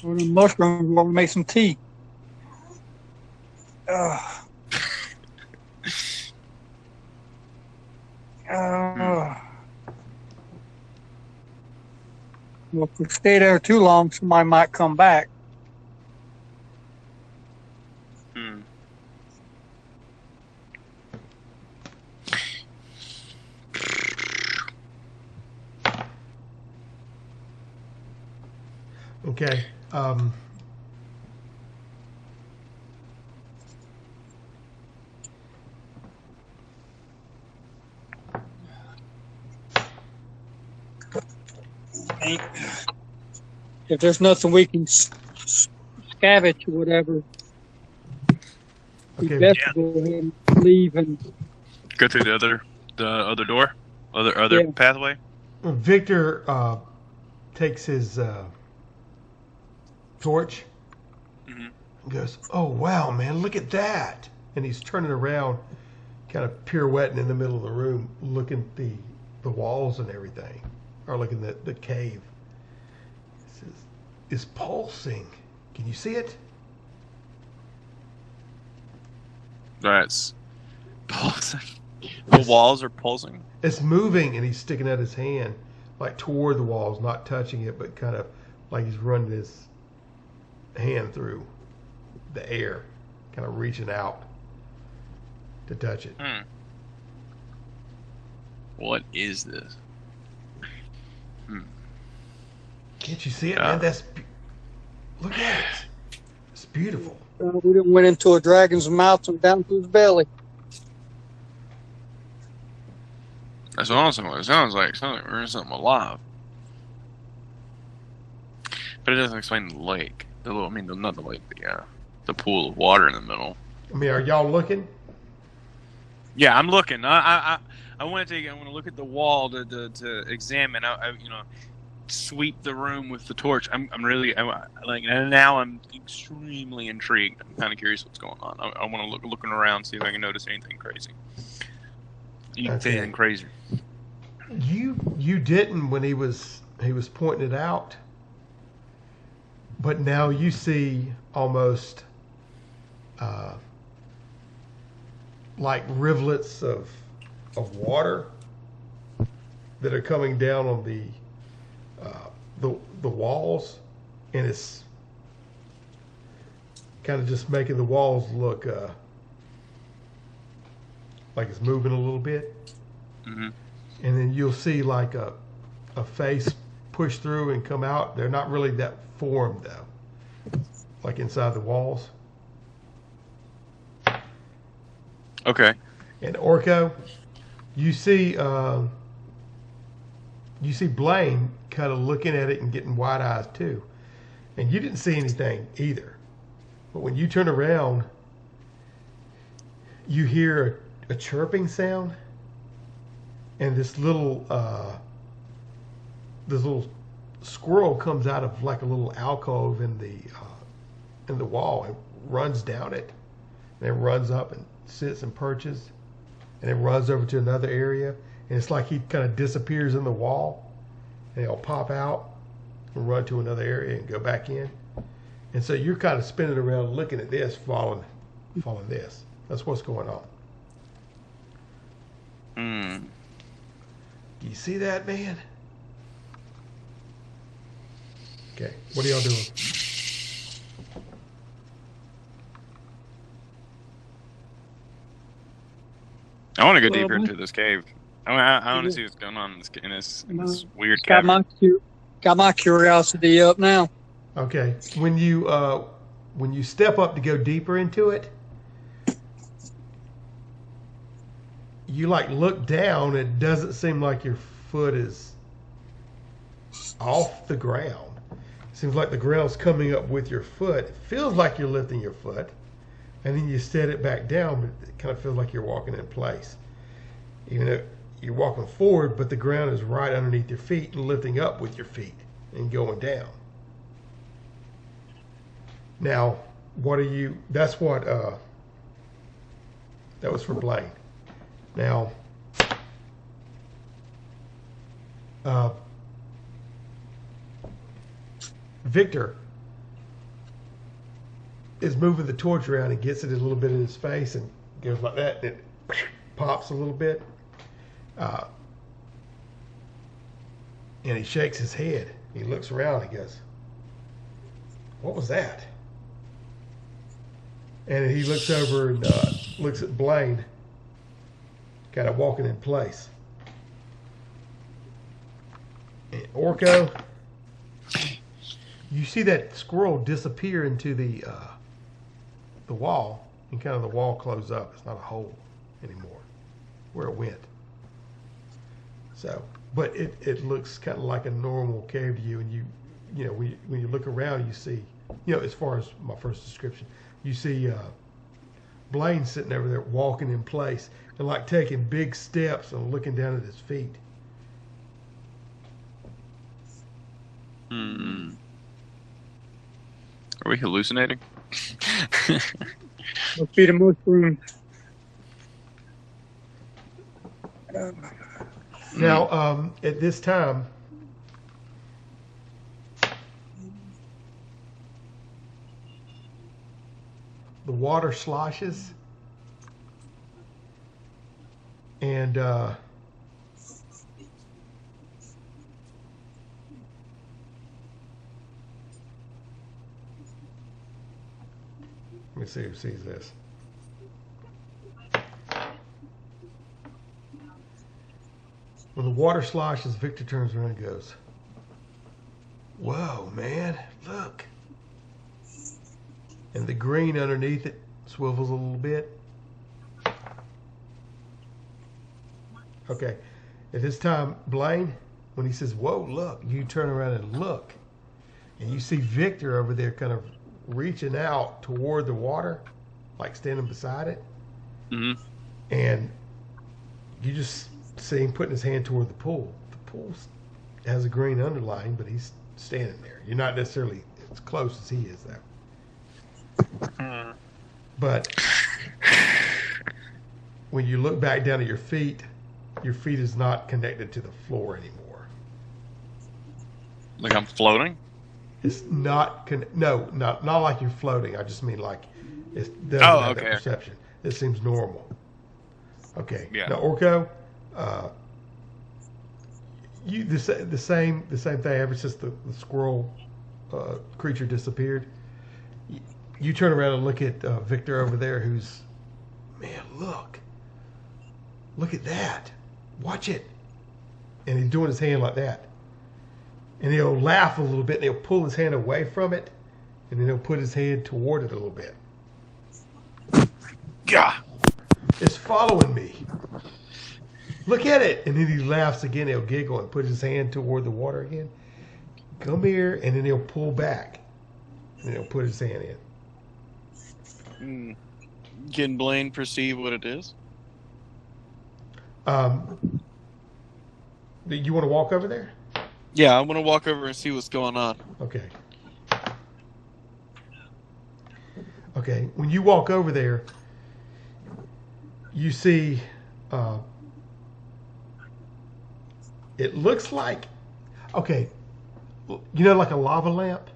the mushrooms will make some tea. Well, if we stay there too long, somebody might come back. Okay. If there's nothing we can scavenge or whatever, we best go ahead and leave and go through the other door, other pathway. Victor takes his torch and goes, "Oh wow, man, look at that!" And he's turning around, kind of pirouetting in the middle of the room, looking at the walls and everything, or looking at the cave. He says, "It's pulsing. Can you see it?" That's pulsing. The walls are pulsing. It's moving, and he's sticking out his hand, like toward the walls, not touching it, but kind of like he's running his hand through the air, kind of reaching out to touch it. What is this? Can't you see it, man? Look at it. It's beautiful. We done went into a dragon's mouth and down through his belly. That's awesome. It sounds like we're in something alive. But it doesn't explain the lake. Not the lake, but the pool of water in the middle. I mean, are y'all looking? Yeah, I'm looking. I want to look at the wall to examine. Sweep the room with the torch. I'm now I'm extremely intrigued. I'm kind of curious what's going on. I want to looking around, see if I can notice anything crazy. You can say anything crazy. You didn't when he was pointing it out, but now you see almost like rivulets of water that are coming down on the walls, and it's kind of just making the walls look like it's moving a little bit. Mm-hmm. And then you'll see like a face push through and come out. They're not really that formed though, like inside the walls. Okay. And Orko, you see Blaine kind of looking at it and getting wide eyes too. And you didn't see anything either. But when you turn around, you hear a chirping sound, and this little squirrel comes out of like a little alcove in the wall and runs down it, and then runs up and sits and perches, and then runs over to another area, and it's like he kind of disappears in the wall, and he'll pop out and run to another area and go back in. And so you're kind of spinning around looking at this, following this. That's what's going on. Do you see that, man? Okay, what are y'all doing? I want to go deeper into this cave. I want to see what's going on in this weird got cavern. Got my curiosity up now. Okay, when you step up to go deeper into it, you like look down. It doesn't seem like your foot is off the ground. It seems like the ground's coming up with your foot. It feels like you're lifting your foot, and then you set it back down, but it kind of feels like you're walking in place. Even though you're walking forward, but the ground is right underneath your feet and lifting up with your feet and going down. Now, that's what, that was for Blaine. Now, Victor is moving the torch around and gets it a little bit in his face and goes like that, and it pops a little bit. And he shakes his head. He looks around and he goes, "What was that?" And he looks over and looks at Blaine, kind of walking in place. And Orko, you see that squirrel disappear into the wall, and kind of the wall close up. It's not a hole anymore where it went. So, but it looks kind of like a normal cave to you, and you know when you look around, you see, as far as my first description, you see Blaine sitting over there walking in place and like taking big steps and looking down at his feet. Are we hallucinating? Let's feed him mushroom. Now, at this time, the water sloshes, and Let me see who sees this. When the water sloshes, Victor turns around and goes, "Whoa, man, look." And the green underneath it swivels a little bit. Okay. At this time, Blaine, when he says, "Whoa, look," you turn around and look. And you see Victor over there kind of reaching out toward the water, like standing beside it. Mm-hmm. And you just see him putting his hand toward the pool. The pool has a green underline, but he's standing there. You're not necessarily as close as he is, though. But when you look back down at your feet is not connected to the floor anymore. Like I'm floating? It's not not like you're floating. I just mean like it doesn't have that perception. It seems normal. Okay. Yeah. Now, Orko, you the same thing ever since the squirrel creature disappeared. You turn around and look at Victor over there, who's, man, look at that, watch it, and he's doing his hand like that, and he'll laugh a little bit, and he'll pull his hand away from it, and then he'll put his hand toward it a little bit. Yeah. It's following me. Look at it. And then he laughs again. He'll giggle and put his hand toward the water again. Come here. And then he'll pull back. And he'll put his hand in. Can Blaine perceive what it is? You want to walk over there? Yeah, I want to walk over and see what's going on. Okay. Okay. When you walk over there, you see, it looks like, okay, like a lava lamp?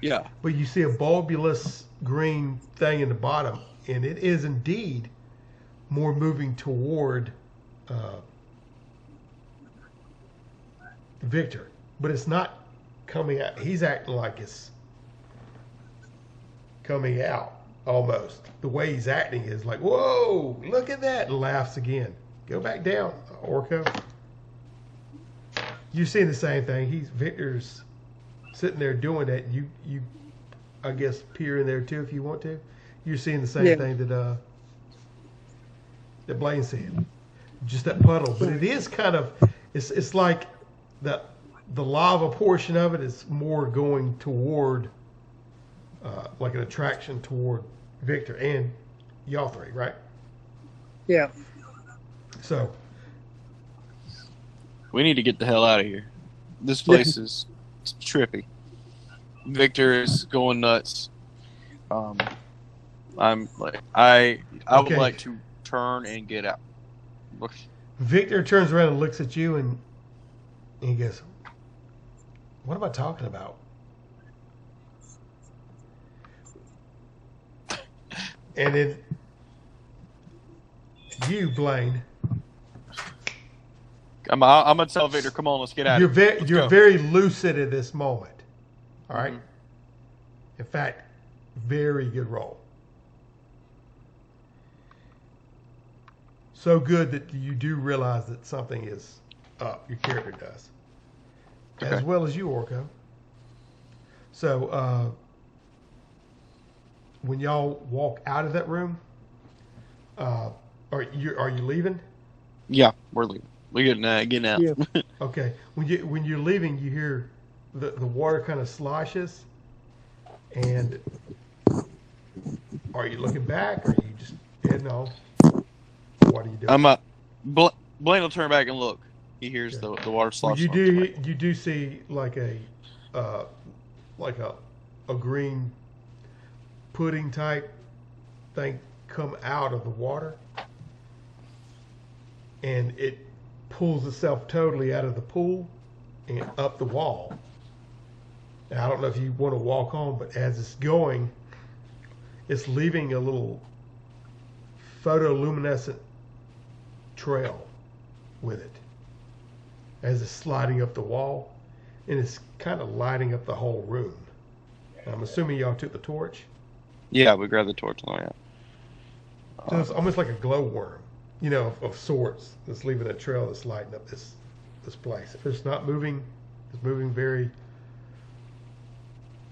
Yeah. But you see a bulbous green thing in the bottom, and it is indeed more moving toward Victor. But it's not coming out. He's acting like it's coming out. Almost. The way he's acting is like, whoa, look at that, and laughs again. Go back down, Orko. You're seeing the same thing. Victor's sitting there doing that. You I guess peer in there too if you want to. You're seeing the same thing that Blaine's seeing. Just that puddle. But it is kind of, it's like the lava portion of it is more going toward like an attraction toward Victor and y'all three, right? Yeah. So we need to get the hell out of here. This place is trippy. Victor is going nuts. I'm like I would like to turn and get out. Victor turns around and looks at you and he goes, "What am I talking about?" And then you, Blaine. I'm gonna tell Victor, come on, let's get out of here. You're very lucid at this moment. All right. Mm-hmm. In fact, very good roll. So good that you do realize that something is up. Your character does, as well as you, Orko. So when y'all walk out of that room, are you leaving? Yeah, we're leaving. We're getting out. Yeah. Okay. When you're leaving, you hear the water kind of sloshes, and are you looking back, or are you just heading off? What are you doing? Blaine will turn back and look. He hears the water slosh. Well, you do see like a green pudding type thing come out of the water, and it pulls itself totally out of the pool and up the wall. Now, I don't know if you want to walk on, but as it's going, it's leaving a little photoluminescent trail with it as it's sliding up the wall, and it's kind of lighting up the whole room. And I'm assuming y'all took the torch. Yeah, we grab the torch and all that. So it's almost like a glowworm, of sorts that's leaving a trail that's lighting up this place. If it's not moving, it's moving very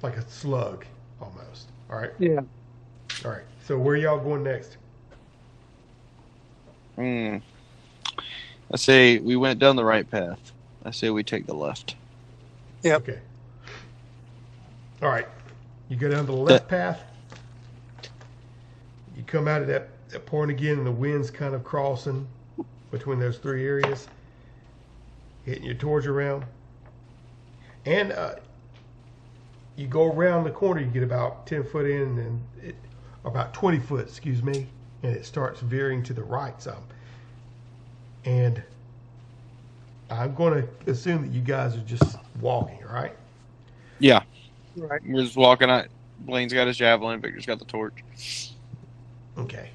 like a slug almost. All right. Yeah. All right. So where y'all going next? I say we went down the right path. I say we take the left. Yep. Okay. All right. You go down the left path. You come out of that point again, and the wind's kind of crossing between those three areas, hitting your torch around. And you go around the corner, you get about 10 foot in, and about 20 foot, excuse me, and it starts veering to the right some. And I'm going to assume that you guys are just walking, right? Yeah. Right. We're just walking out. Blaine's got his javelin. Victor's got the torch. Okay.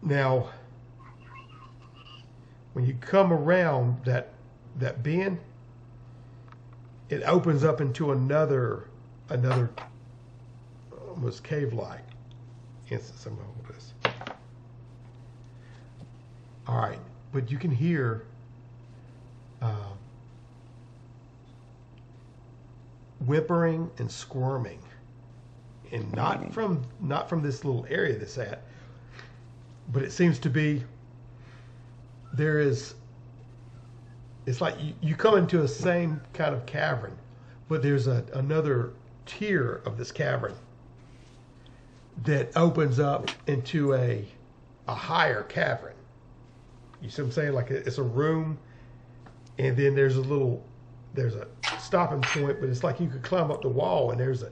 Now, when you come around that bend, it opens up into another almost cave-like instance. I'm going to hold this. All right, but you can hear whimpering and squirming, and not from this little area that's at, but it seems to be it's like you come into the same kind of cavern, but there's another tier of this cavern that opens up into a higher cavern. You see what I'm saying? Like it's a room, and then there's a stopping point, but it's like you could climb up the wall, and there's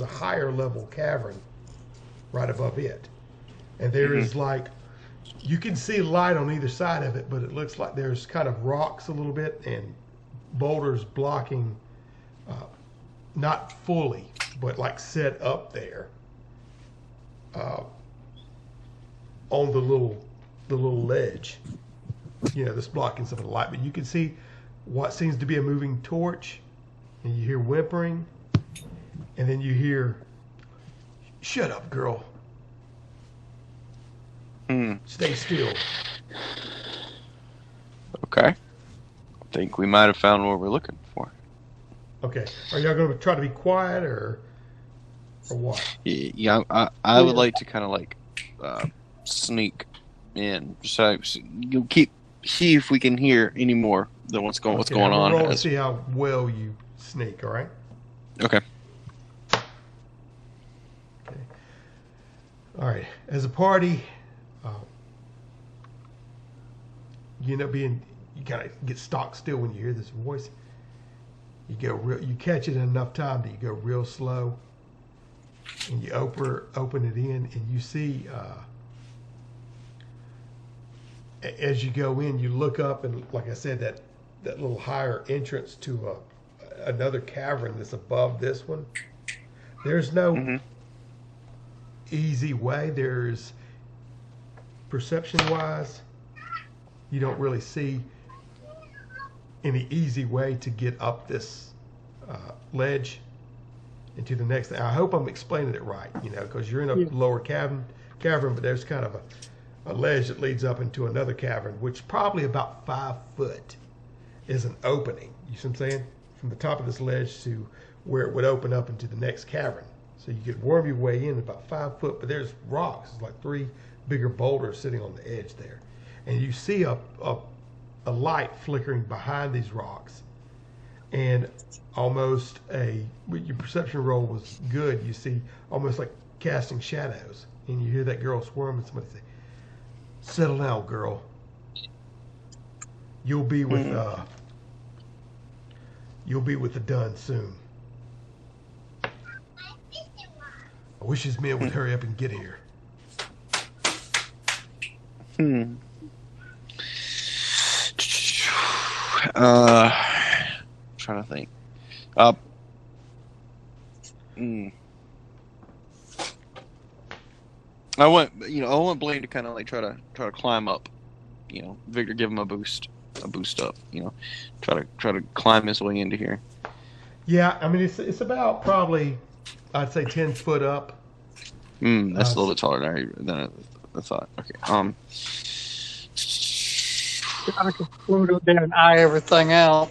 a higher level cavern right above it, and there is like, you can see light on either side of it, but it looks like there's kind of rocks a little bit and boulders blocking, not fully, but like set up there on the little ledge, that's blocking some of the light. But you can see what seems to be a moving torch, and you hear whimpering, and then you hear, "Shut up, girl. Stay still." Okay. I think we might have found what we're looking for. Okay. Are y'all going to try to be quiet or what? Yeah, I would like to kind of like sneak in, so you see if we can hear any more than what's going on. Roll to see how well you sneak. All right. Okay. Okay. All right. As a party, you kind of get stock still when you hear this voice. You catch it enough time that you go real slow, and you open it in, and you see, as you go in, you look up, and like I said, that little higher entrance to another cavern that's above this one. There's no easy way. There's, perception-wise, you don't really see any easy way to get up this ledge into the next thing. I hope I'm explaining it right, because you're in a lower cavern, but there's kind of a ledge that leads up into another cavern, which probably about 5 foot is an opening. You see what I'm saying? From the top of this ledge to where it would open up into the next cavern. So you could worm your way in about 5 foot, but there's rocks. It's like 3 bigger boulders sitting on the edge there. And you see a light flickering behind these rocks, and almost your perception roll was good. You see almost like casting shadows, and you hear that girl squirm, and somebody say, "Settle down, girl. You'll be with the Dun soon. I wish his men would hurry up and get here." Trying to think. I want Blaine to kind of like try to climb up. Victor, give him a boost up. Try to climb his way into here. Yeah, I mean it's about probably I'd say 10 foot up. That's a little bit taller than I thought. Okay. I can float up there and eye everything out.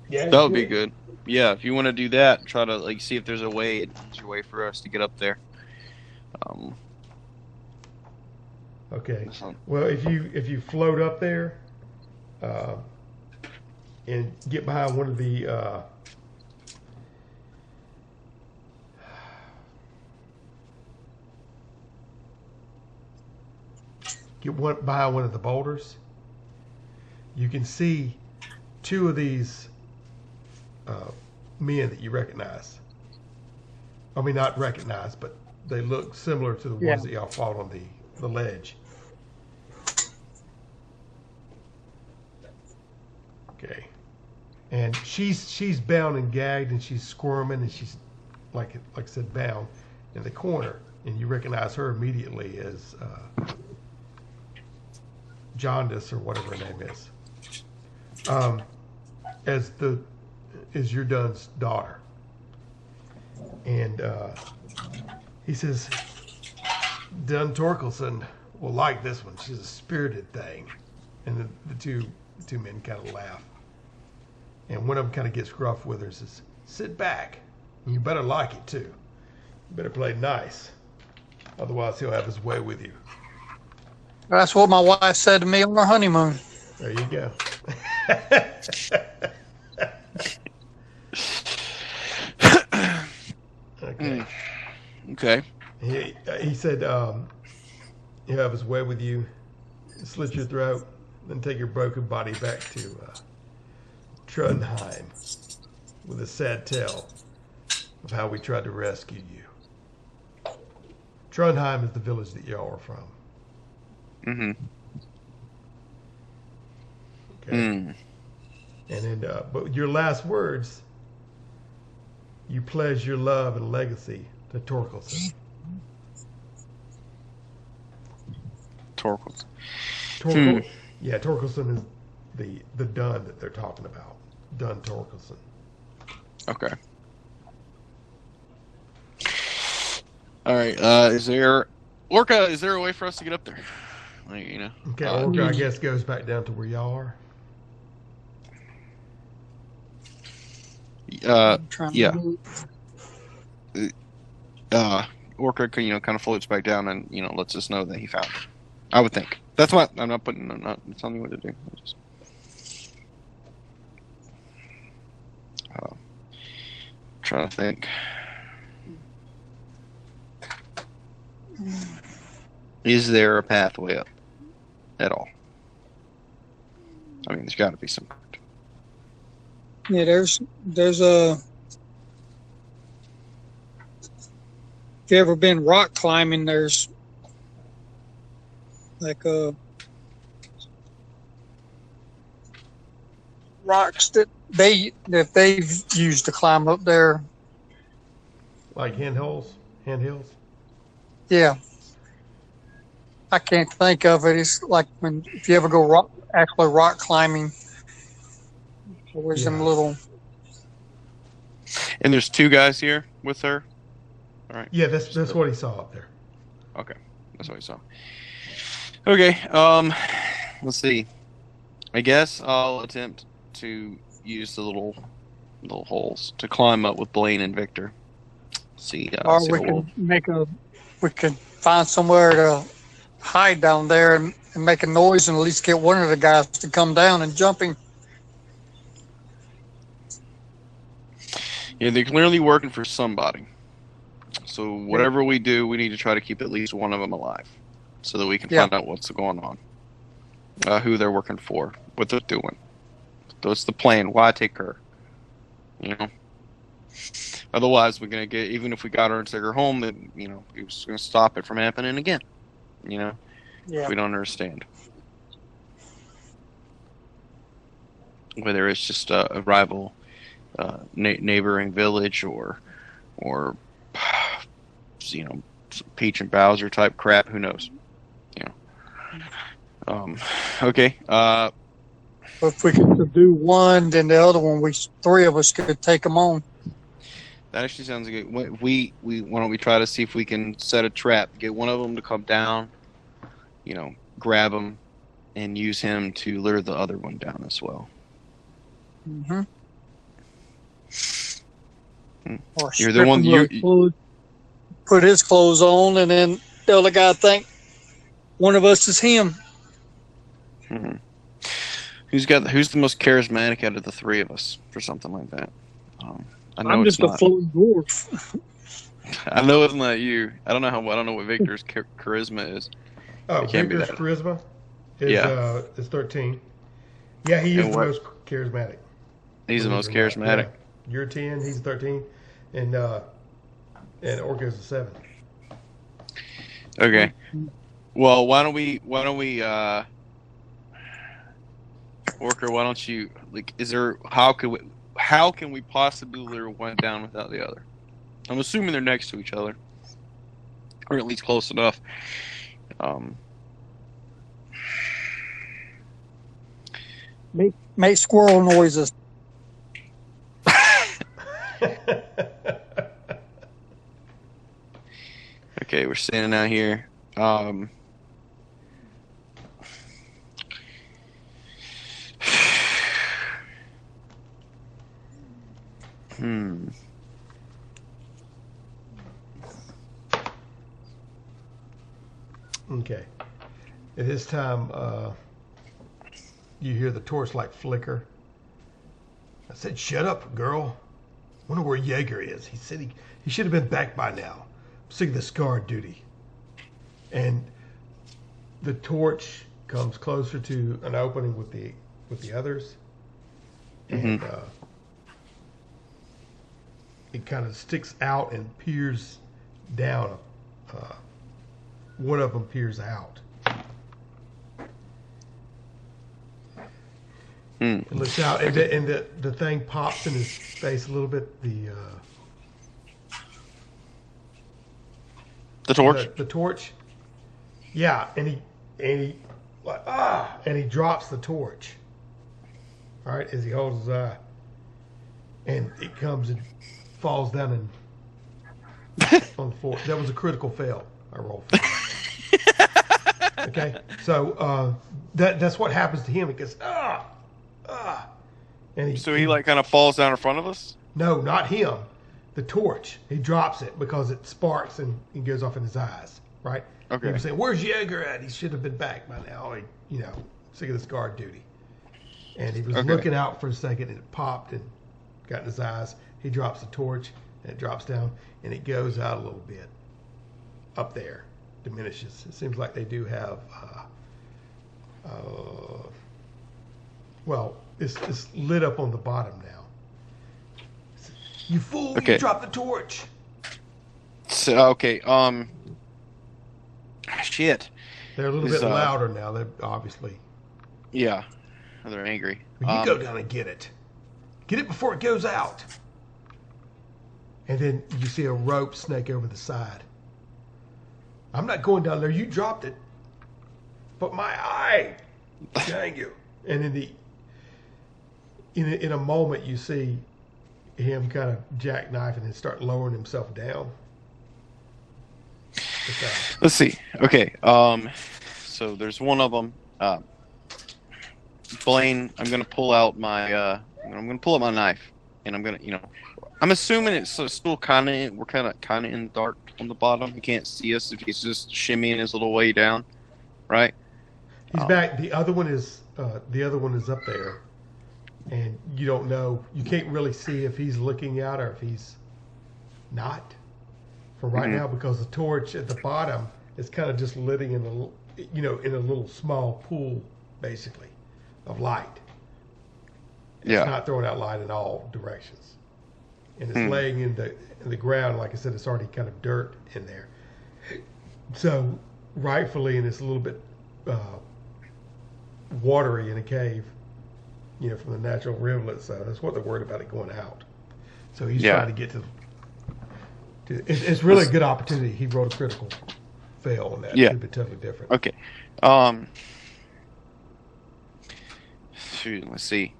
Yeah, That would be good. Yeah, if you want to do that, try to like see if there's an easier way for us to get up there. Okay. Well, if you float up there, and get behind one of the behind one of the boulders, you can see two of these men that you recognize. I mean, not recognize, but they look similar to the ones that y'all fought on the ledge. Okay. And she's bound and gagged, and she's squirming, and she's like I said, bound in the corner, and you recognize her immediately as Jaundice or whatever her name is. As your Dun's daughter. And he says, Dun Torkelson will like this one. She's a spirited thing. And the two men kind of laugh. And one of them kind of gets gruff with her and says, sit back. You better like it too. You better play nice. Otherwise he'll have his way with you. That's what my wife said to me on our honeymoon. There you go. Okay. Okay. He said he'll have his way with you, slit your throat, then take your broken body back to Trondheim with a sad tale of how we tried to rescue you. Trondheim is the village that y'all are from. Mm-hmm. Okay. And then, but your last words, you pledge your love and legacy to Torkelson. Torkelson. Yeah, Torkelson is the Dun that they're talking about. Dun Torkelson. Okay. All right. Is there Orca? Is there a way for us to get up there? Like, you know. Okay, Orca, I guess goes back down to where y'all are. Yeah. Orca, kind of floats back down and lets us know that he found it. I would think. That's what I'm not telling you what to do. I'm just trying to think. Is there a pathway up at all? I mean, there's got to be some. Yeah, there's a. If you ever been rock climbing, there's like rocks that they've used to climb up there. Like hand hills? Yeah. I can't think of it. It's like if you ever go rock climbing, there's them little. And there's two guys here with her. All right. Yeah, that's what he saw up there. Okay, that's what he saw. Okay. Let's see. I guess I'll attempt to use the little holes to climb up with Blaine and Victor. See. Or we can find somewhere to hide down there and make a noise and at least get one of the guys to come down and jumping. Yeah, they're clearly working for somebody. So whatever we do, we need to try to keep at least one of them alive, so that we can find out what's going on, who they're working for, what they're doing. That's the plan. Why take her? Otherwise, we're gonna get. Even if we got her and take her home, then it was gonna stop it from happening again. If we don't understand. Whether it's just a rival neighboring village or Peach and Bowser type crap, who knows? Okay. If we could do one, then the other one, three of us could take them on. That actually sounds good. Why don't we try to see if we can set a trap, get one of them to come down, grab him, and use him to lure the other one down as well. Mm-hmm. Or You're the one. Put his clothes on, and then the other guy think one of us is him. Mm-hmm. Who's the most charismatic out of the three of us for something like that? I'm just a floating dwarf. I know it's not you. I don't know what Victor's charisma is. Oh, Victor's charisma is 13. Yeah, he is the most charismatic. He's the most charismatic. Yeah. You're 10. He's 13, and Orko's a 7. Okay. Well, why don't we Orko, why don't you how can we possibly lure one down without the other? I'm assuming they're next to each other, or at least close enough. Make squirrel noises. Okay, we're standing out here. Okay. At this time, you hear the torchlight flicker. I said, "Shut up, girl. Wonder where Jaeger is. He said he should have been back by now. I'm sick of this guard duty." And the torch comes closer to an opening with the others, and it kind of sticks out and peers down. One of them peers out. It looks out, and the thing pops in his face a little bit. The torch. The torch. Yeah, and he drops the torch. All right, as he holds his eye, and it comes and falls down on the floor. That was a critical fail. I rolled for. Okay, so that's what happens to him. It goes and he like kind of falls down in front of us. No, not him. The torch. He drops it because it sparks and it goes off in his eyes. Right. Okay. He was saying, "Where's Jaeger at? He should have been back by now. Sick of this guard duty." And he was looking out for a second, and it popped and got in his eyes. He drops the torch, and it drops down, and it goes out a little bit up there. Diminishes. It seems like they do have it's lit up on the bottom now. You fool, you dropped the torch. So shit. They're a little bit louder now. They're obviously. Yeah. They're angry. You go down and get it. Get it before it goes out. And then you see a rope snake over the side. I'm not going down there. You dropped it. But my eye. Dang you. And in a moment, you see him kind of jackknifing and start lowering himself down. Let's see. Okay. So there's one of them. Blaine, I'm gonna pull out my knife, and I'm assuming it's still we're kind of in the dark on the bottom. He can't see us if he's just shimmying his little way down, right? He's back. The other one is up there, and you don't know. You can't really see if he's looking out or if he's not for right now, because the torch at the bottom is kind of just litting in a little small pool, basically, of light. It's not throwing out light in all directions, and it's laying in the ground. Like I said, it's already kind of dirt in there. So rightfully, and it's a little bit watery in a cave, from the natural rivulet. So that's what they're worried about, it going out. So he's trying to get to. It's really a good opportunity. He rolled a critical fail on that. It could be totally different. Okay. let's see.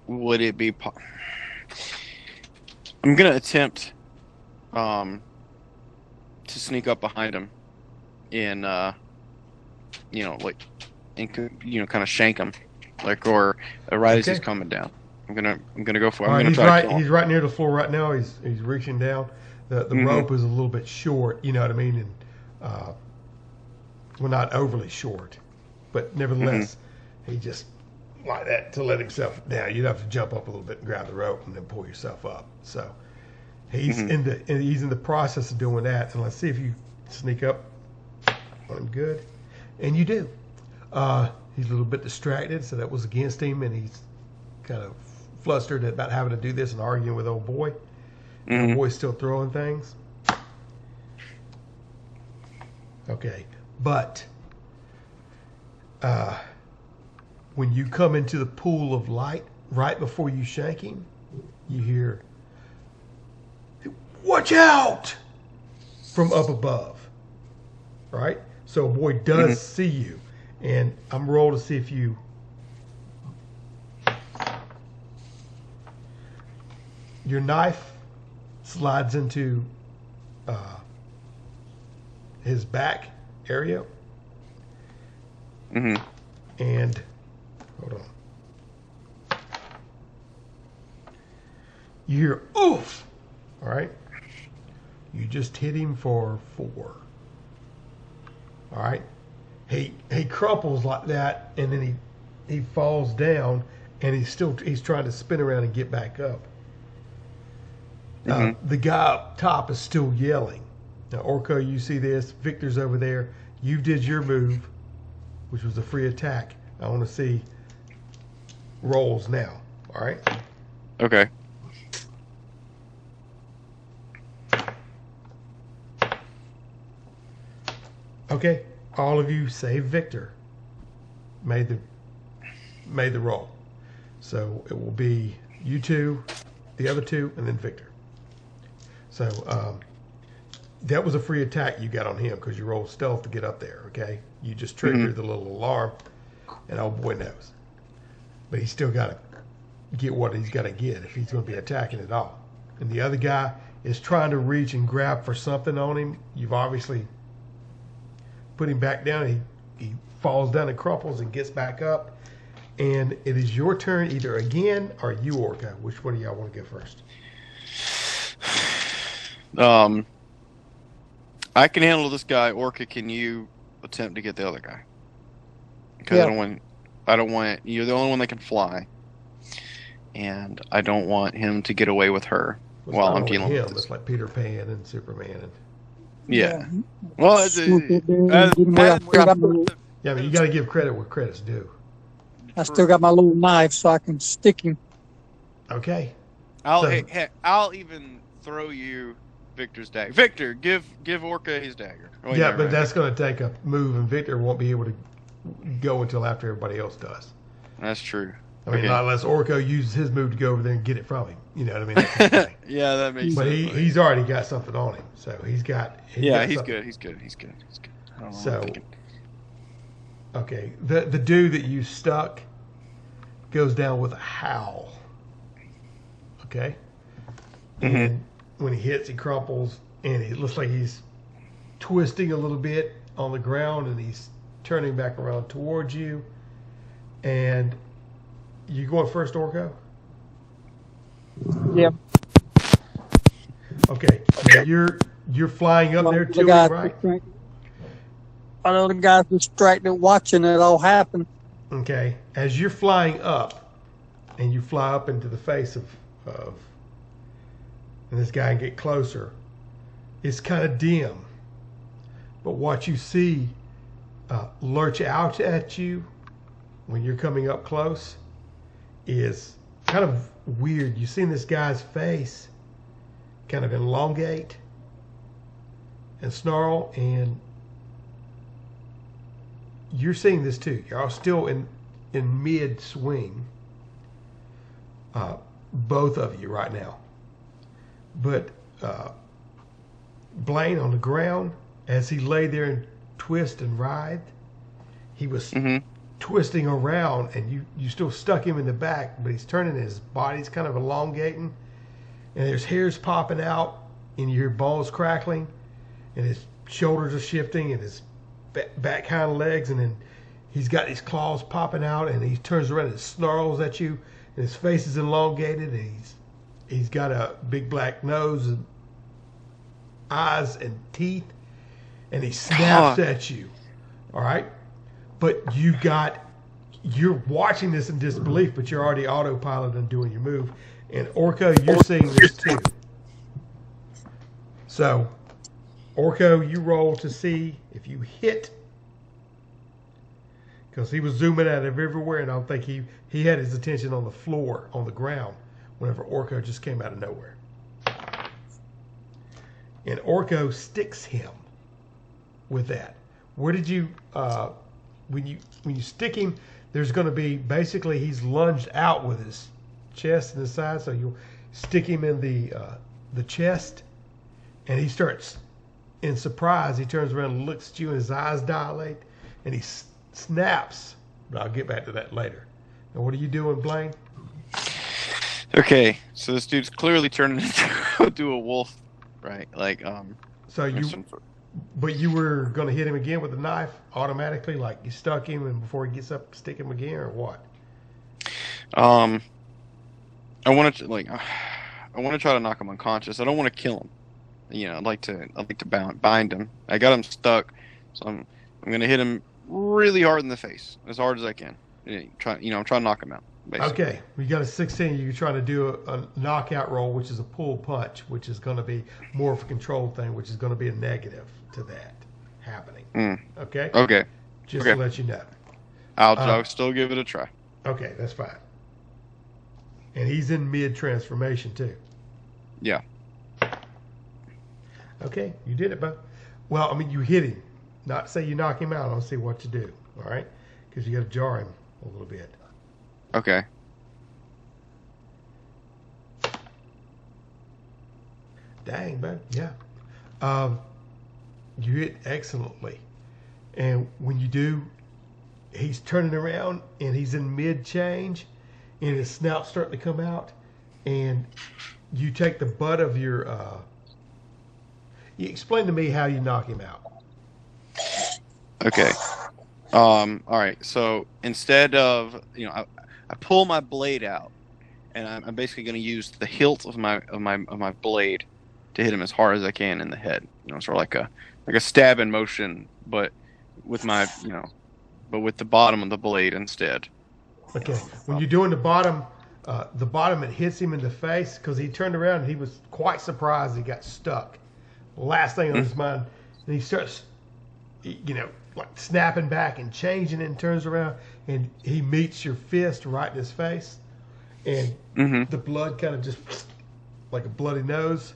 Would it be? I'm gonna attempt to sneak up behind him and kind of shank him, or right as he's coming down. I'm gonna go for. I'm gonna try to kill him. He's right near the floor right now. He's reaching down. The rope is a little bit short. You know what I mean? And well, not overly short, but nevertheless, he just like that to let himself down. You'd have to jump up a little bit and grab the rope and then pull yourself up. So he's in the process of doing that. And let's see if you sneak up on him good, and you do. He's a little bit distracted, so that was against him, and he's kind of flustered about having to do this and arguing with old boy. Old boy's still throwing things. Okay, but when you come into the pool of light, right before you shank him, you hear, "Watch out!" from up above. Right? So a boy does see you, and I'm roll to see if you. Your knife slides into his back area. And hold on. You hear oof. All right. You just hit him for 4. All right. He crumples like that, and then he falls down, and he's trying to spin around and get back up. The guy up top is still yelling. Now, Orko, you see this. Victor's over there. You did your move, which was a free attack. I want to see rolls now. All right? Okay. Okay. All of you save Victor made the roll. So it will be you two, the other two, and then Victor. So that was a free attack you got on him because you rolled stealth to get up there, okay? You just triggered the little alarm, and old boy knows. But he's still got to get what he's got to get if he's going to be attacking at all. And the other guy is trying to reach and grab for something on him. You've obviously put him back down. He falls down and crumples and gets back up. And it is your turn either again or you, Orca. Which one of y'all want to go first? I can handle this guy. Orca, can you attempt to get the other guy? Because I don't want you're the only one that can fly, and I don't want him to get away with her while I'm dealing with this. It's like Peter Pan and Superman and yeah. Well, yeah, I mean, you got to give credit where credit's due. I still got my little knife, so I can stick him. Okay. I'll even throw you Victor's dagger. Victor, give Orca his dagger. Oh, yeah, but that's going to take a move, and Victor won't be able to go until after everybody else does. That's true. I mean, not unless Orco uses his move to go over there and get it from him. You know what I mean? That's the thing. Yeah, that makes but sense. But he's already got something on him, so he's got. He's good. He's good. I don't know so, okay, the dude that you stuck goes down with a howl. Okay, and when he hits, he crumples, and it looks like he's twisting a little bit on the ground, and he's turning back around towards you. And you going first, Orco? Yep. Okay. Now you're flying up there to him, right? I know the guy's distracted watching it all happen. Okay. As you're flying up, and you fly up into the face of and this guy get closer, it's kind of dim. But what you see lurch out at you when you're coming up close is kind of weird. You've seen this guy's face kind of elongate and snarl, and you're seeing this too. You're all still in mid swing, both of you right now. But Blaine on the ground, as he lay there and twist and writhed, he was twisting around, and you still stuck him in the back, but he's turning, his body's kind of elongating, and there's hairs popping out, and you hear bones crackling, and his shoulders are shifting, and his back hind legs, and then he's got these claws popping out, and he turns around and snarls at you, and his face is elongated, and he's got a big black nose and eyes and teeth, and he snaps at you. All right? But you're watching this in disbelief, but you're already autopilot and doing your move. And Orko, you're seeing this too. So, Orko, you roll to see if you hit, because he was zooming out of everywhere, and I don't think he had his attention on the floor, on the ground, whenever Orko just came out of nowhere. And Orko sticks him with that. Where did you, when you stick him, there's going to be, basically he's lunged out with his chest and his side, so you'll stick him in the chest, and he starts, in surprise, he turns around and looks at you, and his eyes dilate, and he snaps. But I'll get back to that later. Now, what are you doing, Blaine? Okay, so this dude's clearly turning into a wolf, right? Like, So but you were going to hit him again with a knife automatically, like you stuck him, and before he gets up, stick him again, or what? I want to try to knock him unconscious. I don't want to kill him. You know, I'd like to bind him. I got him stuck, so I'm going to hit him really hard in the face, as hard as I can. I'm trying to knock him out. Basically. Okay, you got a 16. You're trying to do a knockout roll, which is a pull punch, which is going to be more of a control thing, which is going to be a negative to that happening. Okay? Okay. Just to let you know. I'll still give it a try. Okay, that's fine. And he's in mid-transformation, too. Yeah. Okay, you did it, bud. Well, I mean, you hit him. Not say you knock him out. I'll see what you do, all right? Because you got to jar him a little bit. Okay. Dang, bud. Yeah. You hit excellently. And when you do, he's turning around, and he's in mid-change, and his snout's starting to come out, and you take the butt of your... you explain to me how you knock him out. Okay. All right. So instead of, I pull my blade out, and I'm basically going to use the hilt of my blade to hit him as hard as I can in the head. Sort of like a stabbing motion, but with but with the bottom of the blade instead. Okay. When you're doing the bottom, it hits him in the face, because he turned around and he was quite surprised he got stuck. Last thing on his mind, and he starts, like snapping back and changing, and turns around, and he meets your fist right in his face, and the blood kind of just like a bloody nose.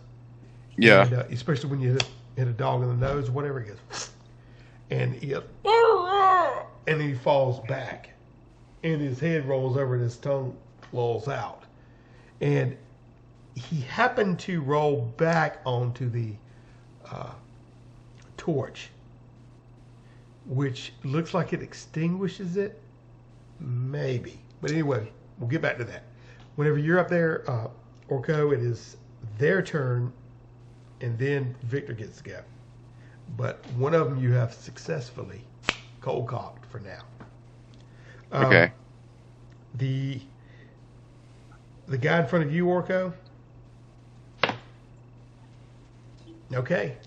Yeah. And, especially when you hit a dog in the nose, whatever it goes, and he goes, and then he falls back, and his head rolls over, and his tongue lolls out, and he happened to roll back onto the torch, which looks like it extinguishes it, maybe. But anyway, we'll get back to that. Whenever you're up there, Orko, it is their turn, and then Victor gets to go. But one of them you have successfully cold-cocked for now. Okay. The guy in front of you, Orko. Okay.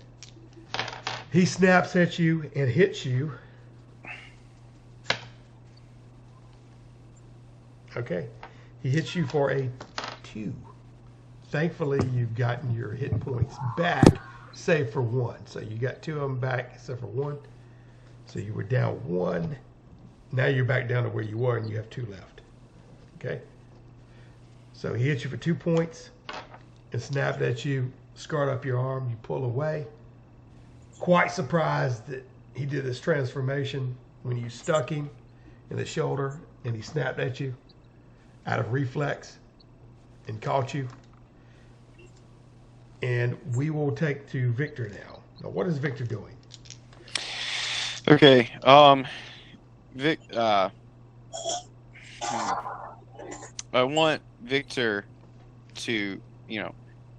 He snaps at you and hits you. Okay. He hits you for a 2. Thankfully, you've gotten your hit points back, save for 1. So you got 2 of them back, except for 1. So you were down 1. Now you're back down to where you were, and you have 2 left. Okay? So he hit you for 2 points and snapped at you, scarred up your arm. You pull away. Quite surprised that he did this transformation when you stuck him in the shoulder and he snapped at you out of reflex and caught you. And we will take to Victor now. Now, what is Victor doing? Okay. I want Victor to,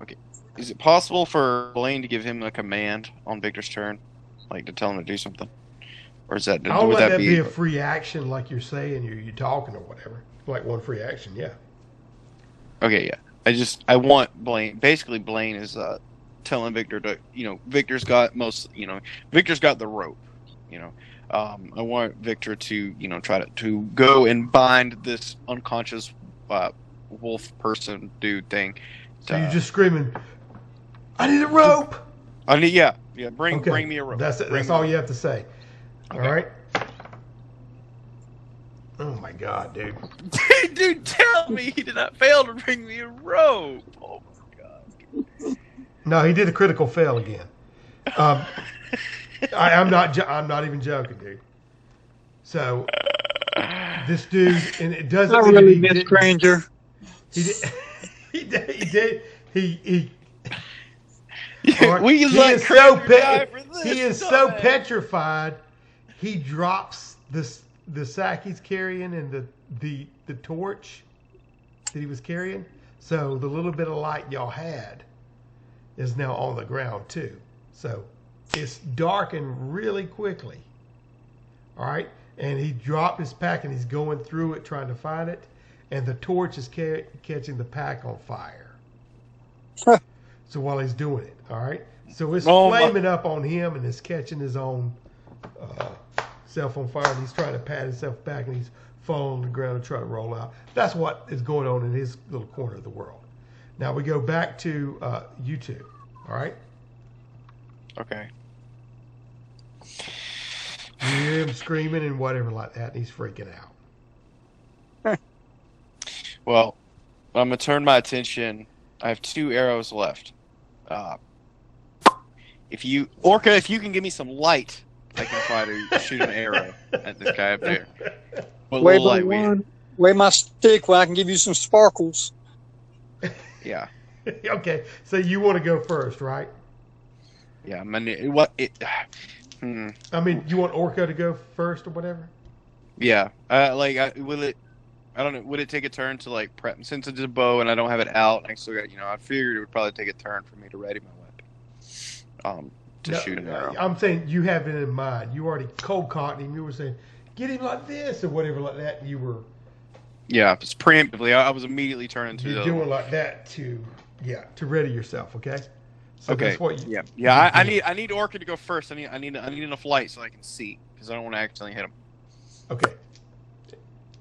okay. Is it possible for Blaine to give him a command on Victor's turn, like to tell him to do something, or is that I'll would let that that be a free action, like you're saying, you're talking or whatever. Like one free action, yeah. Okay, yeah. I want Blaine. Basically, Blaine is telling Victor to, Victor's got Victor's got the rope. I want Victor to, try to go and bind this unconscious wolf person dude thing. So you're just screaming, "I need a rope!" I need, yeah. Bring me a rope. That's all you have to say. Okay. All right. Oh my God, dude! Dude, tell me he did not fail to bring me a rope. Oh my God. No, he did a critical fail again. I'm not even joking, dude. So this dude, and it doesn't. I really miss Granger. He did. He did. He we he is so petrified. He drops the sack he's carrying and the torch that he was carrying. So the little bit of light y'all had is now on the ground too. So it's darkened really quickly. All right, and he dropped his pack and he's going through it trying to find it, and the torch is catching the pack on fire. So while he's doing it, all right, so it's flaming up on him and it's catching his own self on fire, and he's trying to pat himself back and he's falling on the ground and trying to roll out. That's what is going on in his little corner of the world. Now we go back to you two, all right? Okay. You hear him screaming and whatever like that, and he's freaking out. Well, I'm going to turn my attention. I have 2 arrows left. If you can give me some light, I can try to shoot an arrow at this guy up there. Weigh my stick where I can give you some sparkles. Yeah. Okay, so you want to go first, right? Yeah. I mean, you want Orca to go first or whatever? Yeah. Will it? I don't know. Would it take a turn to like prep? Since it's a bow and I don't have it out, I still got. I figured it would probably take a turn for me to ready my weapon. To shoot an arrow. I'm saying you have it in mind. You already cold caught him. You were saying, "Get him like this" or whatever like that. You were. Yeah, it's preemptively. I was immediately turning to. You're doing like that to ready yourself. Okay. So okay. That's what you, yeah. I need Orca to go first. I need enough light so I can see because I don't want to accidentally hit him. Okay.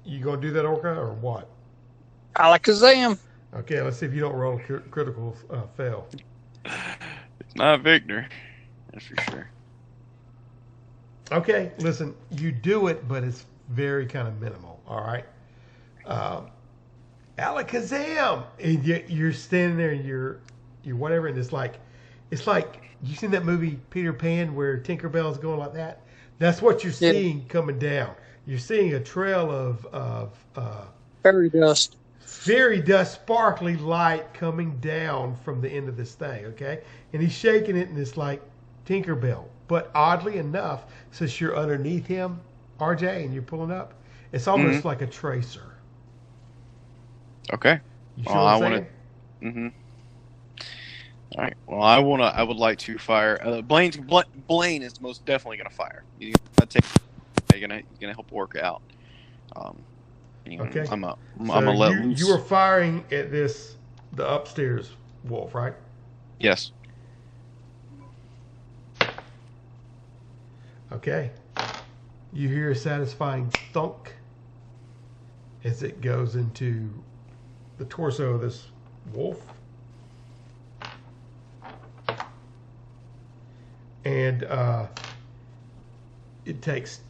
You gonna do that, Orca, or what? Alakazam. Okay, let's see if you don't roll a critical fail. It's not Victor, that's for sure. Okay, listen, you do it, but it's very kind of minimal. All right. Alakazam, and you're standing there, and you're whatever, and it's like you seen that movie Peter Pan where Tinkerbell's going like that. That's what you're seeing coming down. You're seeing a trail of fairy dust, sparkly light coming down from the end of this thing. Okay, and he's shaking it, and it's like Tinkerbell. But oddly enough, since you're underneath him, RJ, and you're pulling up, it's almost like a tracer. Okay. You sure what I'm saying? Mm-hmm. All right. Well, I would like to fire. Blaine is most definitely gonna fire. He's gonna help work out. Okay. I'm gonna let loose. You were firing at the upstairs wolf, right? Yes. Okay. You hear a satisfying thunk as it goes into the torso of this wolf. And it takes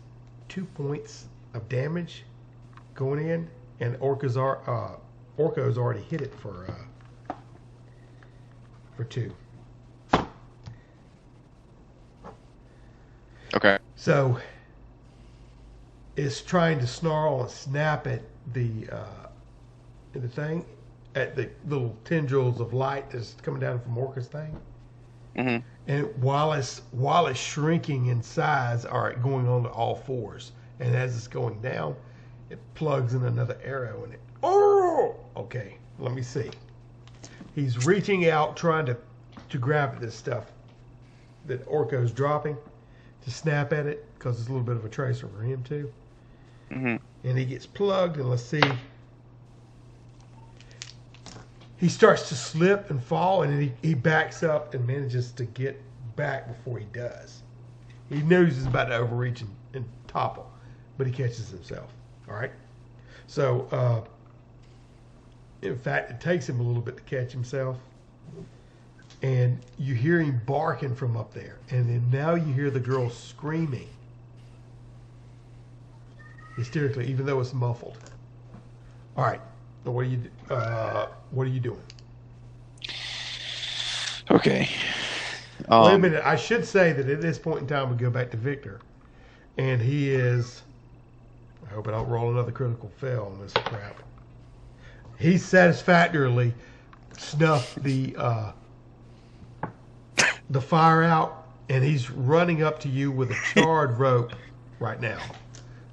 2 points of damage going in, and Orca's already hit it for 2. Okay. So it's trying to snarl and snap at the thing, at the little tendrils of light that's coming down from Orca's thing. Mm-hmm. And while it's shrinking in size, going on to all fours, and as it's going down, It plugs in another arrow in it. Oh! Okay, let me see. He's reaching out, trying to grab at this stuff that Orko's dropping, to snap at it, because it's a little bit of a tracer for him, too. Mm-hmm. And he gets plugged, and let's see. He starts to slip and fall, and then he backs up and manages to get back before he does. He knows he's about to overreach and topple, but he catches himself. All right? So, in fact, it takes him a little bit to catch himself. And you hear him barking from up there. And then now you hear the girl screaming hysterically, even though it's muffled. All right. So what are you doing? Okay. Wait a minute. I should say that at this point in time, we go back to Victor. And he is... I hope I don't roll another critical fail on this crap. He satisfactorily snuffed the fire out, and he's running up to you with a charred rope right now.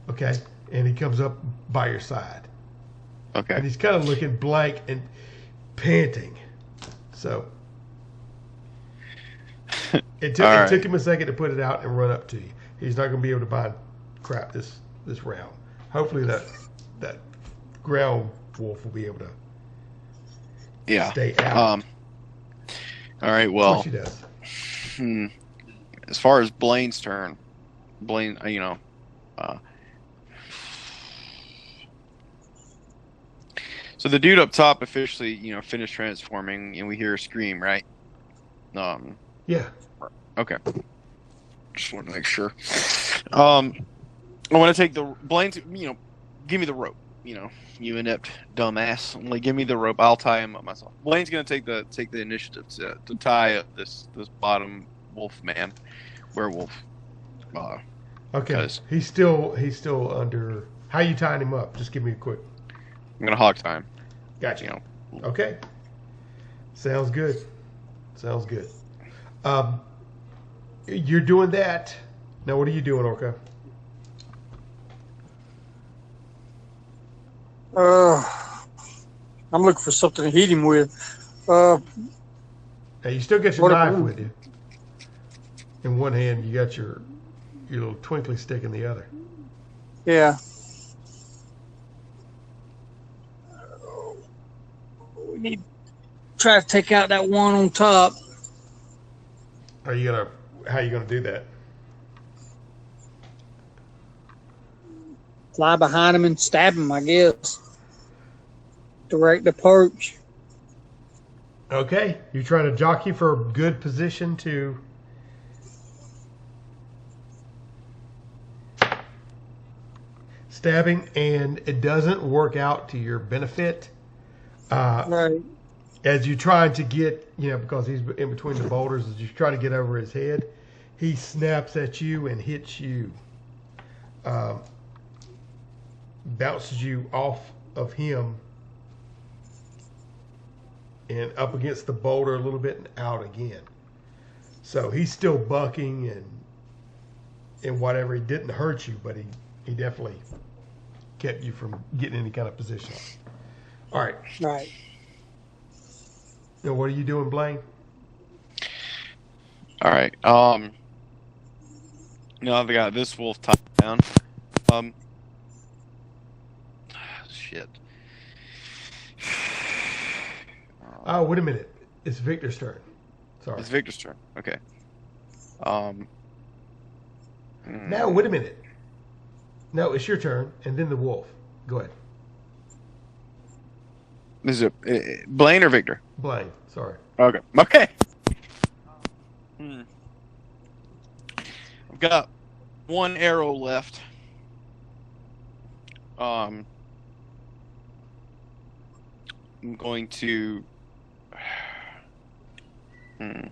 Okay? And he comes up by your side. Okay. And he's kind of looking blank and panting. So it took him a second to put it out and run up to you. He's not going to be able to buy crap this round. Hopefully that ground wolf will be able to stay out. All right. Well, she does. As far as Blaine's turn, Blaine, so the dude up top officially, finished transforming, and we hear a scream, right? Yeah. Okay. Just want to make sure. I want to take the Blaine's. Give me the rope. You inept dumbass. Only give me the rope. I'll tie him up myself. Blaine's gonna take the initiative to tie up this bottom werewolf. Okay. He's still under. How you tying him up? Just give me a quick. I'm gonna hog tie him. Gotcha. Okay. Sounds good. You're doing that. Now, what are you doing, Orko? I'm looking for something to hit him with. Now, you still got your knife with you. In one hand, you got your little twinkly stick in the other. Yeah. We need to try to take out that one on top. How are you gonna do that? Fly behind him and stab him, I guess. Direct approach. Okay, you're trying to jockey for a good position to stabbing, and it doesn't work out to your benefit. Right. As you're trying to get, because he's in between the boulders, as you're trying to get over his head, he snaps at you and hits you. Bounces you off of him and up against the boulder a little bit and out again. So he's still bucking and whatever. He didn't hurt you, but he definitely kept you from getting any kind of position. All right. Right. Now, what are you doing, Blaine? All right. Now I've got this wolf tied down. Shit. Oh, wait a minute. It's Victor's turn. Sorry. It's Victor's turn. Okay. No, wait a minute. No, it's your turn, and then the wolf. Go ahead. Is it Blaine or Victor? Blaine. Sorry. Okay. Okay. I've got one arrow left. I'm going to. You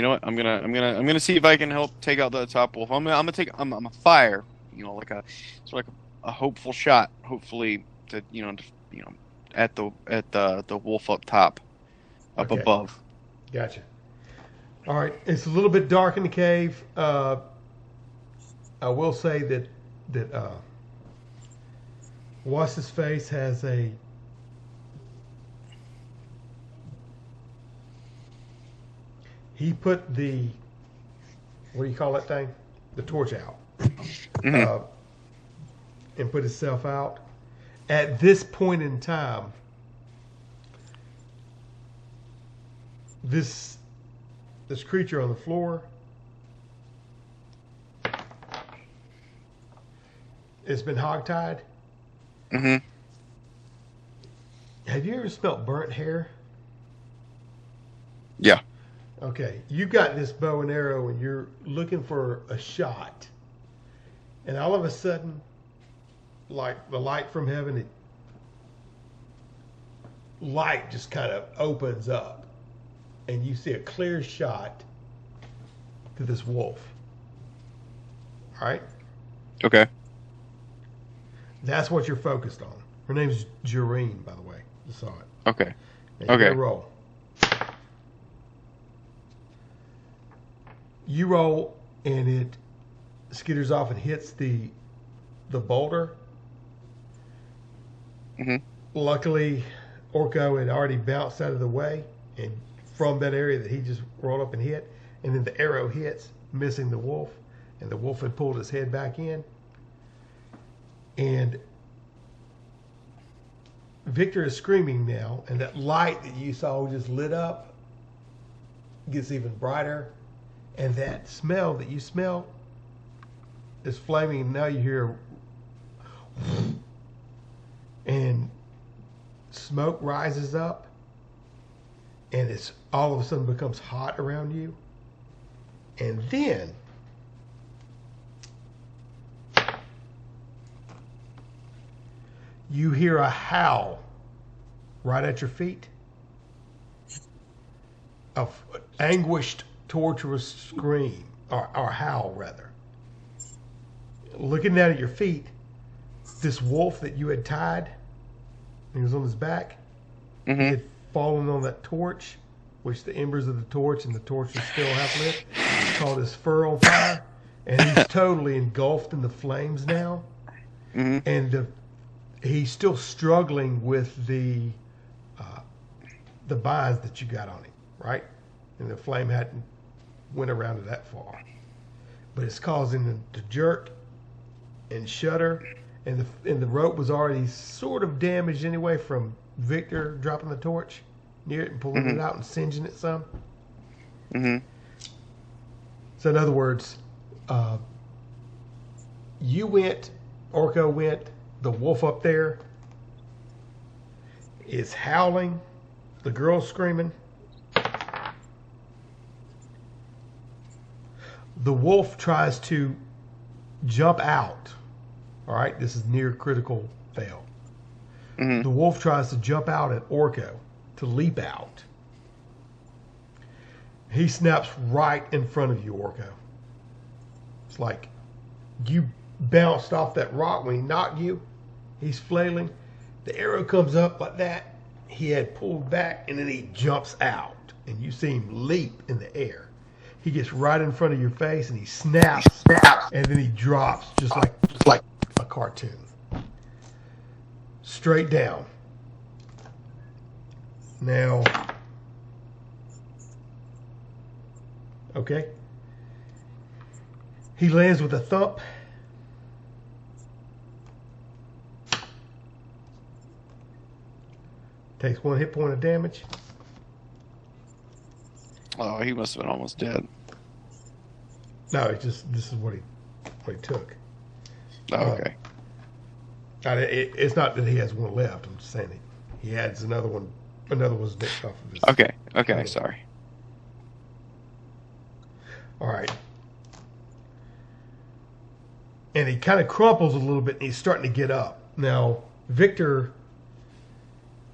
know what? I'm gonna see if I can help take out the top wolf. I'm a fire. Like a hopeful shot. Hopefully to at the wolf up top, up above. Gotcha. All right. It's a little bit dark in the cave. I will say that what's his face has a he put the what do you call that thing? The torch out. Mhm. And put himself out. At this point in time, this creature on the floor it's been hogtied. Mhm. Have you ever smelt burnt hair? Yeah. Okay, you got this bow and arrow and you're looking for a shot. And all of a sudden, like the light from heaven, light just kind of opens up. And you see a clear shot to this wolf. All right? Okay. That's what you're focused on. Her name's Jareen, by the way. You saw it. Okay. Now you Okay. gotta roll. You roll, and it skitters off and hits the boulder. Mhm. Luckily, Orko had already bounced out of the way, and from that area that he just rolled up and hit, and then the arrow hits, missing the wolf, and the wolf had pulled his head back in. And Victor is screaming now, and that light that you saw just lit up gets even brighter, and that smell that you smell is flaming, and now you hear and smoke rises up, and it's all of a sudden becomes hot around you, and then you hear a howl right at your feet, a anguished, torturous scream, or howl rather. Looking down at your feet, this wolf that you had tied, he was on his back, he Mhm. had fallen on that torch, which the embers of the torch and the torch is still half lit, caught his fur on fire, and he's totally engulfed in the flames now. Mhm. And he's still struggling with the binds that you got on him, right? And the flame hadn't went around it that far, but it's causing him to jerk and shudder, and the rope was already sort of damaged anyway from Victor dropping the torch near it and pulling it out and singeing it some. Mhm. So in other words, you went, Orko went, the wolf up there is howling, the girl's screaming. The wolf tries to jump out. All right, this is near critical fail. Mhm. The wolf tries to jump out at Orko to leap out. He snaps right in front of you, Orko. It's like you bounced off that rock when he knocked you. He's flailing. The arrow comes up like that. He had pulled back, and then he jumps out, and you see him leap in the air. He gets right in front of your face, and he snaps, and then he drops just like a cartoon. Straight down. Now, okay. He lands with a thump. Takes 1 hit point of damage. Oh, he must have been almost dead. No, it's just this is what he took. Oh, okay. It's not that he has one left. I'm just saying he adds another one. Another one's nicked off of his. Okay. Okay. Sorry. All right. And he kind of crumples a little bit, and he's starting to get up. Now, Victor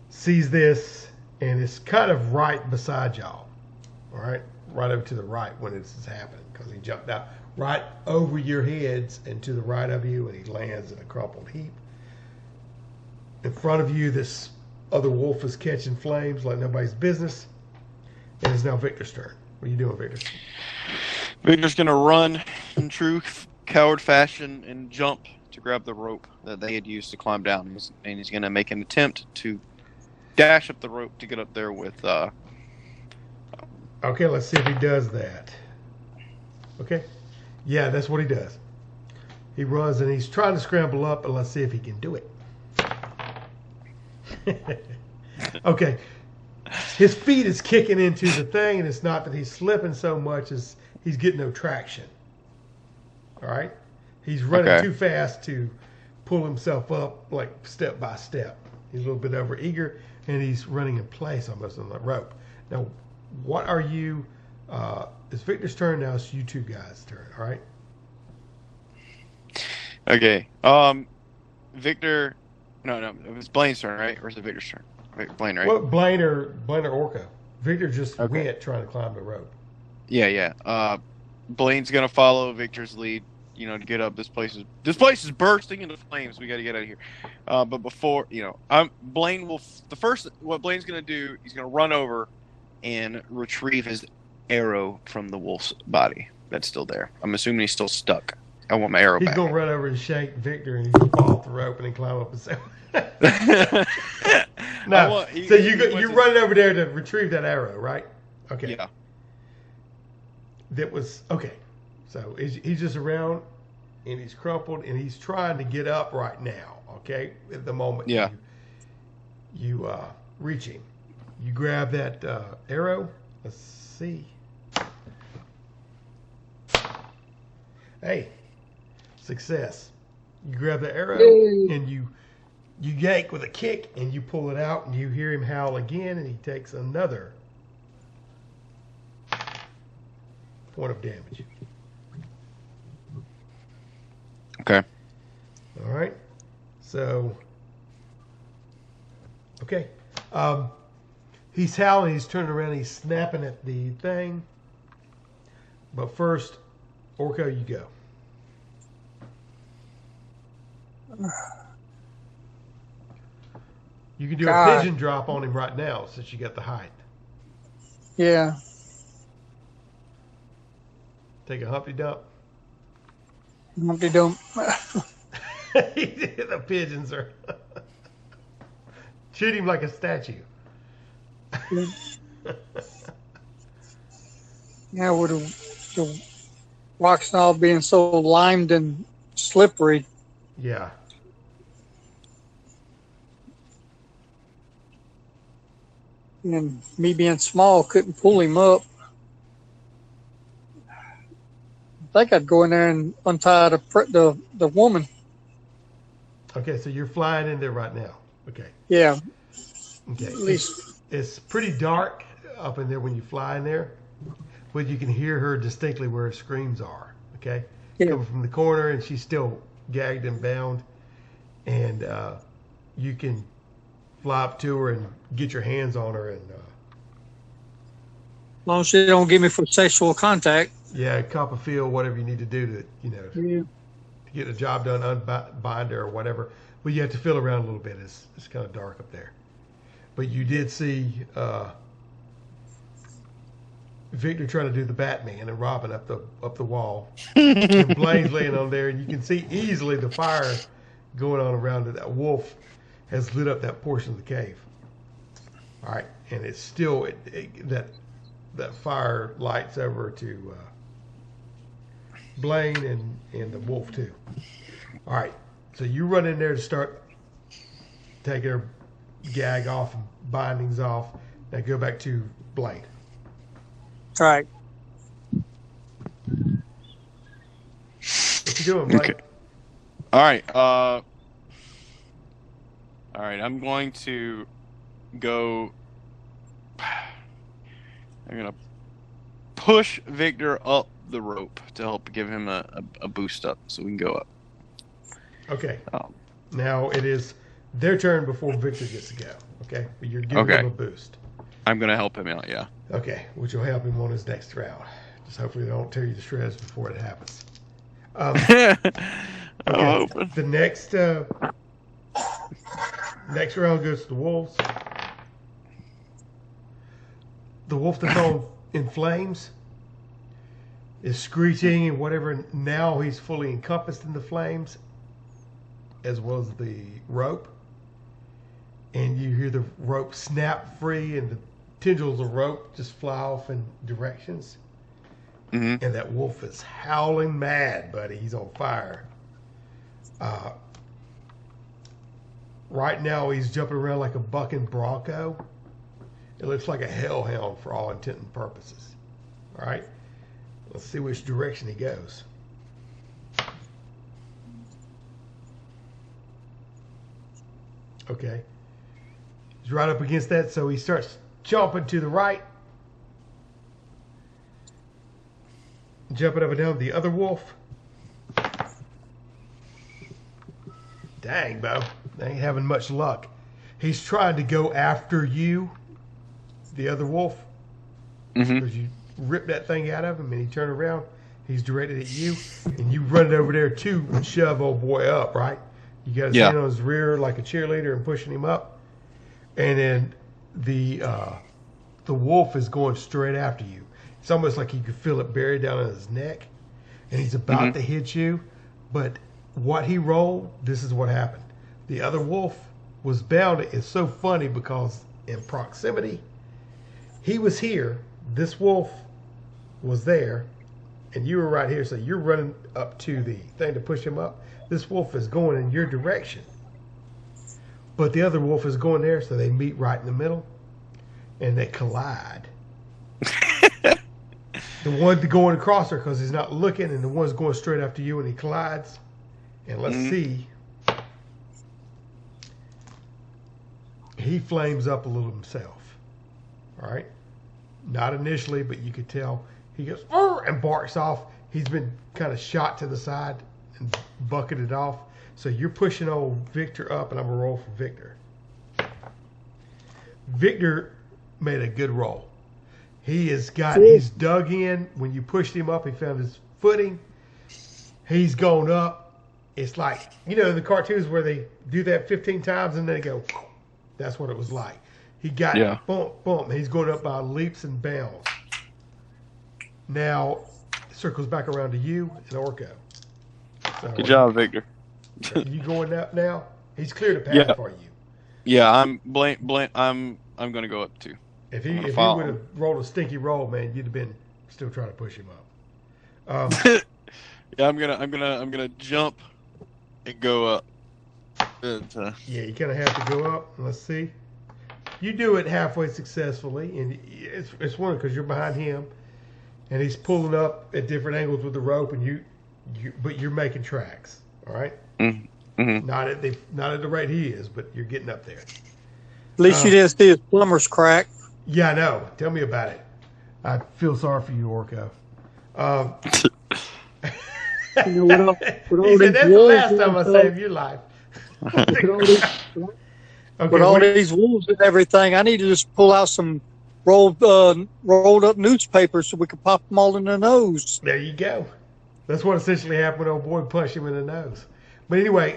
sees this, and it's kind of right beside y'all. All right? Right over to the right when this is happening, because he jumped out right over your heads and to the right of you, and he lands in a crumpled heap. In front of you, this other wolf is catching flames like nobody's business, and it's now Victor's turn. What are you doing, Victor? Victor's gonna run in true coward fashion and jump to grab the rope that they had used to climb down, and he's going to make an attempt to dash up the rope to get up there with. Okay, let's see if he does that. Okay, yeah, that's what he does. He runs and he's trying to scramble up, and let's see if he can do it. Okay, his feet is kicking into the thing, and it's not that he's slipping so much as he's getting no traction. All right, he's running too fast to pull himself up like step by step. He's a little bit over eager, and he's running in place almost on the rope. Now, what are you? It's Victor's turn now. It's you two guys' turn. All right. Okay. Victor. No, it's Blaine's turn, right? Or is it Victor's turn? Blaine, right? Well, Blaine or Orko. Victor just went trying to climb the rope. Yeah. Blaine's gonna follow Victor's lead. You know, to get up. This place is bursting into flames. We got to get out of here. But before, Blaine will. What Blaine's gonna do? He's gonna run over and retrieve his arrow from the wolf's body. That's still there. I'm assuming he's still stuck. I want my arrow back. He's gonna run over and shake Victor, and he's gonna fall off the rope and then climb up himself. No, so you're running over there to retrieve that arrow, right? Okay. Yeah. That was okay. So he's just around, and he's crumpled, and he's trying to get up right now. Okay, at the moment. Yeah. You reach him. You grab that arrow. Let's see. Hey, success. You grab the arrow and you yank with a kick and you pull it out and you hear him howl again and he takes another point of damage. Okay. All right. So, okay. He's howling, he's turning around, he's snapping at the thing. But first, Orko, you go. You can do a pigeon drop on him right now since you got the height. Yeah. Take a Humpty Dump. Humpty Dump. The pigeons are... Treat him like a statue. Yeah, with the rocks now being so limed and slippery. Yeah. And me being small, couldn't pull him up. I think I'd go in there and untie the woman. Okay, so you're flying in there right now. Okay. Yeah. Okay. At least. It's pretty dark up in there when you fly in there, but you can hear her distinctly where her screams are. Okay. Yeah. Coming from the corner, and she's still gagged and bound, and you can fly up to her and get your hands on her and. As long as she don't give me for sexual contact. Yeah, cop a feel, whatever you need to do to, to get the job done, unbind her or whatever. But you have to feel around a little bit. It's kind of dark up there. But you did see Victor trying to do the Batman and Robin up the wall. And Blaine's laying on there, and you can see easily the fire going on around it. That wolf has lit up that portion of the cave. All right, and it's still that fire lights over to Blaine and the wolf too. All right, so you run in there to start taking her gag off and bindings off. Now go back to Blaine. All right. What you doing, Blaine? Okay. All right. I'm going to go. I'm going to push Victor up the rope to help give him a boost up so we can go up. Okay. Now it is their turn before Victor gets to go. Okay? But you're giving him a boost. I'm going to help him out, yeah. Okay, which will help him on his next round. Just hopefully they don't tear you to shreds before it happens. Okay, the next round goes to the wolves. The wolf that's all in flames is screeching and whatever. Now he's fully encompassed in the flames, as well as the rope. And you hear the rope snap free and the tendrils of rope just fly off in directions. Mm-hmm. And that wolf is howling mad, buddy. He's on fire. Right now, he's jumping around like a bucking bronco. It looks like a hellhound for all intent and purposes. All right? Let's see which direction he goes. Okay. He's right up against that, so he starts jumping to the right. Jumping up and down. The other wolf. Dang, Bo. They ain't having much luck. He's trying to go after you, the other wolf. Because you rip that thing out of him and he turned around. He's directed at you. And you run it over there too and shove old boy up, right? You got his hand on his rear like a cheerleader and pushing him up. And then the wolf is going straight after you. It's almost like you could feel it buried down in his neck. And he's about to hit you. But what he rolled, this is what happened. The other wolf was bounded. It's so funny because in proximity, he was here. This wolf was there. And you were right here. So you're running up to the thing to push him up. This wolf is going in your direction. But the other wolf is going there. So they meet right in the middle. And they collide. The one going across her because he's not looking. And the one's going straight after you and he collides. And let's see. He flames up a little himself. All right? Not initially, but you could tell. He goes, and barks off. He's been kind of shot to the side and bucketed off. So you're pushing old Victor up, and I'm going to roll for Victor. Victor made a good roll. He's dug in. When you pushed him up, he found his footing. He's gone up. It's like, in the cartoons where they do that 15 times and then they go, that's what it was like. He got bump, bump. He's going up by leaps and bounds. Now, it circles back around to you and Orko. So, good job, Victor. You going up now? He's cleared a path for you. Yeah, I'm I'm going to go up too. If he would have rolled a stinky roll, man, you'd have been still trying to push him up. Yeah, I'm gonna jump and go up. Yeah, you kind of have to go up. Let's see. You do it halfway successfully, and it's one because you're behind him, and he's pulling up at different angles with the rope, and but you're making tracks. All right. Mm-hmm. Not at the rate he is, but you're getting up there. At least you didn't see his plumber's crack. Yeah, I know. Tell me about it. I feel sorry for you, Orko. He said, that's the last time I saved your life. With all these wolves and everything, I need to just pull out some rolled up newspapers so we can pop them all in the nose. There you go. That's what essentially happened when old boy punched him in the nose. But anyway,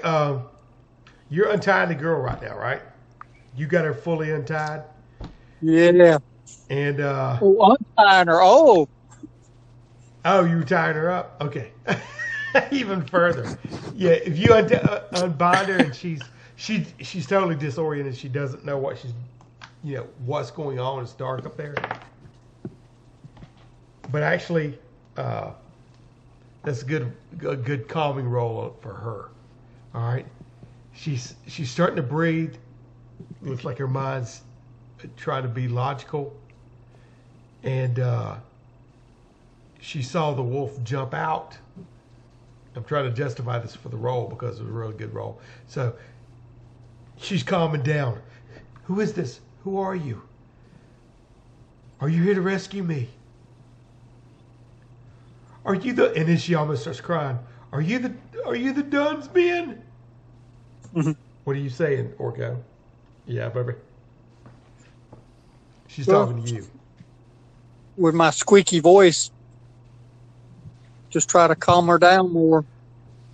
you're untying the girl right now, right? You got her fully untied? Yeah. And untying her. Oh, you were tying her up? Okay. Even further. Yeah, if you unbind her and she's totally disoriented, she doesn't know what what's going on. It's dark up there. But actually, that's a good calming roll for her. All right, she's starting to breathe. Looks like her mind's trying to be logical, and she saw the wolf jump out. I'm trying to justify this for the roll because it was a really good roll. So she's calming down. Who is this? Who are you? Are you here to rescue me? Are you the? And then she almost starts crying. Are you the Dunn's men? What are you saying, Orko? Yeah, baby. She's talking to you. With my squeaky voice, just try to calm her down more.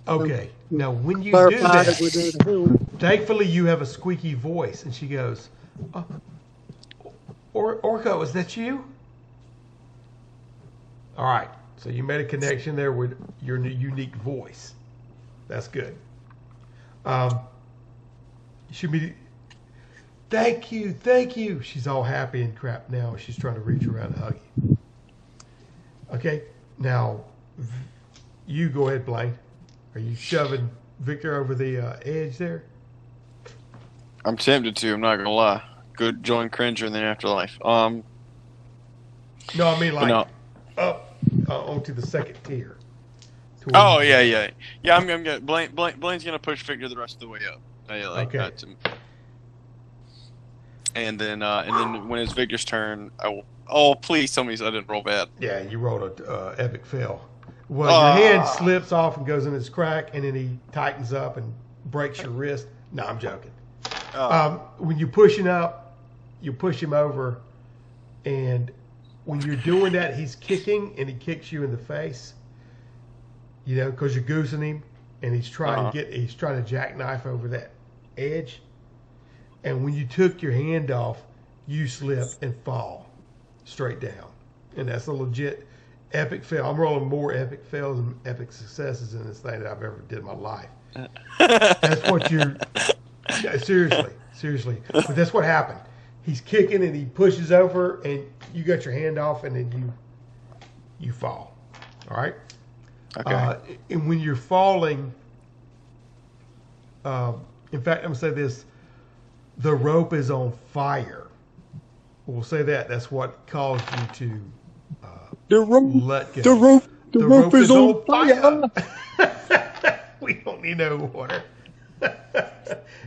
Okay. Now, when you do that, thankfully you have a squeaky voice, and she goes, Orko, is that you? All right. So you made a connection there with your unique voice. That's good. She'll be, thank you, thank you. She's all happy and crap now. She's trying to reach around and hug you. Okay, now you go ahead, Blaine. Are you shoving Victor over the edge there? I'm tempted to. I'm not gonna lie. Good join Cringer in the afterlife. No, I mean like no. up onto the second tier. Oh yeah. I'm gonna Blaine's gonna push Victor the rest of the way up. I like Okay. that. And then when it's Victor's turn, I will. Oh, please tell me I didn't roll bad. Yeah, you rolled a epic fail. Well, your hand slips off and goes in its crack, and then he tightens up and breaks your wrist. No, I'm joking. When you push him up, you push him over, and when you're doing that, he's kicking, and he kicks you in the face. You know, because you're goosing him, and he's trying to jackknife over that edge. And when you took your hand off, you slip and fall straight down, and that's a legit epic fail. I'm rolling more epic fails and epic successes in this thing that I've ever did in my life. That's what you're. Seriously. But that's what happened. He's kicking and he pushes over, and you got your hand off, and then you fall. All right. Okay. And when you're falling, in fact, I'm gonna say this: the rope is on fire. We'll say that. That's what caused you to let go. The rope is on fire. We don't need no water.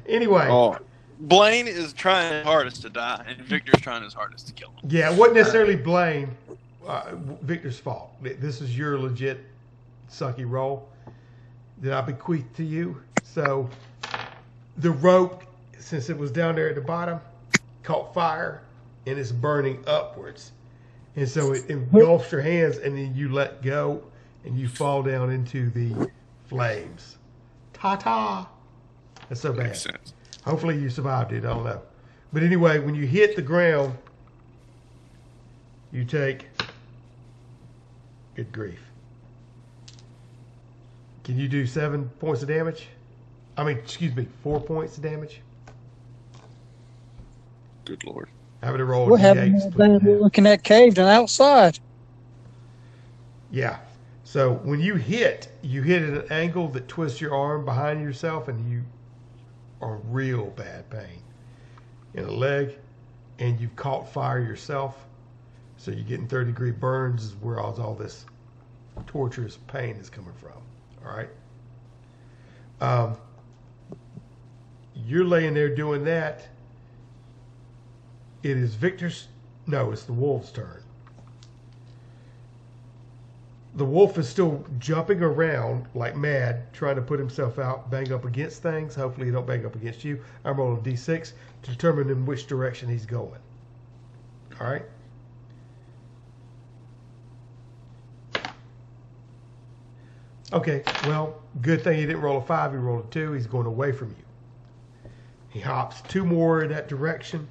Anyway. Oh, Blaine is trying his hardest to die, and Victor's trying his hardest to kill him. Yeah, it wasn't necessarily Blaine. Victor's fault. This is your legit sucky roll that I bequeath to you. So the rope, since it was down there at the bottom, caught fire, and it's burning upwards. And so it engulfs your hands, and then you let go, and you fall down into the flames. Ta-ta! That's so bad. Makes sense. Hopefully you survived it. I don't know. But anyway, when you hit the ground, you take... Good grief. Can you do 7 points of damage? 4 points of damage? Good Lord. Having to roll We're a having D8 split in half. looking at caves and outside. Yeah. So when you hit at an angle that twists your arm behind yourself, and you are in real bad pain in a leg, and you've caught fire yourself, so you're getting 30-degree burns is where all this torturous pain is coming from. All right. You're laying there doing that. It is Victor's. No, it's the wolf's turn. The wolf is still jumping around like mad, trying to put himself out, bang up against things. Hopefully he don't bang up against you. I'm rolling D6 to determine in which direction he's going. All right. Okay, well, good thing he didn't roll a 5. He rolled a 2. He's going away from you. He hops 2 more in that direction,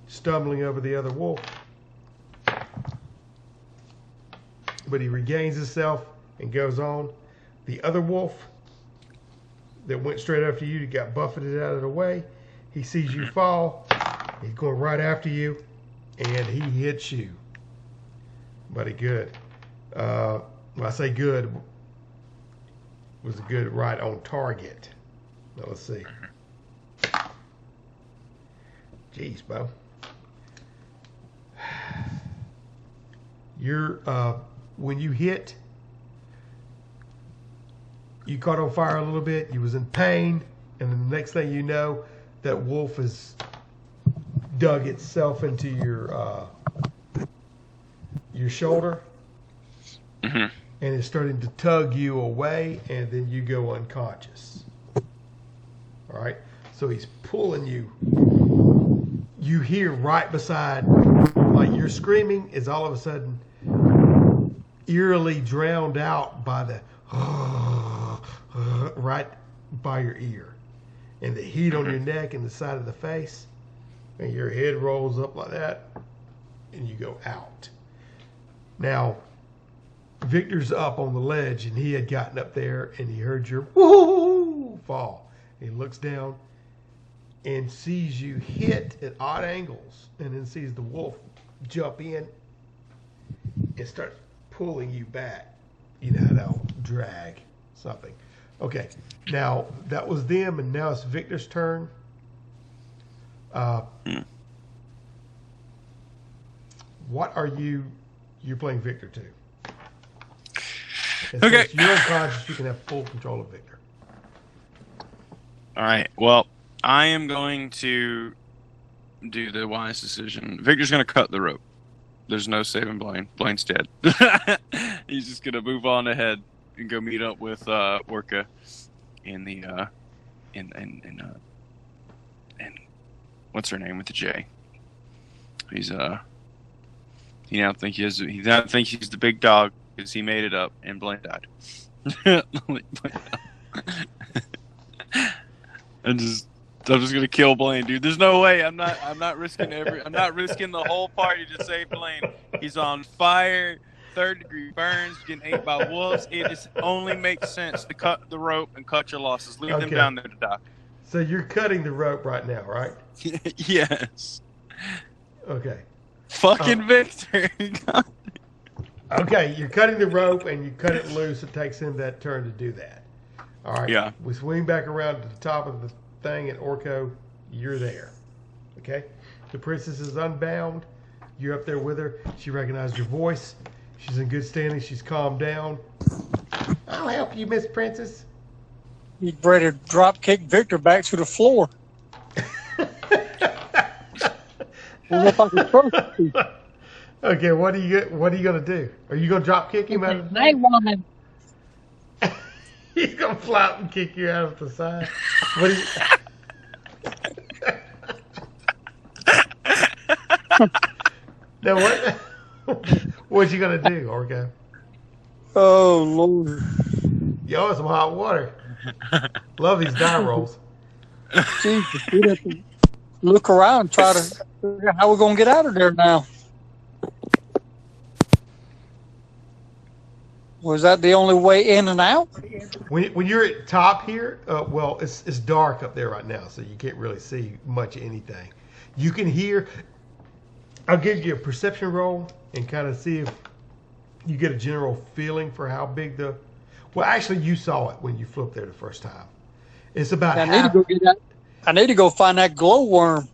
stumbling over the other wolf. But he regains himself and goes on. The other wolf that went straight after you got buffeted out of the way. He sees you fall. He's going right after you, and he hits you. Buddy, good. When I say good, it was a good right on target. Now let's see. Jeez, Bo. You're when you hit, you caught on fire a little bit. You was in pain, and then the next thing you know, that wolf has dug itself into your shoulder, and it's starting to tug you away, and then you go unconscious. All right, so he's pulling you. You hear right beside, like you're screaming, is all of a sudden eerily drowned out by the right by your ear, and the heat on your neck and the side of the face, and your head rolls up like that, and you go out. Now, Victor's up on the ledge, and he had gotten up there, and he heard your woo fall, He looks down and sees you hit at odd angles, and then sees the wolf jump in and start pulling you back. You know how that'll drag something. Okay, now that was them, and now it's Victor's turn. What are you're playing Victor to? And Okay. since you're unconscious, you can have full control of Victor. All right. Well, I am going to do the wise decision. Victor's going to cut the rope. There's no saving Blaine. Blaine's dead. He's just going to move on ahead and go meet up with Orca in the in what's her name with the J. He's he don't think he's the big dog because he made it up and Blaine died. I'm just gonna kill Blaine, dude. There's no way. I'm not risking the whole party to save Blaine. He's on fire, 3rd-degree burns, getting ate by wolves. It just only makes sense to cut the rope and cut your losses. Leave them down there to die. So you're cutting the rope right now, right? Yes. Okay. Fucking Victor. Okay, you're cutting the rope and you cut it loose. It takes him that turn to do that. All right. Yeah. We swing back around to the top of the thing, and Orko, you're there. Okay. The princess is unbound. You're up there with her. She recognized your voice. She's in good standing. She's calmed down. I'll help you, Miss Princess. He's ready to drop kick Victor back to the floor. Okay, what are you gonna do? Are you gonna drop kick him out? They want him. He's gonna flop and kick you out of the side. What is? Now what? What you gonna do, Orko? Oh Lord! You owe some hot water. Love these die rolls. Jesus, we have to look around and try to figure out how we're gonna get out of there now. Was that the only way in and out? When you're at top here, well, it's dark up there right now, so you can't really see much of anything. You can hear. I'll give you a perception roll and kind of see if you get a general feeling for how big the. Well, actually, you saw it when you flew up there the first time. It's about. I need to go get that. I need to go find that glowworm.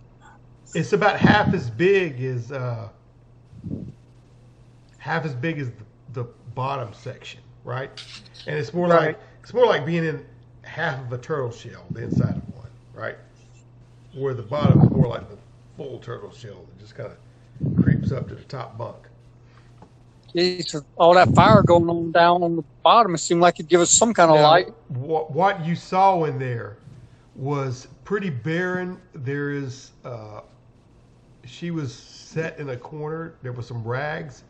It's about half as big as the bottom section, right? And it's more Right. like being in half of a turtle shell, the inside of one, right? Where the bottom is more like the full turtle shell that just kind of creeps up to the top bunk. Jeez, all that fire going on down on the bottom, it seemed like it'd give us some kind of Now, light. What you saw in there was pretty barren. There is, she was set in a corner. There was some rags.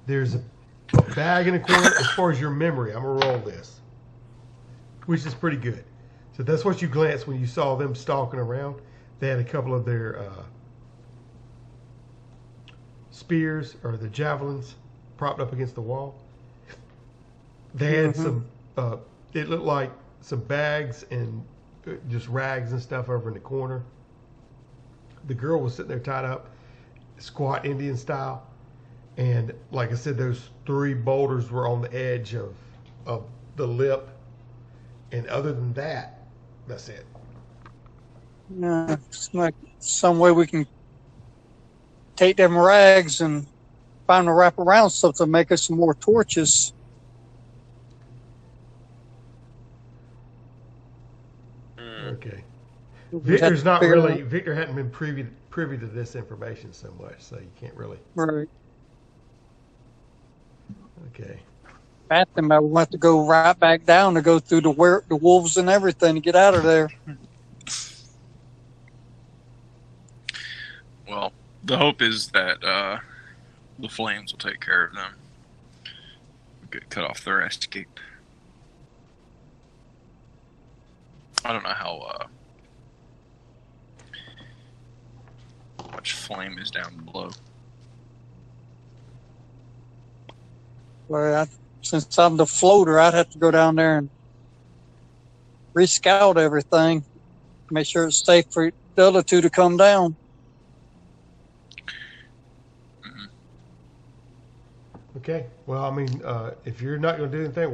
There's a bag in a corner. As far as your memory, I'm gonna roll this, which is pretty good. So that's what you glanced when you saw them stalking around. They had a couple of their spears or the javelins propped up against the wall. They had some. It looked like some bags and just rags and stuff over in the corner. The girl was sitting there tied up, squat Indian style. And like I said, those 3 boulders were on the edge of the lip. And other than that, that's it. Yeah, it's like some way we can take them rags and find a wraparound stuff to make us some more torches. Okay. We had to figure out- Victor hadn't been privy to this information so much, so you can't really. Right. Okay. At them, I will have to go right back down to go through the wolves and everything to get out of there. Well, the hope is that the flames will take care of them. Get cut off their escape. I don't know how much flame is down below. Well, since I'm the floater, I'd have to go down there and re-scout everything. make sure it's safe for the other two to come down. Okay. Well, I mean, if you're not going to do anything,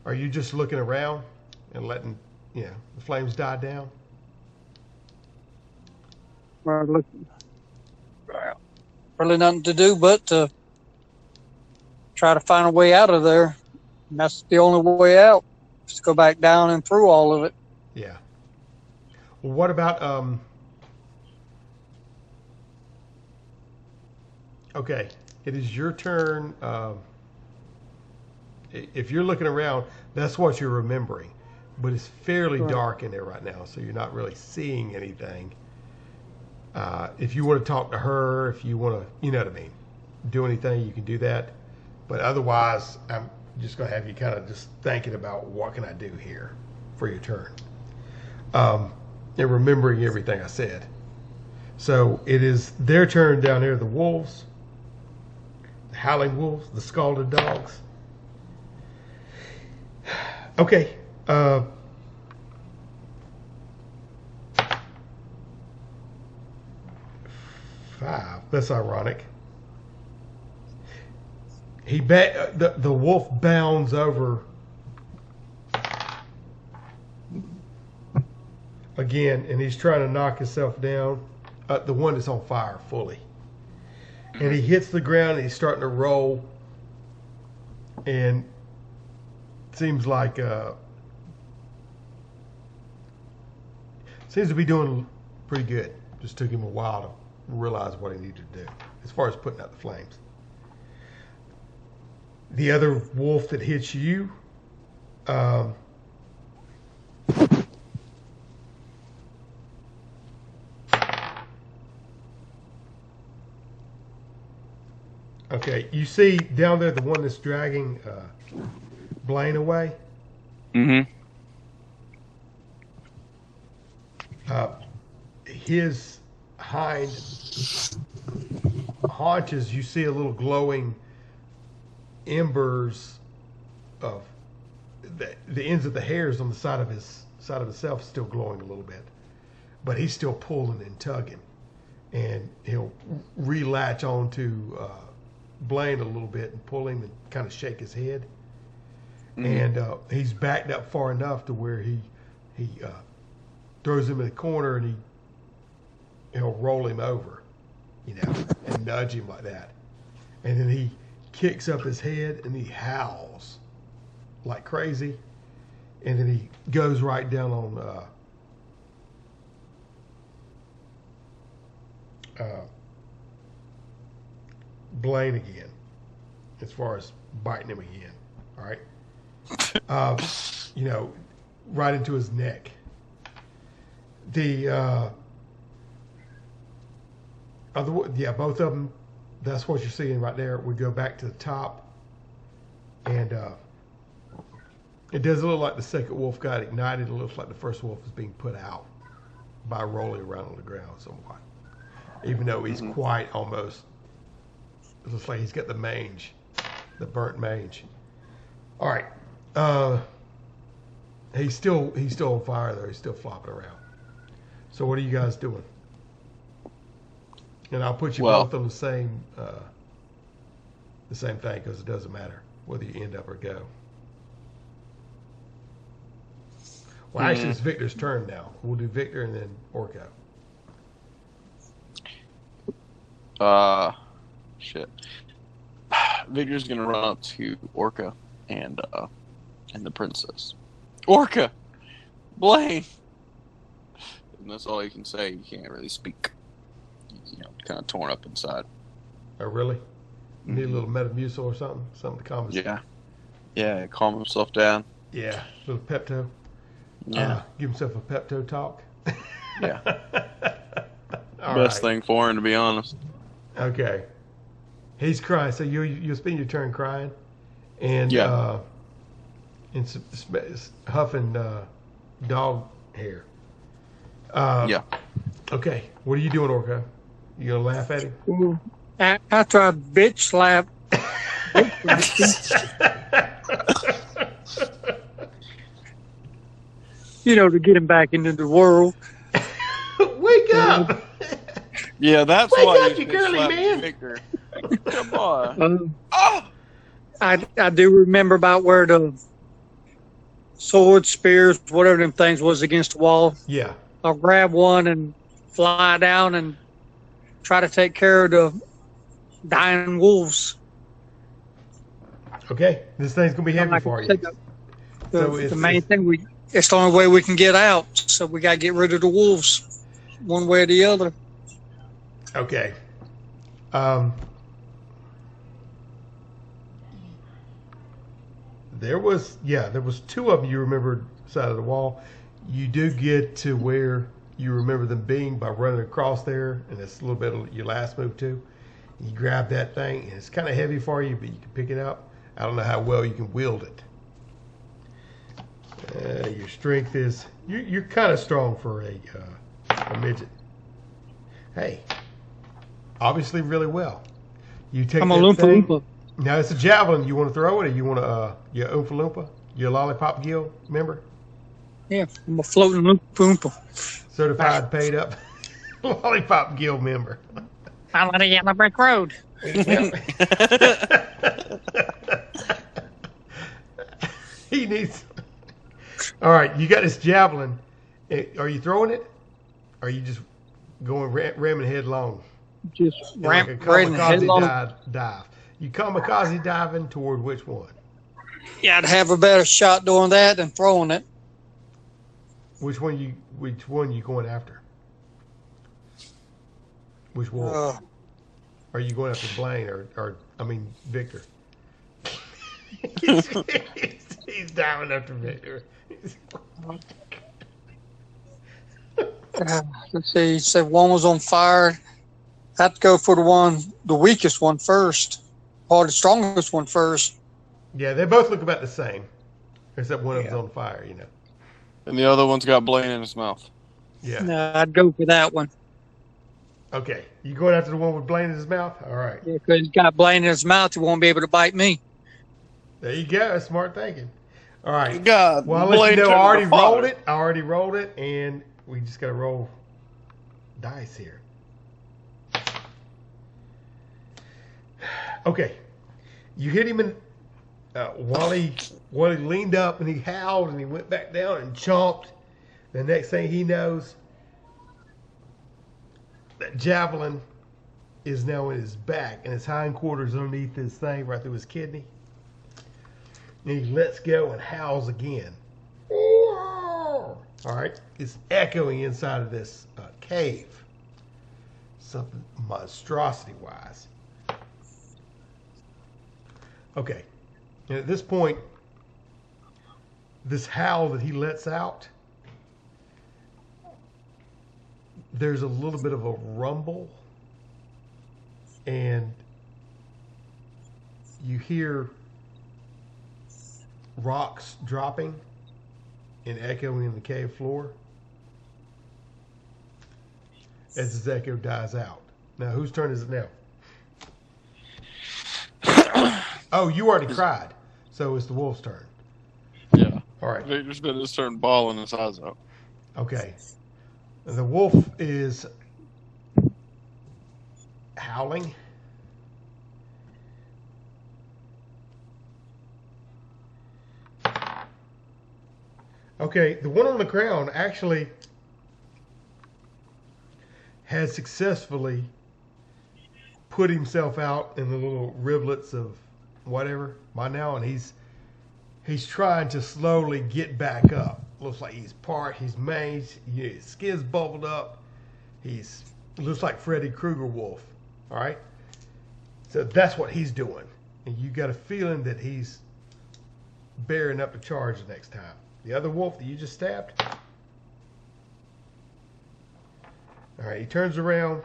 are you just looking around and letting the flames die down? Well, look, really nothing to do but to try to find a way out of there. And that's the only way out. Just go back down and through all of it. Yeah. Well, what about okay, it is your turn. If you're looking around, that's what you're remembering. But it's fairly dark in there right now, so you're not really seeing anything. If you want to talk to her, if you want to, you know what I mean, do anything, you can do that. But otherwise, I'm just going to have you kind of just thinking about what can I do here for your turn. And remembering everything I said. So it is their turn down here, the wolves, the howling wolves, the scalded dogs. Okay. 5. That's ironic. The wolf bounds over again, and he's trying to knock himself down. The one that's on fire fully, and he hits the ground. And he's starting to roll, and seems like seems to be doing pretty good. Just took him a while to realize what he needed to do as far as putting out the flames. The other wolf that hits you, okay, you see down there the one that's dragging Blaine away. Mm-hmm. His hind haunches, you see a little glowing embers of the ends of the hairs on the side of himself still glowing a little bit, but he's still pulling and tugging, and he'll relatch onto Blaine a little bit and pull him and kind of shake his head. And he's backed up far enough to where he throws him in the corner, and he'll roll him over, and nudge him like that. And then he kicks up his head and he howls like crazy. And then he goes right down on Blaine again, as far as biting him again. All right. Right into his neck. Both of them, that's what you're seeing right there. We go back to the top, and it doesn't look like the second wolf got ignited. It looks like the first wolf is being put out by rolling around on the ground somewhat. Even though he's quite almost, it looks like he's got the mange, the burnt mange. All right. He's still on fire though. He's still flopping around. So what are you guys doing? And I'll put you both on the same thing, because it doesn't matter whether you end up or go. Well, actually, it's Victor's turn now. We'll do Victor and then Orko. Shit. Victor's gonna run up to Orca and the princess. Orca, Blaine. And that's all you can say. You can't really speak. Kind of torn up inside. Oh, really? You need a little Metamucil or something? Something to calm his... Yeah, calm himself down. Yeah, a little Pepto. Yeah. Give himself a Pepto talk. Yeah. Best thing for him, to be honest. Okay. He's crying, so you'll spend your turn crying. And, and huffing dog hair. Yeah. Okay. What are you doing, Orko? You gonna laugh at him? After I bitch slap. to get him back into the world. Wake up! Yeah, that's Wake why up, you girly man. Victor. Come on. I do remember about where the swords, spears, whatever them things was against the wall. Yeah. I'll grab one and fly down and try to take care of the dying wolves. Okay, this thing's gonna be heavy for you. The main thing it's the only way we can get out. So we gotta get rid of the wolves, one way or the other. Okay. There was two of them you remembered side of the wall. You do get to where you remember them being by running across there, and it's a little bit of your last move too. You grab that thing, and it's kind of heavy for you, but you can pick it up. I don't know how well you can wield it. Your strength is you're kind of strong for a midget. Hey, obviously really well. You take I'm a that Loompa thing. Loompa. Now it's a javelin. You want to throw it, or you want to your Oompa Loompa, your Lollipop Guild member, Yeah, I'm a floating Loompa Loompa. certified, paid up Lollipop Guild member. I'm on a yellow brick road. He needs. All right, you got this javelin. Are you throwing it? Or are you just going ramming headlong? Just Like a ramming headlong. dive. You kamikaze diving toward which one? Yeah, I'd have a better shot doing that than throwing it. Which one you going after? Which wolf? Are you going after Blaine or Victor? He's diving after Victor. Let's see. You said one was on fire. I'd go for the weakest one first, or the strongest one first. Yeah, they both look about the same, except one of them's on fire. And the other one's got Blaine in his mouth. Yeah. No, I'd go for that one. Okay, you going after the one with Blaine in his mouth? All right. Yeah, because he's got Blaine in his mouth, he won't be able to bite me. There you go. That's smart thinking. All right. God, Well, I'll let you know. turned I already to fire. rolled it, and we just got to roll dice here. Okay. You hit him in while he leaned up and he howled and he went back down and chomped. The next thing he knows, that javelin is now in his back and his hindquarters underneath his thing right through his kidney. And he lets go and howls again. All right, it's echoing inside of this cave. Something monstrosity-wise. Okay, and at this point, this howl that he lets out, there's a little bit of a rumble, and you hear rocks dropping and echoing in the cave floor as his echo dies out. Now, whose turn is it now? Oh, you already cried, so it's the wolf's turn. Yeah. All right. Victor's been his turn bawling his eyes out. Okay. The wolf is howling. Okay, the one on the ground actually has successfully put himself out in the little rivulets of whatever by now, and he's trying to slowly get back up. Looks like he's manged, his skin's bubbled up. Looks like Freddy Krueger wolf. All right, so that's what he's doing, and you got a feeling that he's bearing up to charge the next time. The other wolf that you just stabbed. All right, he turns around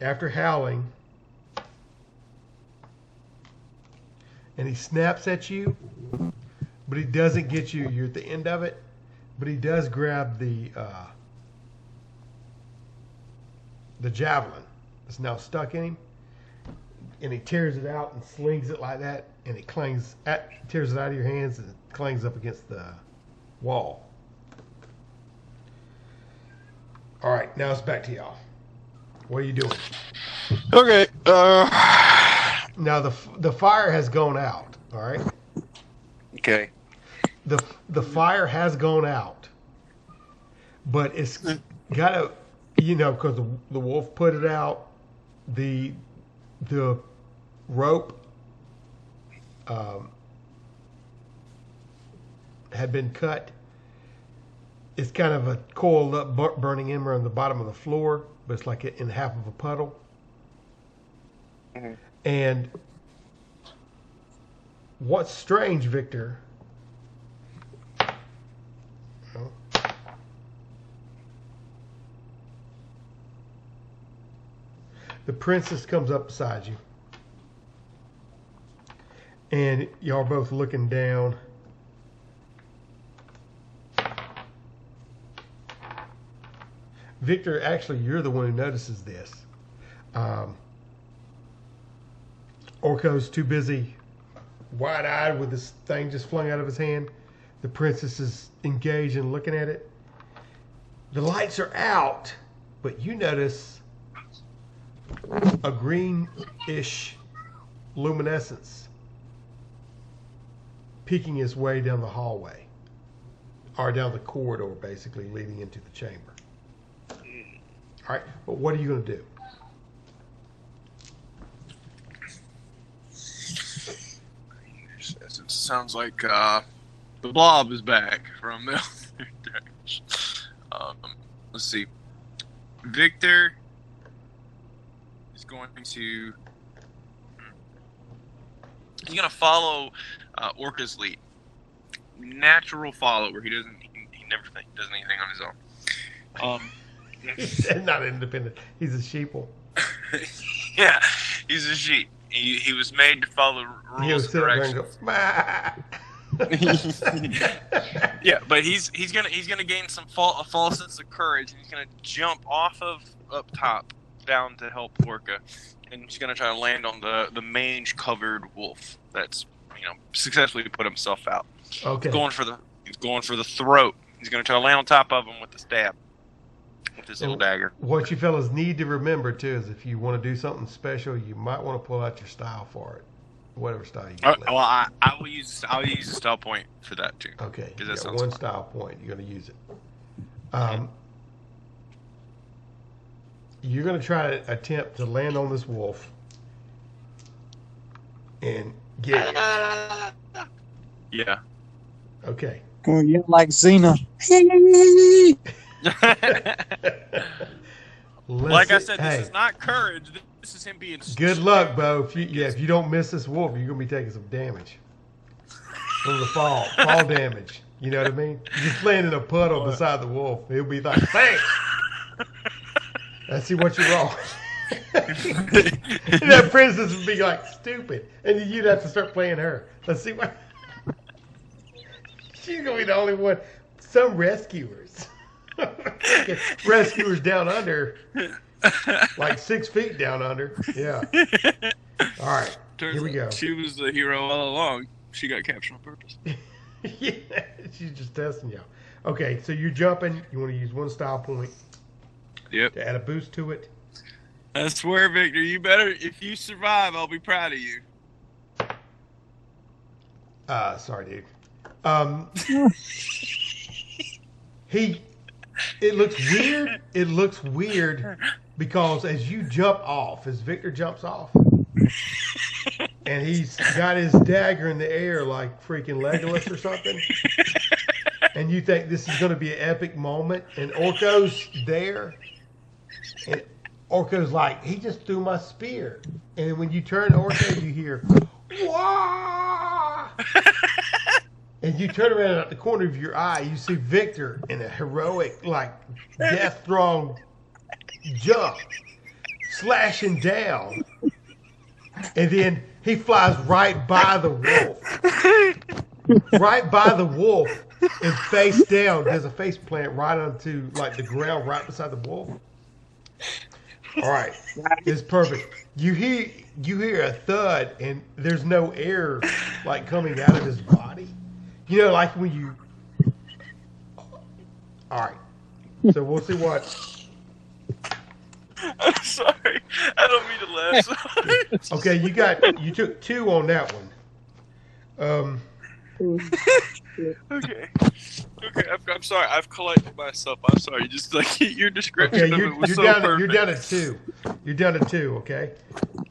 after howling, and he snaps at you, but he doesn't get you. You're at the end of it, but he does grab the javelin that's now stuck in him, and he tears it out and slings it like that, and it tears it out of your hands and it clangs up against the wall. All right, now it's back to y'all. What are you doing? Okay. Now the fire has gone out. All right. Okay. The fire has gone out, but it's got to, because the wolf put it out. The rope had been cut. It's kind of a coiled up burning ember on the bottom of the floor, but it's like in half of a puddle. Mm-hmm. And what's strange, Victor? The princess comes up beside you. And y'all both looking down. Victor, actually, you're the one who notices this. Orko's too busy, wide-eyed with this thing just flung out of his hand. The princess is engaged and looking at it. The lights are out, but you notice a greenish luminescence peeking its way down the hallway, or down the corridor, basically, leading into the chamber. All right, but what are you going to do? It sounds like the blob is back from the other direction. Let's see. Victor is going to... He's going to follow Orca's lead. Natural follower. He never does anything on his own. He's not independent. He's a sheeple. Yeah, he's a sheep. He was made to follow rules and directions. Yeah, but he's gonna gain a false sense of courage, and he's gonna jump off of up top down to help Orca, and he's gonna try to land on the mange covered wolf that's successfully put himself out. Okay. He's going for the throat. He's gonna try to land on top of him with the stab. With his little dagger. What you fellas need to remember too is if you want to do something special, you might want to pull out your style for it, whatever style you get. Well, I will use a style point for that too. Okay, you got sounds one fun. style point. You're going to use it. You're going to try to attempt to land on this wolf and get it. Yeah. Okay. Gonna get like Xena. Like I said, this is not courage. This is him being. Good luck, Bo. If you don't miss this wolf, you're gonna be taking some damage from the fall damage. You know what I mean? You're just laying in a puddle beside the wolf. He'll be like, "Thanks." Let's see what you roll. That princess would be like stupid, and you'd have to start playing her. Let's see what. She's gonna be the only one. Some rescuers. Rescuers down under, like 6 feet down under. Yeah. All right. Here we go. She was the hero all along. She got captured on purpose. Yeah, she's just testing you. Okay, so you're jumping. You want to use one style point. Yep. To add a boost to it. I swear, Victor, you better. If you survive, I'll be proud of you. Sorry, dude. It looks weird. It looks weird because as you jump off, as Victor jumps off, and he's got his dagger in the air like freaking Legolas or something, and you think this is going to be an epic moment, and Orko's there, and Orko's like, he just threw my spear, and when you turn to Orko, you hear, "Wah!" And you turn around at the corner of your eye, you see Victor in a heroic, like, death-throng jump, slashing down. And then he flies right by the wolf. Right by the wolf and face down. There's a face plant right onto, like, the ground right beside the wolf. All right. It's perfect. You hear a thud, and there's no air, like, coming out of his body. Like when All right. So we'll see what. I'm sorry. I don't mean to laugh. Sorry. Okay, you took 2 on that one. Okay. Okay, I'm sorry. I've collected myself. I'm sorry. Just like your description Okay, of you're it was so down. perfect. You're down to 2. You're down to 2. Okay.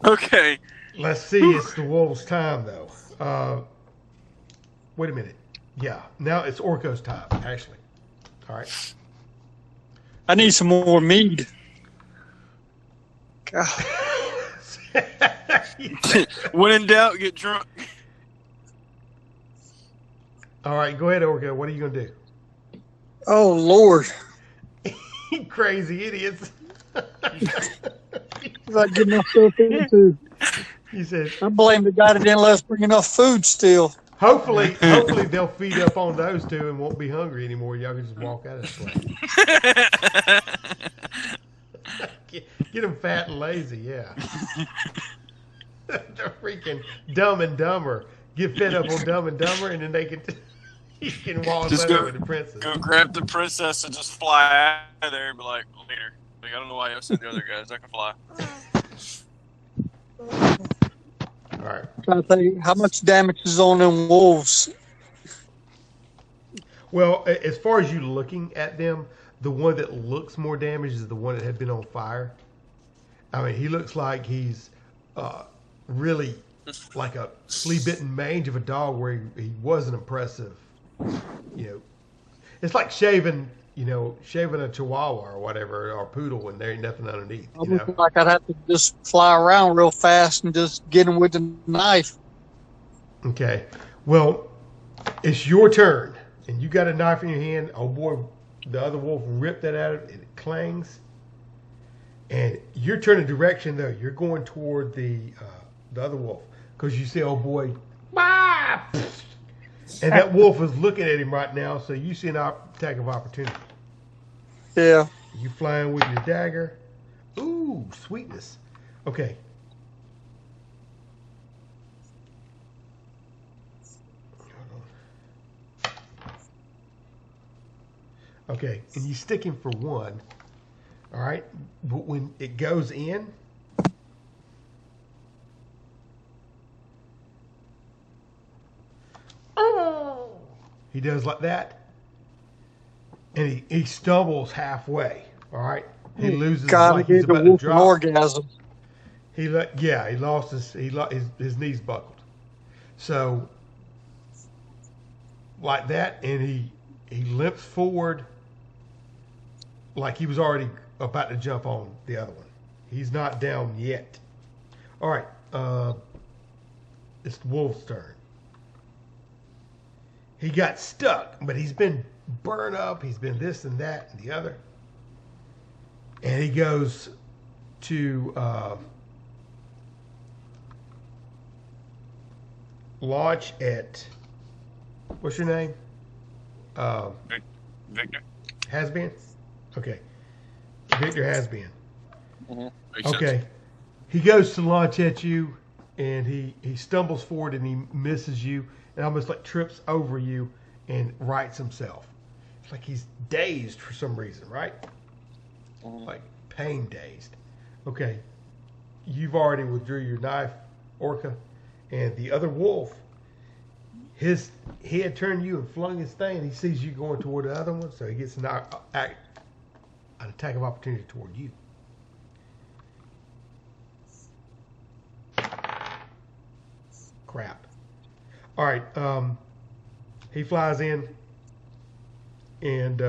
Okay. Let's see. It's the wolves' time, though. Wait a minute. Yeah. Now it's Orko's time, actually. All right. I need some more mead. God. When in doubt, get drunk. All right. Go ahead, Orko. What are you gonna do? Oh Lord! You crazy idiots. I get myself into. He said. I blame the guy that didn't let us bring enough food. Still. Hopefully they'll feed up on those 2 and won't be hungry anymore. Y'all can just walk out of this place. Get them fat and lazy, yeah. They're freaking Dumb and Dumber. Get fed up on Dumb and Dumber, and then you can walk Just over with the princess. Go grab the princess and just fly out of there and be like, later. Like, I don't know why I sent the other guys. I can fly. All right. Trying to think how much damage is on them wolves. Well, as far as you looking at them, the one that looks more damaged is the one that had been on fire. I mean, he looks like he's really like a flea-bitten mange of a dog where he wasn't impressive. It's like shaving a chihuahua or whatever, or poodle when there ain't nothing underneath. Almost like I'd have to just fly around real fast and just get him with the knife. Okay. Well, it's your turn, and you got a knife in your hand. Oh boy, the other wolf ripped that out of it. It clangs, and you're turning direction though. You're going toward the other wolf because you see, oh boy, bah! And that wolf is looking at him right now. So you see an attack of opportunity. Yeah. You flying with your dagger. Ooh, sweetness. Okay. Okay, and you stick him for 1. All right, but when it goes in, he does like that, and he stumbles halfway. All right, he loses. God, like he he's gave the about to wolf an drop. orgasm. He lost his knees buckled. So like that, and he limps forward like he was already about to jump on the other one. He's not down yet. All right, it's the wolf's turn. He got stuck, but he's been burned up. He's been this and that and the other. And he goes to launch at, what's your name? Victor. Has been? Okay. Victor has been. Mm-hmm. Okay. He goes to launch at you, and he stumbles forward and he misses you and almost like trips over you and rights himself. It's like he's dazed for some reason, right? Mm-hmm. Like pain dazed. Okay. You've already withdrew your knife, Orca, and the other wolf, he had turned you and flung his thing, and he sees you going toward the other one, so he gets an attack of opportunity toward you. Crap. All right. He flies in, and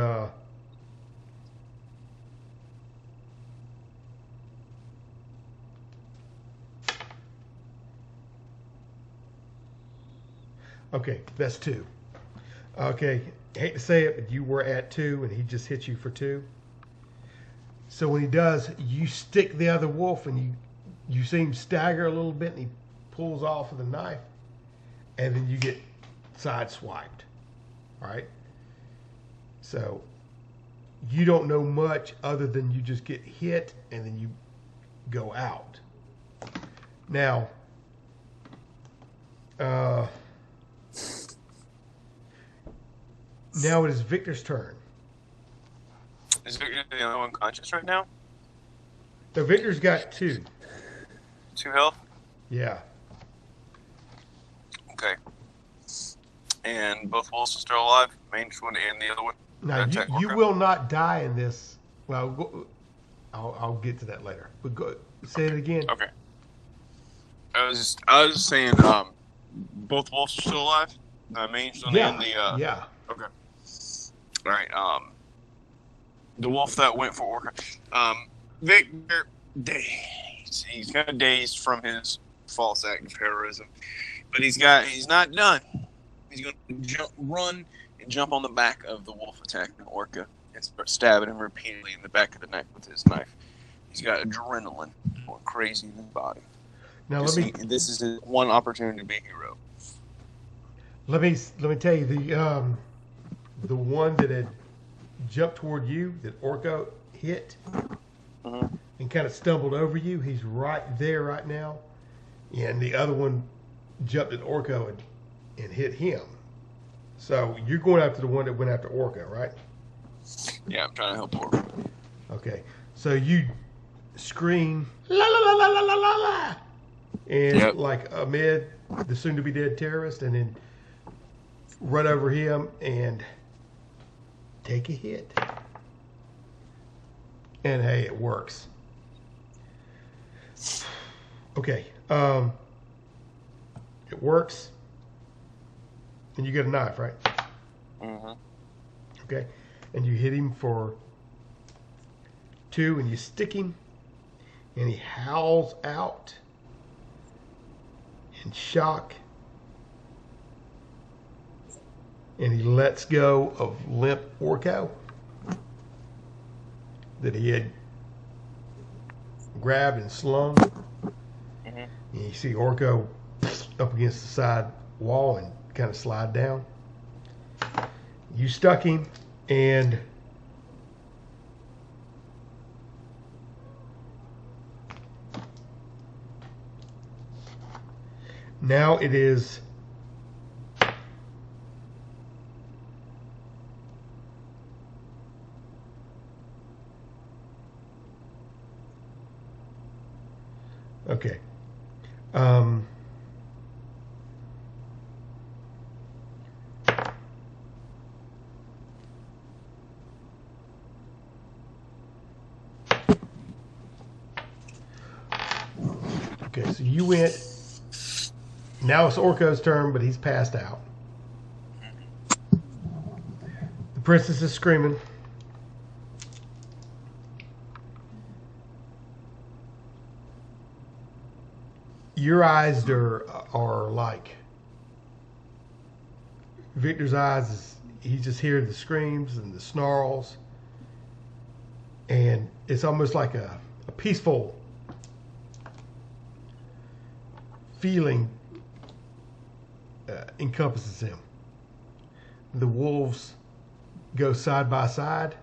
okay, that's 2. Okay, hate to say it, but you were at 2, and he just hit you for 2. So when he does, you stick the other wolf, and you see him stagger a little bit, and he pulls off with the knife, and then you get sideswiped. All right? So you don't know much other than you just get hit, and then you go out. Now, now it is Victor's turn. Is Victor the only one conscious right now? So Victor's got 2. 2 health? Yeah. Okay. And both wolves are still alive? Main one and the other one? Now, you will not die in this. Well, I'll get to that later. But go, say it again. Okay. I was just saying, both wolves are still alive? Main one and the... Yeah. Okay. All right. The wolf that went for Orca. Victor, he's kind of dazed from his false act of heroism, but he's not done. He's going to run and jump on the back of the wolf attacking Orca and start stabbing him repeatedly in the back of the neck with his knife. He's got adrenaline going crazy in his body. Now This is his one opportunity to be a hero. Let me tell you the one that had jumped toward you that Orca hit and kind of stumbled over you. He's right there right now, and the other one jumped at Orca and hit him. So you're going after the one that went after Orca, right? Yeah, I'm trying to help Orca. Okay. So you scream la la la la la la la la, and like amid the soon-to-be dead terrorist, and then run over him and take a hit. And hey, it works. Okay. It works. And you get a knife, right? Mm-hmm. Okay. And you hit him for 2, and you stick him, and he howls out in shock, and he lets go of limp Orco that he had grabbed and slung. And you see Orco up against the side wall and kind of slide down. You stuck him, and now it is okay. Okay, so you went. Now it's Orco's turn, but he's passed out. The princess is screaming. Your eyes are like Victor's eyes. He just hears the screams and the snarls, and it's almost like a peaceful feeling encompasses him. The wolves go side by side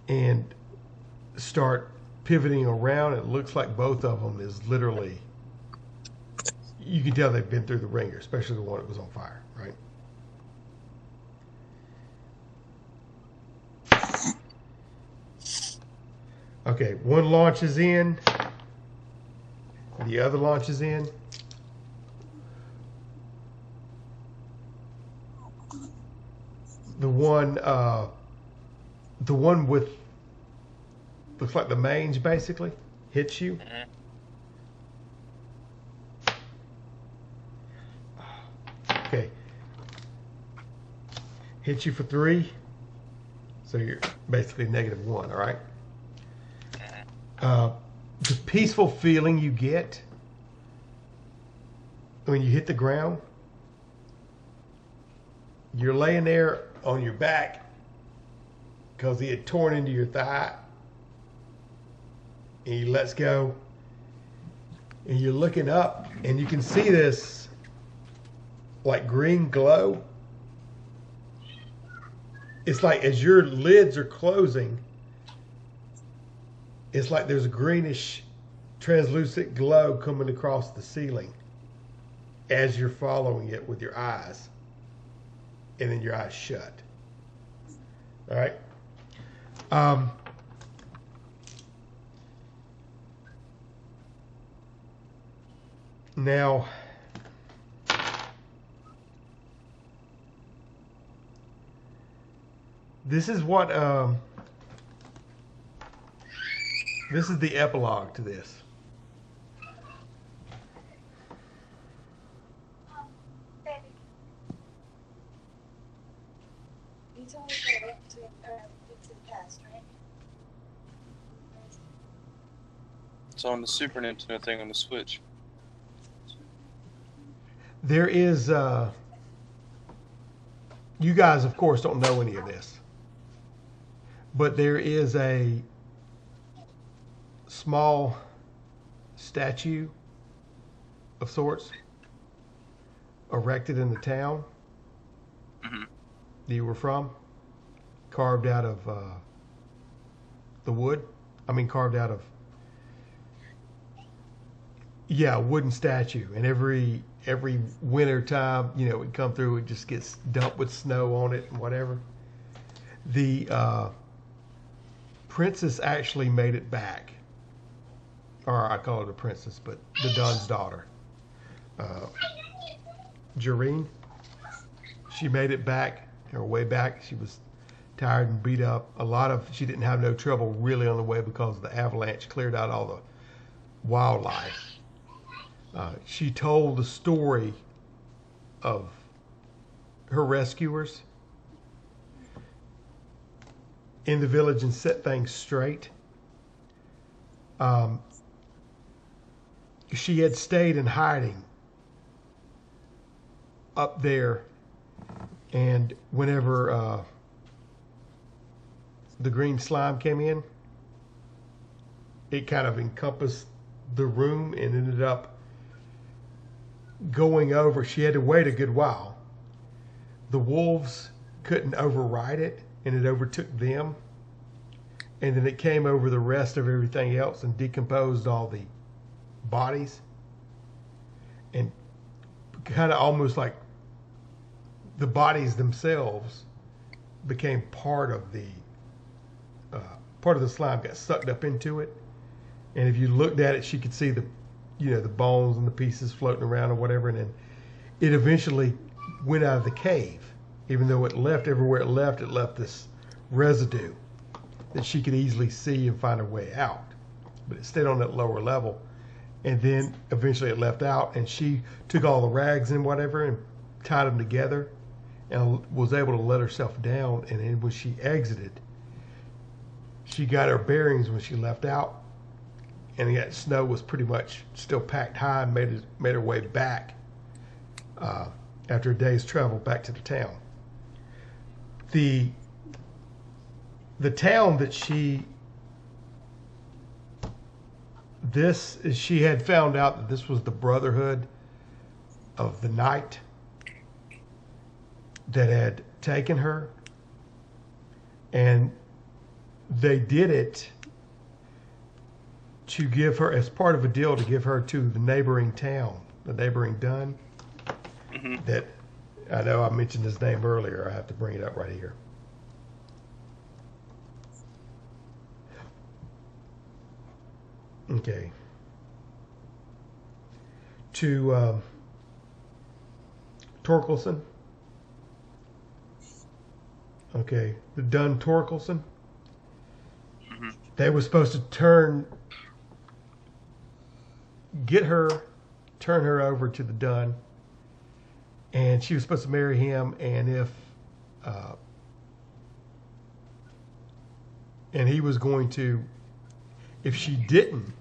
and start pivoting around. It looks like both of them is literally, you can tell they've been through the ringer, especially the one that was on fire, right? Okay, one launches in, the other launches in. The one with looks like the mange basically hits you. Okay. Hits you for 3. So you're basically -1, all right? The peaceful feeling you get when you hit the ground, you're laying there on your back because he had torn into your thigh, and he lets go, and you're looking up, and you can see this like green glow. It's like as your lids are closing, it's like there's a greenish translucent glow coming across the ceiling as you're following it with your eyes, and then your eyes shut. All right. Um, now, this is what this is the epilogue to this. It's on the Super Nintendo thing on the Switch. There is, you guys, of course, don't know any of this, but there is a small statue of sorts erected in the town that you were from, carved out of the wood. I mean, carved out of, yeah, a wooden statue. And every winter time, you know, it would come through, it just gets dumped with snow on it and whatever. The princess actually made it back. Or I call her the princess, but the Dun's daughter. Jareen. She made it back, her way back. She was tired and beat up. She didn't have no trouble really on the way because the avalanche cleared out all the wildlife. She told the story of her rescuers in the village and set things straight. She had stayed in hiding up there, and whenever the green slime came in, it kind of encompassed the room and ended up going over. She had to wait a good while. The wolves couldn't override it, and it overtook them, and then it came over the rest of everything else and decomposed all the bodies, and kind of almost like the bodies themselves became part of the slime, got sucked up into it. And if you looked at it, she could see the bones and the pieces floating around or whatever. And then it eventually went out of the cave. Even though it left everywhere it left this residue that she could easily see and find her way out. But it stayed on that lower level. And then eventually it left out, and she took all the rags and whatever and tied them together and was able to let herself down. And then when she exited, she got her bearings when she left out, and that snow was pretty much still packed high, and made her way back after a day's travel back to the town. The town that she had found out that this was the Brotherhood of the Night that had taken her, and they did it to give her, as part of a deal, to give her to the neighboring town, the neighboring Dun. That, I know I mentioned his name earlier. I have to bring it up right here. Okay. To Torkelson. Okay, the Dun Torkelson. They were supposed to turn her over to the Dun, and she was supposed to marry him. And he was going to, if she didn't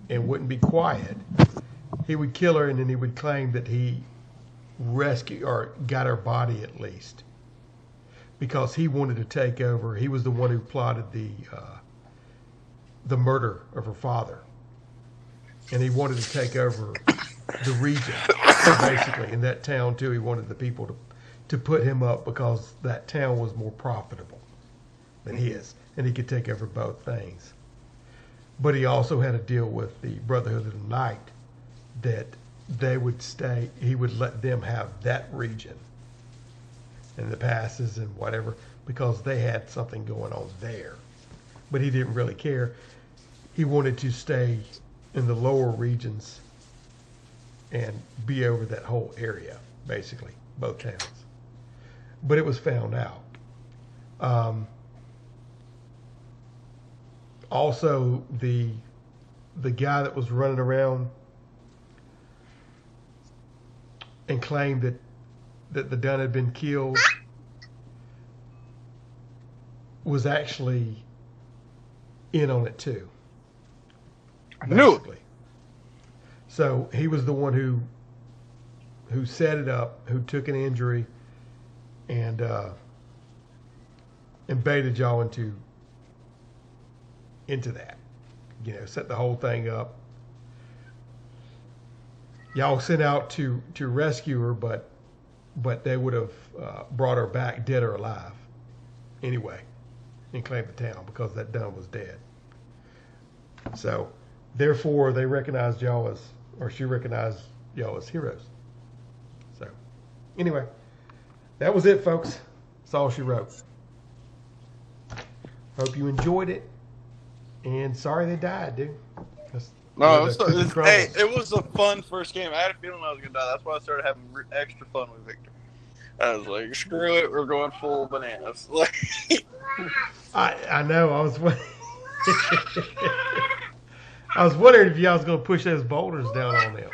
and wouldn't be quiet, he would kill her, and then he would claim that he rescued or got her body at least, because he wanted to take over. He was the one who plotted the murder of her father, and he wanted to take over the region, basically, in that town too. He wanted the people to put him up because that town was more profitable than his, and he could take over both things. But he also had a deal with the Brotherhood of the Night that they would he would let them have that region and the passes and whatever, because they had something going on there. But he didn't really care. He wanted to stay in the lower regions and be over that whole area, basically, both towns. But it was found out. Also, the guy that was running around and claimed that the Dunn had been killed was actually in on it too. No. So he was the one who set it up, who took an injury, and baited y'all into that. Set the whole thing up. Y'all sent out to rescue her, but they would have brought her back dead or alive anyway and claimed the town because that Dunn was dead. So therefore they recognized y'all as, or she recognized y'all as heroes. So anyway, that was it, folks. That's all she wrote. Hope you enjoyed it. And sorry they died, dude. No, hey, it was a fun first game. I had a feeling I was going to die. That's why I started having extra fun with Victor. I was like, screw it, we're going full bananas. I know. I was wondering if y'all was going to push those boulders down on them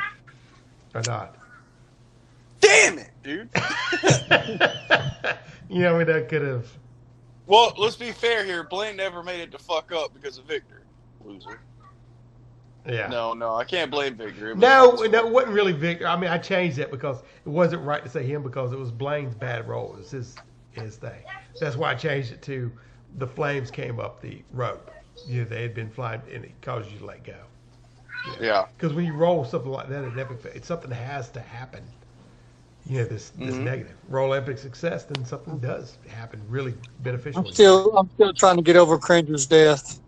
or not. Damn it, dude. That could have. Well, let's be fair here. Blaine never made it to fuck up because of Victor. Loser. Yeah. No, I can't blame Victor. No, it wasn't really Victor. I mean, I changed that because it wasn't right to say him because it was Blaine's bad role. It was his thing. That's why I changed it to the flames came up the rope. They had been flying and it caused you to let go. Yeah. Because when you roll something like that, it's something has to happen. This negative. Roll epic success, then something does happen really beneficial. I'm still trying to get over Cringer's death.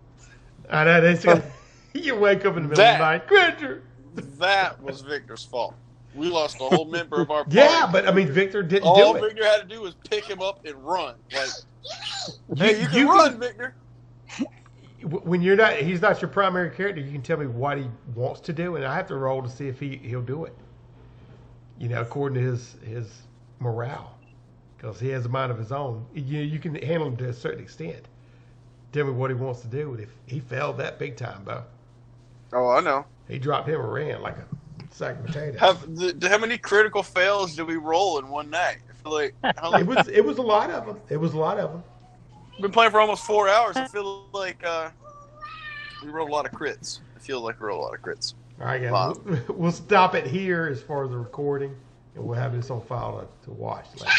I know. You wake up in the middle of the night, Cringer. That was Victor's fault. We lost a whole member of our party. Yeah, but I mean, Victor didn't do it. All Victor had to do was pick him up and run. Hey, you can run, Victor. When he's not your primary character, you can tell me what he wants to do, and I have to roll to see if he'll do it. According to his morale, because he has a mind of his own. You can handle him to a certain extent. Tell me what he wants to do. If he failed that big time, though. Oh, I know. He dropped him and ran like a sack of potatoes. How many critical fails did we roll in one night? I feel like it was a lot of them. It was a lot of them. We've been playing for almost 4 hours. I feel like we rolled a lot of crits. I feel like we rolled a lot of crits. All right, guys. We'll stop it here as far as the recording, and we'll have this on file to watch later.